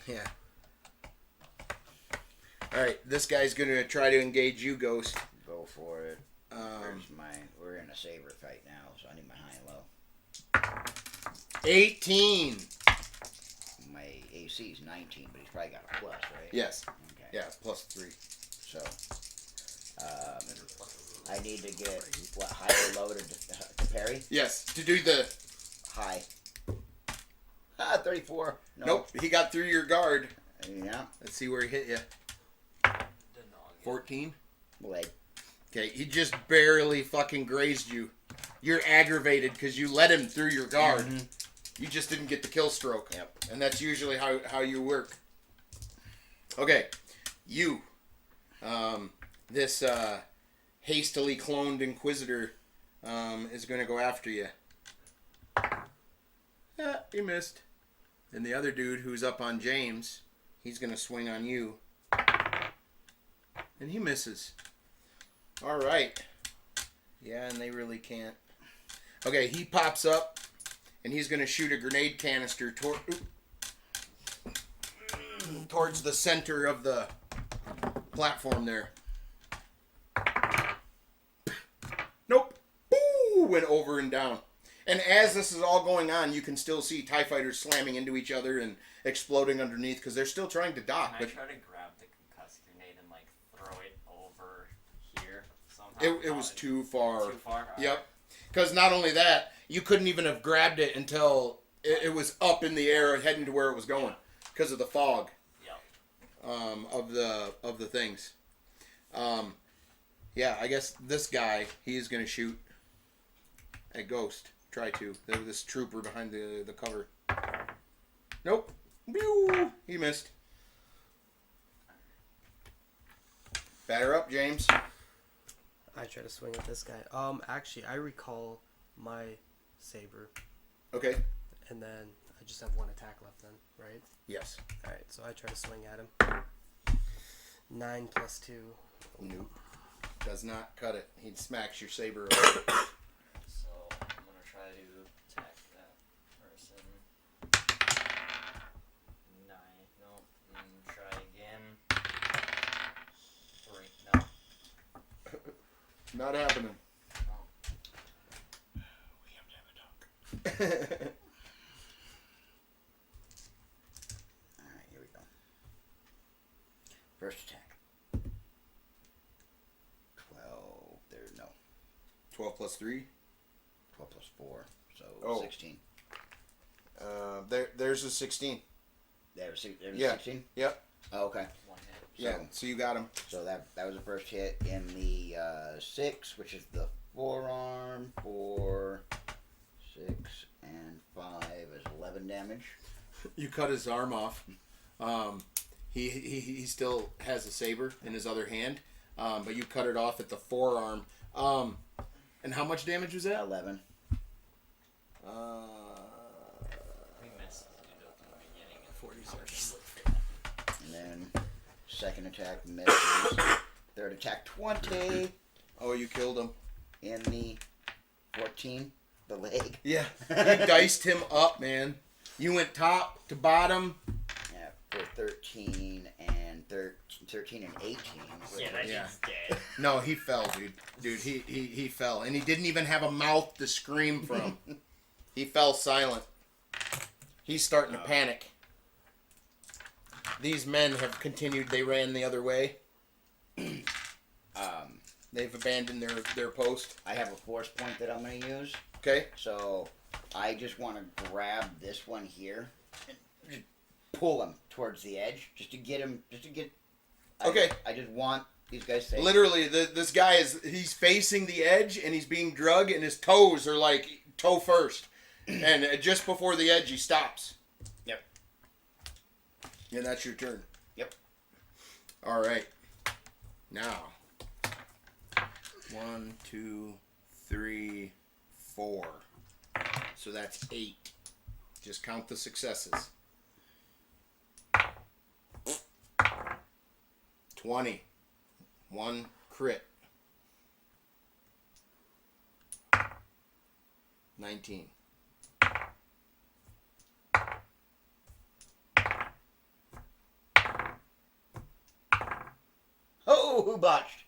Yeah. Alright, this guy's going to try to engage you, Ghost. Go for it. We're in a saber fight now, so I need my high and low. 18. My AC is 19, but he's probably got a plus, right? Yes. Okay. Yeah, plus 3. So, I need to get, what, high or low to parry? Yes, to do the... High. 34. No. Nope, he got through your guard. Yeah. Let's see where he hit you. The noggin. 14? Leg. Okay, he just barely fucking grazed you. You're aggravated because you let him through your guard. Mm-hmm. You just didn't get the kill stroke. Yep. And that's usually how you work. Okay, you. This hastily cloned Inquisitor is going to go after you. Yeah, he missed. And the other dude who's up on James, he's going to swing on you. And he misses. All right. Yeah, and they really can't. Okay, he pops up, and he's going to shoot a grenade canister towards the center of the platform there. Nope. Boo! Went over and down. And as this is all going on, you can still see TIE fighters slamming into each other and exploding underneath because they're still trying to dock. Can I But try to grab the concuss grenade and like throw it over here somehow? it was too far. Too far? Yep. Because not only that, you couldn't even have grabbed it until it was up in the air heading to where it was going because of the fog Yep. of the things. Yeah, I guess this guy, he's going to shoot a ghost. Try to. This trooper behind the cover. Nope. Pew! He missed. Batter up, James. I try to swing at this guy. Actually, I recall my saber, Okay. and then I just have one attack left then, right? Yes. Alright, so I try to swing at him. 9 plus 2. Nope. Does not cut it. He smacks your saber away. So I'm gonna try to attack that person. 9. Nope. Try again. 3. No. Not happening. We have to have a talk. Alright, here we go. First attack. 12. There, no. 12 plus 3. 12 plus 4. So Oh. 16. There's a 16. There's Yeah. 16? Yep. Oh, okay. 1 hit. Yeah. So you got him. So that was the first hit in the 6, which is the forearm. 4, 6, and 5 is 11 damage. You cut his arm off. He still has a saber in his other hand, but you cut it off at the forearm. And how much damage was that? 11. We missed it at the beginning. 40 And then second attack misses. Third attack 20 Oh, you killed him. in the 14, the leg. Yeah. You diced him up, man. You went top to bottom. Yeah, for 13 and 18. Yeah, that Yeah. dude's dead. No, he fell, dude. Dude, he fell. And he didn't even have a mouth to scream from. He fell silent. He's starting to panic. These men have continued. They ran the other way. They've abandoned their post. I have a force point that I'm going to use. Okay? So I just want to grab this one here and just pull him towards the edge just to get him. Okay. I just want these guys safe. Literally, this guy he's facing the edge and he's being drugged and his toes are like toe first. And just before the edge, he stops. Yep. And that's your turn. Yep. All right. Now. 1, 2, 3, 4. So that's 8. Just count the successes. 20. 1 crit. 19. Oh, who botched?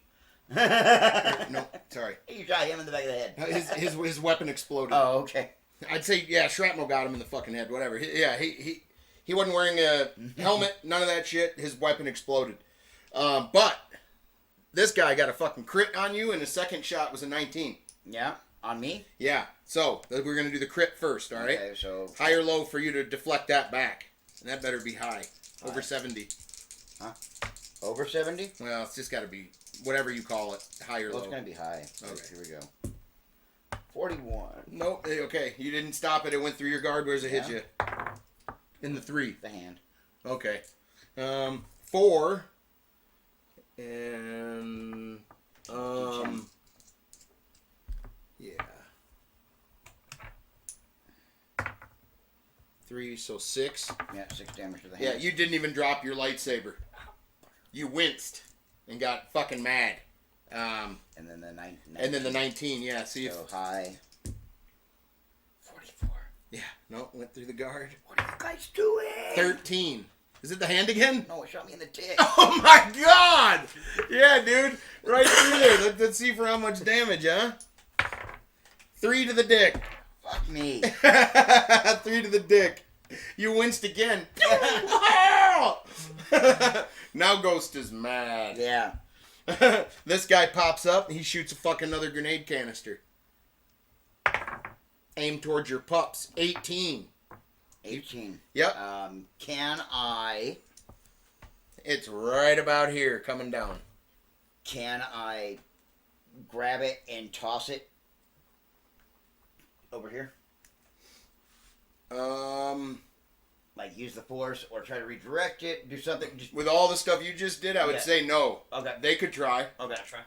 No, sorry. You shot him in the back of the head. His weapon exploded. Oh, okay. I'd say, yeah, shrapnel got him in the fucking head, whatever. He wasn't wearing a helmet, none of that shit. His weapon exploded. But this guy got a fucking crit on you, and his second shot was a 19. Yeah, on me. Yeah, so we're going to do the crit first, all right? Okay, so High or low for you to deflect that back. And that better be high. Over High. 70. over 70. Well, it's just got to be whatever you call it, high or Well, low. it's gonna be high. Okay. Here we go. 41. Nope, okay. You didn't stop it. It went through your guard. Where's it hit Yeah. you? In the 3. The hand. Okay. 4. And yeah. 3, so 6. Yeah, 6 damage to the Yeah, hand. you didn't even drop your lightsaber. You winced and got fucking mad. And then the 19. And then the 19, yeah. See if So high. 44. yeah, no, went through the guard. What are you guys doing? 13. Is it the hand again? No, it shot me in the dick. Oh my god! Yeah, dude. Right through there. Let's see for how much damage, huh? 3 to the dick. Fuck me. 3 to the dick. You winced again. Now Ghost is mad. Yeah. This guy pops up and he shoots a fucking another grenade canister. Aim towards your pups. 18. 18. Yep. Can I It's right about here, coming down. grab it and toss it over here? Like use the force or try to redirect it, do something. Just With all the stuff you just did, I would Yeah. say no. Okay. They could try. Okay. Try.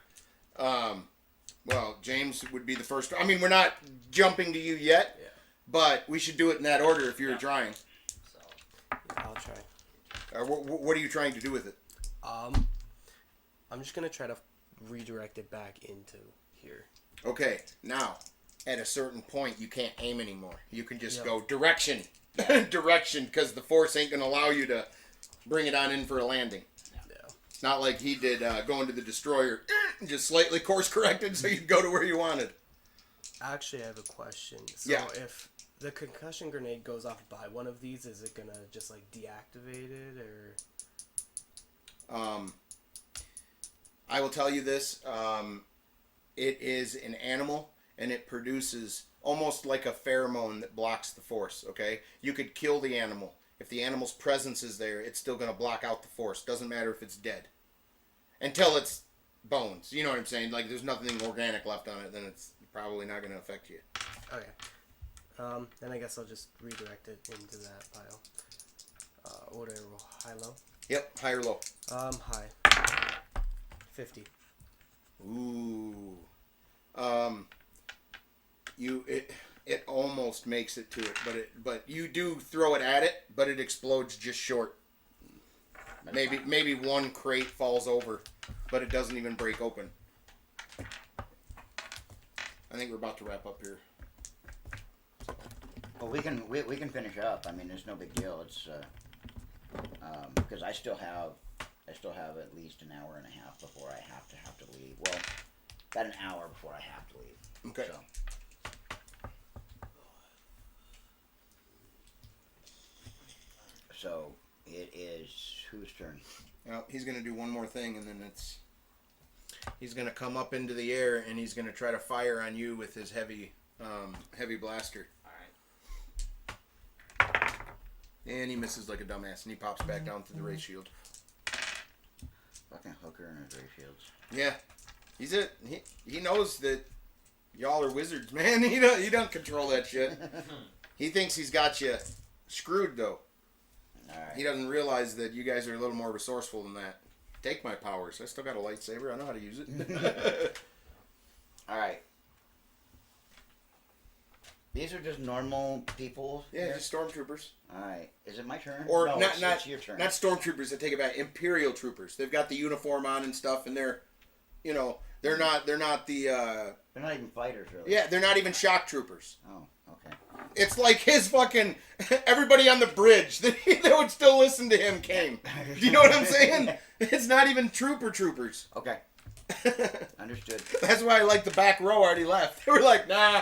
Well, James would be the first. I mean, we're not jumping to you yet, Yeah. but we should do it in that order if you were Yeah. trying. So I'll try. What are you trying to do with it? I'm just gonna try to redirect it back into here. Okay, now, at a certain point, you can't aim anymore. You can just Yep. go direction. Direction, because the force ain't going to allow you to bring it on in for a landing. Yeah. It's not like he did going to the destroyer, just slightly course corrected so you go to where you wanted. Actually, I have a question. So Yeah. if the concussion grenade goes off by one of these, is it gonna just like deactivate it, or? I will tell you this. It is an animal, and it produces almost like a pheromone that blocks the force, okay? You could kill the animal. If the animal's presence is there, it's still going to block out the force. Doesn't matter if it's dead. Until it's bones. You know what I'm saying? Like, there's nothing organic left on it, then it's probably not going to affect you. Okay. Then I guess I'll just redirect it into that pile. Order high-low? Yep, high or low. High. 50. Ooh. It almost makes it to it, but you do throw it at it, but it explodes just short. Maybe one crate falls over, but it doesn't even break open. I think we're about to wrap up here. Well, we can finish up. I mean, there's no big deal. It's because I still have at least an hour and a half before I have to leave. Well, about an hour before I have to leave. Okay. So it is whose turn? Well, he's going to do one more thing, and then he's going to come up into the air, and he's going to try to fire on you with his heavy blaster. All right. And he misses like a dumbass, and he pops back down through the ray shield. Fucking hooker and his ray shields. Yeah, he knows that y'all are wizards, man. He don't control that shit. He thinks he's got you screwed, though. All right. He doesn't realize that you guys are a little more resourceful than that. Take my powers. I still got a lightsaber. I know how to use it. All right. These are just normal people. Yeah, here? just stormtroopers. All right. Is it my turn? Or no, not it's your turn. not stormtroopers. I take it back. Imperial troopers. They've got the uniform on and stuff, and they're not the. They're not even fighters, really. Yeah, they're not even shock troopers. Oh, okay. It's like his fucking everybody on the bridge that would still listen to him came. Do you know what I'm saying? It's not even troopers. Okay. Understood. That's why I like the back row already left. They were like, nah,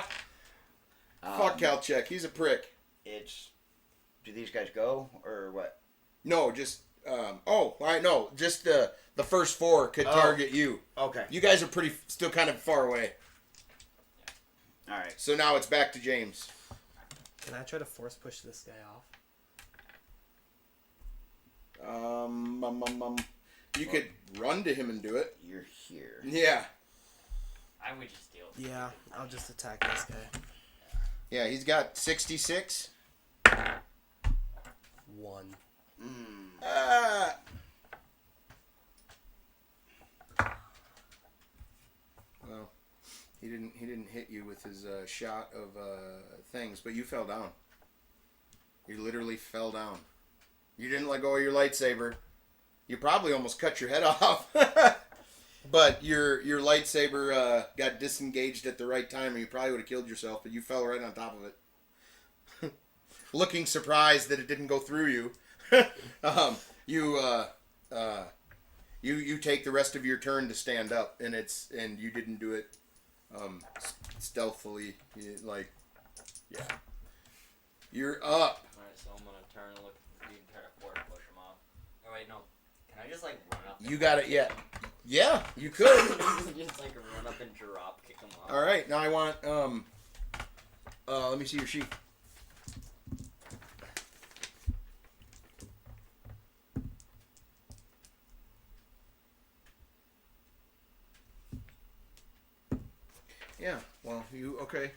fuck Calchek. He's a prick. Do these guys go or what? No, just just the first four could target you. Okay. You guys are still kind of far away. All right. So now it's back to James. Can I try to force push this guy off? You could run to him and do it. You're here. Yeah. I would just deal with Yeah, I'll just attack this guy. Yeah, he's got 66. 1. Well, he didn't hit you with his shot of things, but you fell down. You literally fell down. You didn't let go of your lightsaber. You probably almost cut your head off. But your lightsaber got disengaged at the right time, or you probably would have killed yourself, but you fell right on top of it. Looking surprised that it didn't go through you. You take the rest of your turn to stand up, and you didn't do it stealthily. Yeah. You're up. Alright, so I'm gonna turn and look at the dude and try to force push him off. Oh wait, no. Can I just like run up? You got it. Yeah. Yeah, you could. Just like run up and drop kick him off. All right. Now I want let me see your sheet. Yeah. Well, okay.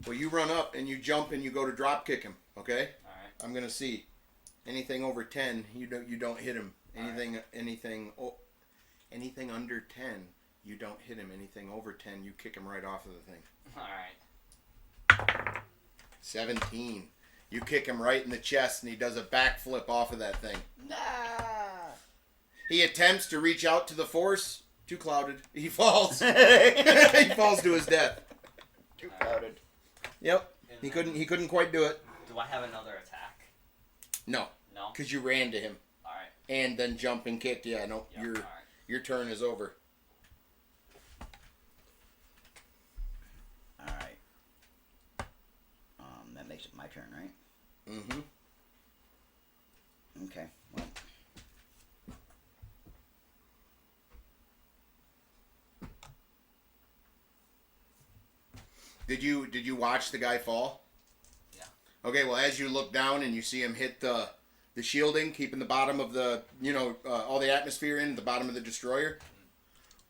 Well, you run up and you jump and you go to drop kick him. Okay. All right. I'm gonna see. Anything over 10, you don't hit him. Anything under 10, you don't hit him. Anything over 10, you kick him right off of the thing. All right. 17. You kick him right in the chest, and he does a backflip off of that thing. Nah. He attempts to reach out to the force. Too clouded. He falls. He falls to his death. Too clouded. Yep. He couldn't quite do it. Do I have another attack? No. No? Because you ran to him. Alright. And then jumped and kicked. Yeah, no. Yep, Your alright. your turn is over. Alright. That makes it my turn, right? Mm-hmm. Okay. Well. Did you watch the guy fall? Yeah. Okay, well, as you look down and you see him hit the shielding, keeping the bottom of the, all the atmosphere in, the bottom of the destroyer,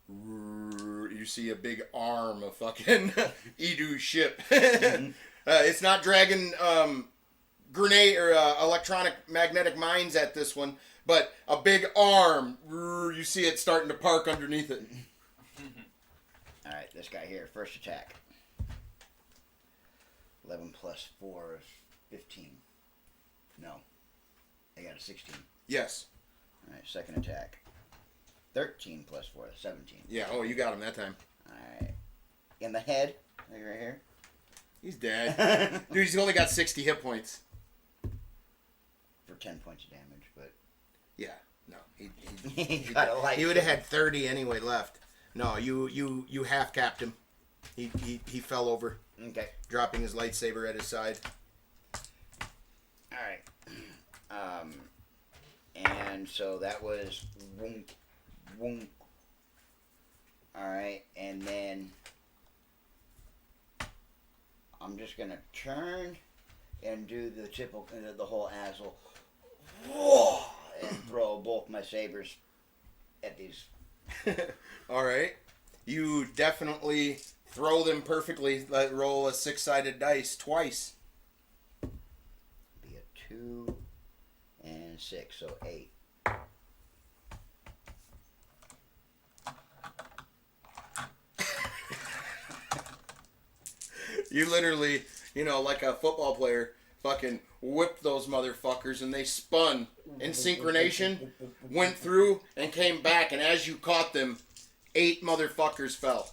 you see a big arm of fucking Edu's ship. It's not dragging grenade or electronic magnetic mines at this one, but a big arm. You see it starting to park underneath it. Alright, this guy here, first attack. 11 plus 4 is 15. No. I got a 16. Yes. Alright, second attack. 13 plus 4 is 17. Yeah, oh, you got him that time. Alright. In the head, right here. He's dead. Dude, he's only got 60 hit points. For 10 points of damage, but Yeah, no. He he would have had 30 anyway left. No, you half capped him. He fell over, okay. dropping his lightsaber at his side. Alright. And so that was wunk, wunk. Alright, and then I'm just gonna turn and do the typical, the whole Azel, and throw both my sabers at these. All right. You definitely throw them perfectly. Roll a 6-sided dice twice. Be a 2 and 6, so 8. You literally, like a football player, fucking whipped those motherfuckers and they spun in synchronization, went through and came back, and as you caught them, 8 motherfuckers fell.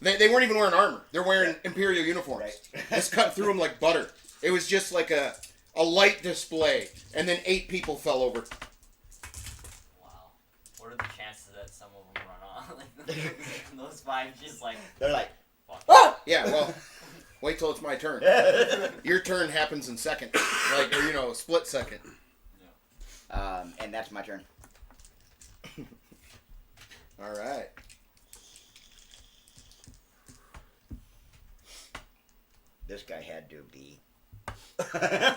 They weren't even wearing armor. They're wearing Imperial uniforms. Right. It's cut through them like butter. It was just like a light display, and then 8 people fell over. Wow. What are the chances that some of them run off? Like, those 5 just like... They're like, Fuck. ah! Yeah, well, wait till it's my turn. Your turn happens in second. Split second. And that's my turn. All right. This guy had to be.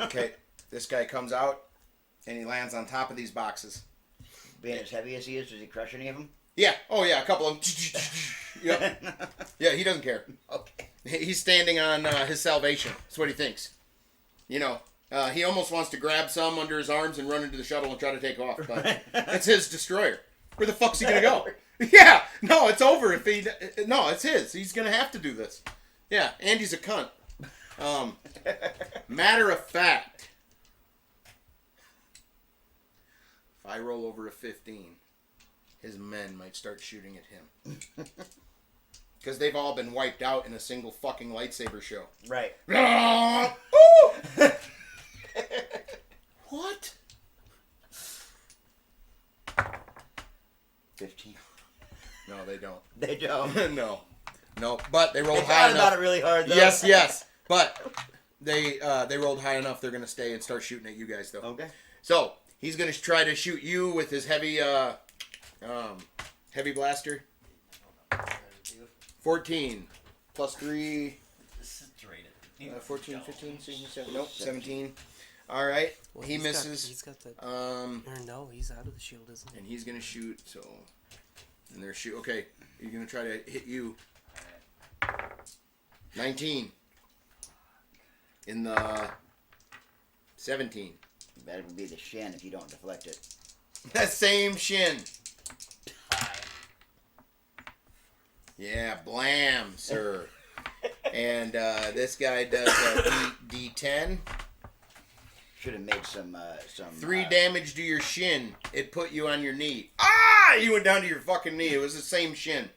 Okay, this guy comes out, and he lands on top of these boxes. Being as heavy as he is, does he crush any of them? Yeah. Oh, yeah. A couple of them. Yep. Yeah, he doesn't care. Okay. He's standing on his salvation. That's what he thinks. He almost wants to grab some under his arms and run into the shuttle and try to take off, but it's his destroyer. Where the fuck's he gonna go? Yeah. No, it's over if he. No, it's his. He's gonna have to do this. Yeah. Andy's a cunt. Matter of fact, if I roll over a 15, his men might start shooting at him. Because they've all been wiped out in a single fucking lightsaber show. Right. What? 15. No, they don't. They don't. No. But they rolled They high thought about enough. it really hard, though. Yes. But they rolled high enough. They're gonna stay and start shooting at you guys, though. Okay. So he's gonna try to shoot you with his heavy blaster. 14 plus 3. This is rated. 14, 15, 16, 17. Nope, 17. All right. Well, He misses. He's got the. Or no, he's out of the shield, isn't he? and he's gonna shoot. So, and they're shoot. Okay, he's gonna try to hit you. 19. In the 17. That would be the shin if you don't deflect it. That same shin. High. Yeah, blam, sir. And this guy does a D10. Should have made some 3 damage to your shin. It put you on your knee. Ah! You went down to your fucking knee. It was the same shin.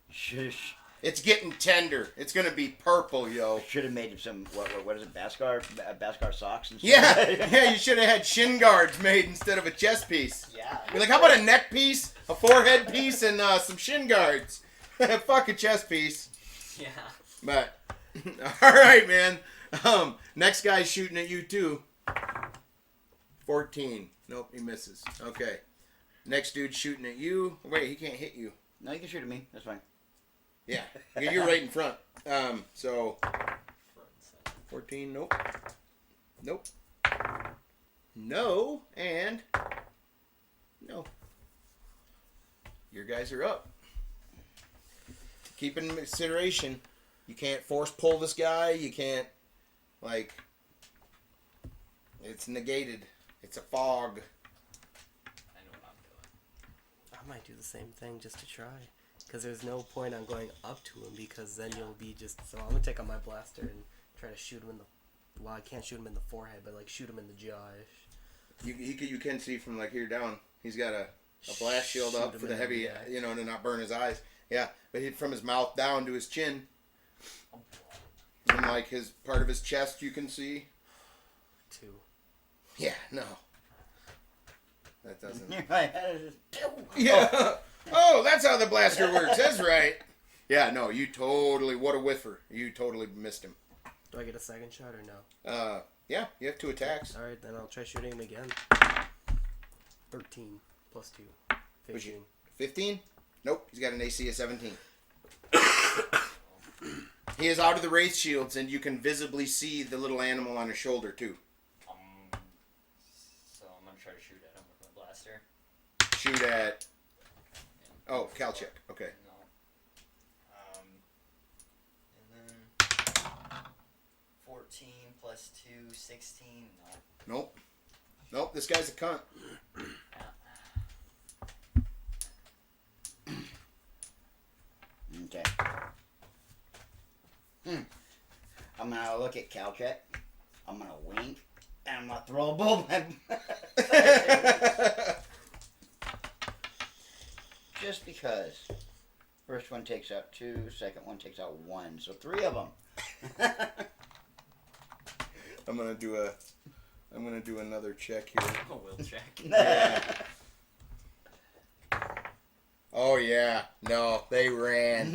Shush. It's getting tender. It's gonna be purple, yo. Should have made some what is it? Bhaskar socks and stuff. Yeah. You should have had shin guards made instead of a chest piece. Yeah. You're like, how about a neck piece, a forehead piece, and some shin guards? Fuck a chest piece. Yeah. But all right, man. Next guy's shooting at you too. 14. Nope, he misses. Okay. Next dude's shooting at you. Wait, he can't hit you. No, you can shoot at me. That's fine. Yeah, you're right in front. So 14. Nope. Nope. No, and no. Your guys are up. Keep in consideration, you can't force pull this guy. You can't, like, it's negated. It's a fog. I know what I'm doing. I might do the same thing just to try. Because there's no point on going up to him because then you'll be just... So I'm going to take out my blaster and try to shoot him in the... Well, I can't shoot him in the forehead, but like shoot him in the jaw-ish. You can see from like here down. He's got a blast shield Shoot up him for the in heavy, the eye. to not burn his eyes. Yeah, but from his mouth down to his chin. And like his part of his chest you can see. 2. Yeah, no. That doesn't. Oh. Yeah. Oh, that's how the blaster works. That's right. Yeah, no, you totally. What a whiffer. You totally missed him. Do I get a second shot or no? Yeah, you have 2 attacks. Alright, then I'll try shooting him again. 13 plus 2. 15. 15? Nope, he's got an AC of 17. He is out of the wraith shields, and you can visibly see the little animal on his shoulder, too. So I'm gonna try to shoot at him with my blaster. Shoot at... Oh, cal check. Okay. No. And then 14 plus 2, 16. No. Nope. Nope, this guy's a cunt. Okay. I'm gonna look at Calcheck. I'm gonna wink, and I'm gonna throw a bulb at him. Just because. First one takes out 2, second one takes out 1, so 3 of them. I'm gonna do another check here. A will check. Yeah. Oh yeah, no, they ran.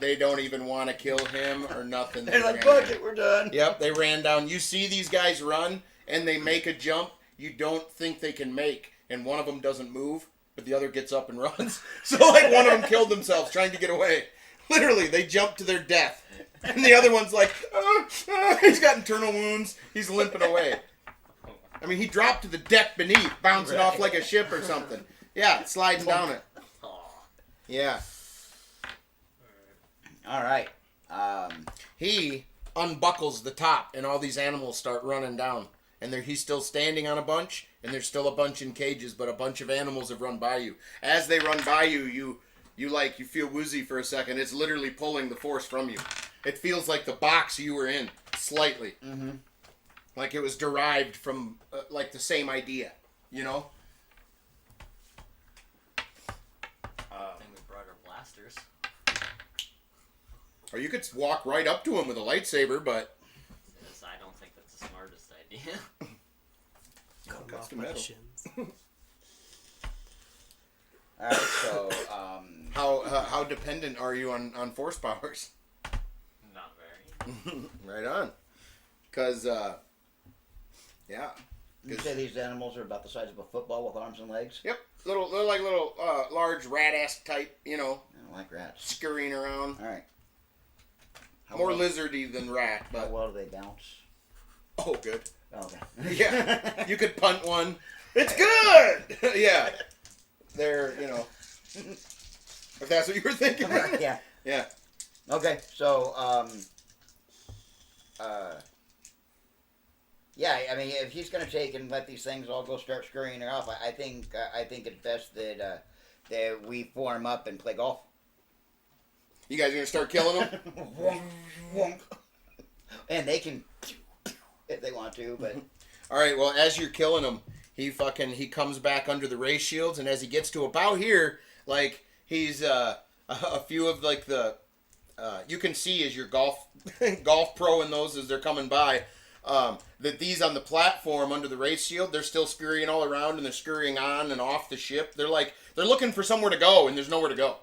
They don't even want to kill him or nothing. They're like, ran. "Fuck it, we're done." Yep, they ran down. You see these guys run, and they make a jump you don't think they can make, and one of them doesn't move, but the other gets up and runs. So like one of them killed themselves trying to get away. Literally, they jumped to their death, and the other one's like, he's got internal wounds. He's limping away. I mean, he dropped to the deck beneath, bouncing off like a ship or something. Yeah, sliding down it. Yeah. All right. He unbuckles the top, and all these animals start running down. And he's still standing on a bunch, and there's still a bunch in cages, but a bunch of animals have run by you. As they run by you, you feel woozy for a second. It's literally pulling the force from you. It feels like the box you were in, slightly. Mm-hmm. Like it was derived from, like, the same idea, you know? I think we brought our blasters. Or you could walk right up to him with a lightsaber, but... Yes, I don't think that's the smartest idea. Cut him cuts off the by the metal. shins. All right. So, How dependent are you on force powers? Not very. Right on. Because, yeah. you say these animals are about the size of a football with arms and legs? Yep. They're like little large rat-ass type, I don't like rats. scurrying around. All right. More lizardy than rat, How but... well do they bounce? Oh, good. Okay. Yeah. You could punt one. It's good! Yeah. They're, if that's what you were thinking. Yeah. Yeah. Okay. So, yeah. I mean, if he's gonna take and let these things all go start scurrying off, I think it's best that that we form up and play golf. You guys gonna start killing them? Wonk, wonk. And they can if they want to, but All right. Well, as you're killing him, he comes back under the ray shields, and as he gets to about here, like he's a few of like the you can see as your golf pro in those as they're coming by. That these on the platform under the ray shield, they're still scurrying all around, and they're scurrying on and off the ship. They're looking for somewhere to go, and there's nowhere to go.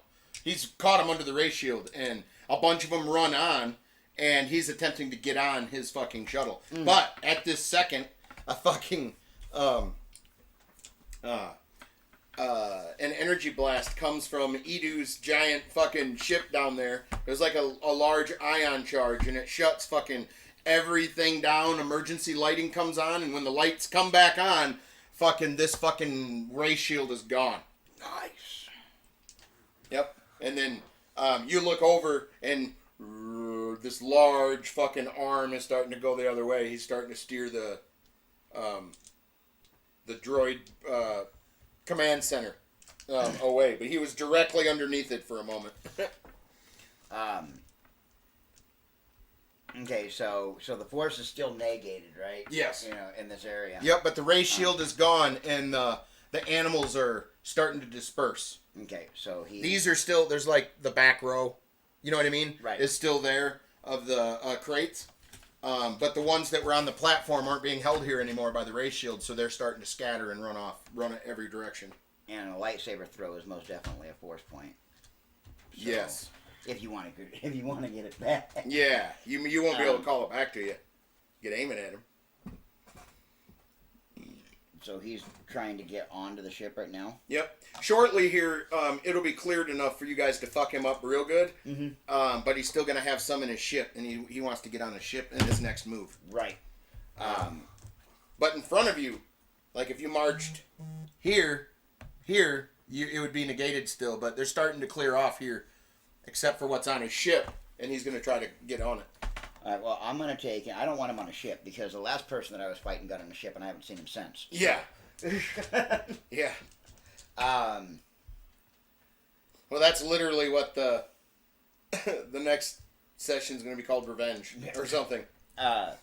He's caught them under the ray shield, and a bunch of them run on, and he's attempting to get on his fucking shuttle. But at this second, a fucking an energy blast comes from Edu's giant fucking ship down there. There's like a large ion charge, and it shuts fucking everything down. Emergency lighting comes on, and when the lights come back on, this fucking ray shield is gone. Nice. Yep. And then you look over, and this large fucking arm is starting to go the other way. He's starting to steer the droid command center away, but he was directly underneath it for a moment. Okay, so the force is still negated, right? Yes. You know, in this area. Yep, but the ray shield is gone, and the animals are starting to disperse. Okay, so These are still, there's like the back row, you know what I mean? Right. Is still there of the crates. But the ones that were on the platform aren't being held here anymore by the ray shield, so they're starting to scatter and run in every direction. And a lightsaber throw is most definitely a force point. So, Yes. If you want to get it back. Yeah, you won't be able to call it back to you. Get aiming at him. So he's trying to get onto the ship right now. Yep. Shortly here, it'll be cleared enough for you guys to fuck him up real good. Mm-hmm. But he's still gonna have some in his ship, and he wants to get on his ship in his next move. Right. But in front of you, like if you marched here, it would be negated still. But they're starting to clear off here, except for what's on his ship, and he's gonna try to get on it. All right. Well, I'm gonna take. I don't want him on a ship because the last person that I was fighting got on a ship, and I haven't seen him since. Yeah. Yeah. Well, that's literally what the next session is going to be called, Revenge or something. All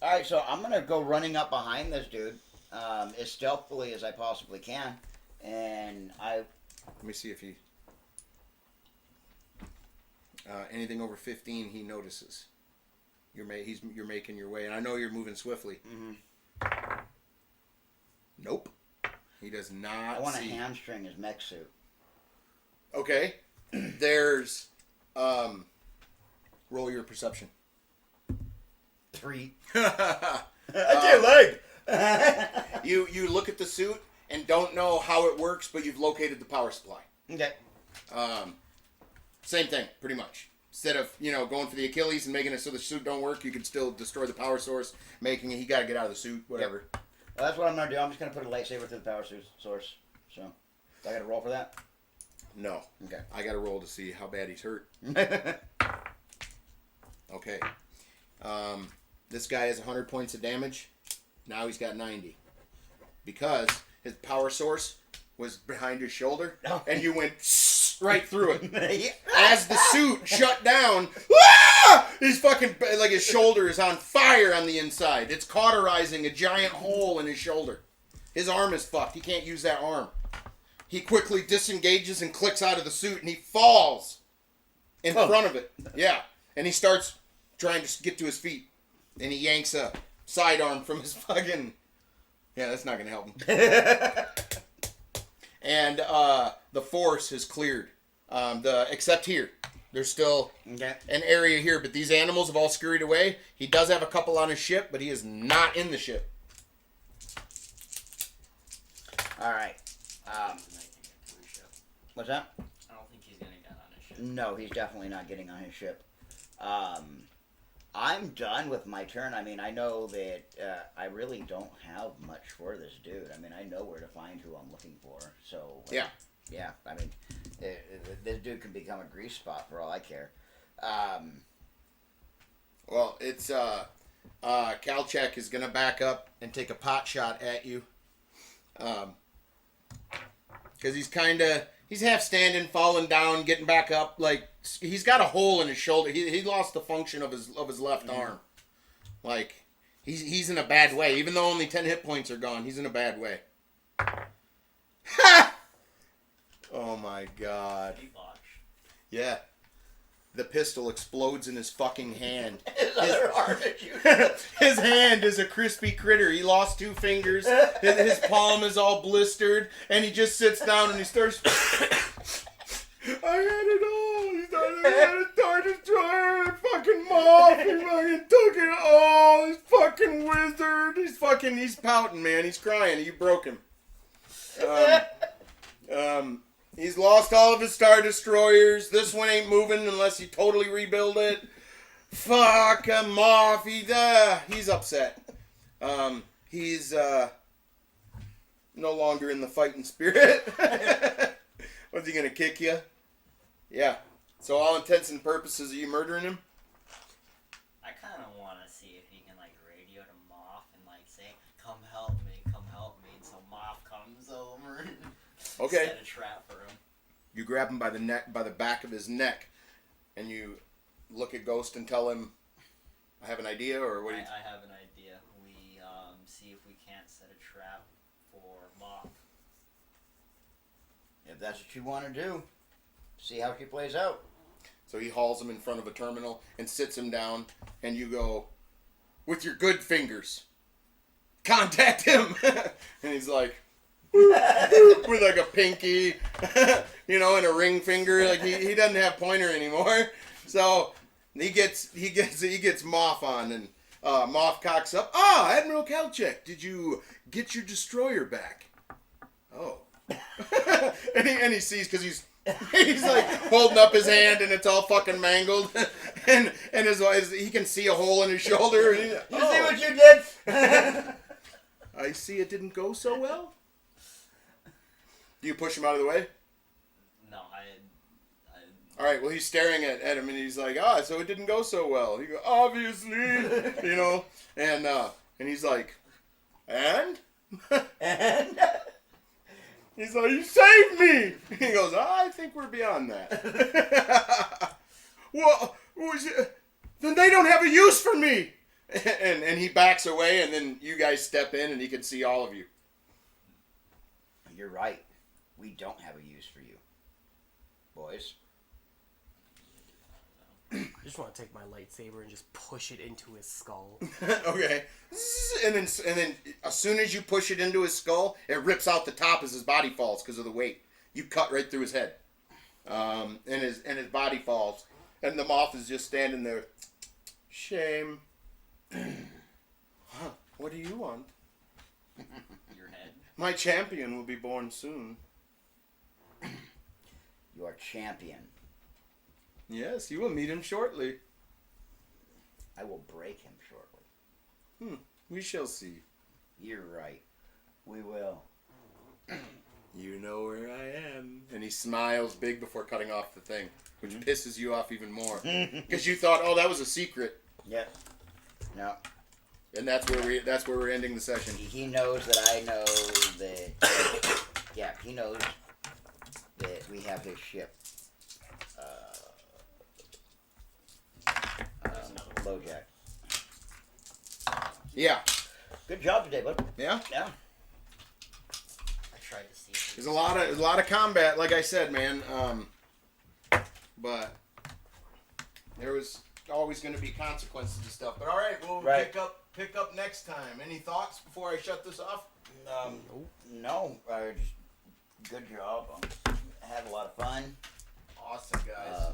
right. So I'm gonna go running up behind this dude as stealthily as I possibly can, and Let me see if he. Anything over 15, he notices. You're making your way, and I know you're moving swiftly. Mm-hmm. Nope. He does not. I want to see. hamstring his mech suit. Okay. There's. Roll your perception. 3. I leg. You look at the suit and don't know how it works, but you've located the power supply. Okay. Same thing, pretty much. Instead of going for the Achilles and making it so the suit don't work, you can still destroy the power source, making it he got to get out of the suit, whatever. Yep. Well, that's what I'm gonna do. I'm just gonna put a lightsaber through the power source. So, do I got to roll for that? No. Okay. I got to roll to see how bad he's hurt. Okay. This guy has 100 points of damage. Now he's got 90. Because his power source was behind his shoulder, and you went right through it. As the suit shut down, he's fucking, like his shoulder is on fire on the inside. It's cauterizing a giant hole in his shoulder. His arm is fucked. He can't use that arm. He quickly disengages and clicks out of the suit, and he falls in front of it. Yeah. And he starts trying to get to his feet. And he yanks a sidearm from his fucking... Yeah, that's not going to help him. And the force is cleared. Except here. There's still an area here, but these animals have all scurried away. He does have a couple on his ship, but he is not in the ship. All right. What's that? I don't think he's gonna get on his ship. No, he's definitely not getting on his ship. I'm done with my turn. I mean, I know that I really don't have much for this dude. I mean, I know where to find who I'm looking for. So Yeah. Yeah. I mean, this dude can become a grease spot for all I care. Well, it's Kalchek is gonna back up and take a pot shot at you, because he's half standing, falling down, getting back up. Like he's got a hole in his shoulder. He lost the function of his left arm. Like He's in a bad way. Even though only 10 hit points are gone, he's in a bad way. Ha! Oh my god. He botched. Yeah. The pistol explodes in his fucking hand. His other arm is useless. His hand is a crispy critter. He lost 2 fingers. His palm is all blistered. And he just sits down and he starts... I had it all. He had a Star Destroyer and fucking moth. He fucking took it all. He's fucking wizard. He's pouting, man. He's crying. You broke him. He's lost all of his Star Destroyers. This one ain't moving unless you totally rebuild it. Fuck him off. He's upset. He's no longer in the fighting spirit. What's he gonna kick you? Yeah. So all intents and purposes, are you murdering him? I kind of want to see if he can like radio to Moth and like say, "Come help me, come help me." And so Moth comes over and Okay. set a trap for him. You grab him by the neck, by the back of his neck, and you look at Ghost and tell him, "I have an idea," or what? I have an idea. We see if we can't set a trap for Moth. If that's what you want to do, see how she plays out. So he hauls him in front of a terminal and sits him down, and you go, "With your good fingers, contact him." And he's like, with like a pinky, and a ring finger. Like he doesn't have pointer anymore. So he gets Moth on, and Moth cocks up. "Ah, Admiral Kalchek, did you get your destroyer back?" "Oh." and he sees, because he's like holding up his hand and it's all fucking mangled, and he can see a hole in his shoulder. And You see what you did? I see it didn't go so well. Do you push him out of the way? No, All right. Well, he's staring at him, and he's like, so it didn't go so well. He goes, "Obviously," and he's like, "And?" And He's like, "You saved me!" He goes, "I think we're beyond that." Well, then they don't have a use for me. And he backs away, and then you guys step in, and he can see all of you. you're right. We don't have a use for you, boys. I just want to take my lightsaber and just push it into his skull. Okay. And then as soon as you push it into his skull, it rips out the top as his body falls because of the weight. You cut right through his head. And his body falls. And the Moth is just standing there. Shame. Huh. What do you want? your head. My champion will be born soon. Your champion. Yes, you will meet him shortly. I will break him shortly. We shall see. You're right. We will. You know where I am. And he smiles big before cutting off the thing, which pisses you off even more. Because you thought, that was a secret. Yep. No. And that's where we're ending the session. He knows that I know that. Yeah, he knows that we have his ship. LoJack. Yeah. Good job today, bud. Yeah? Yeah. I tried to see. If There's a lot of combat, like I said, man. But there was always going to be consequences to stuff. But all right, we'll Right. pick up next time. Any thoughts before I shut this off? No. Just good job. Had a lot of fun. Awesome, guys.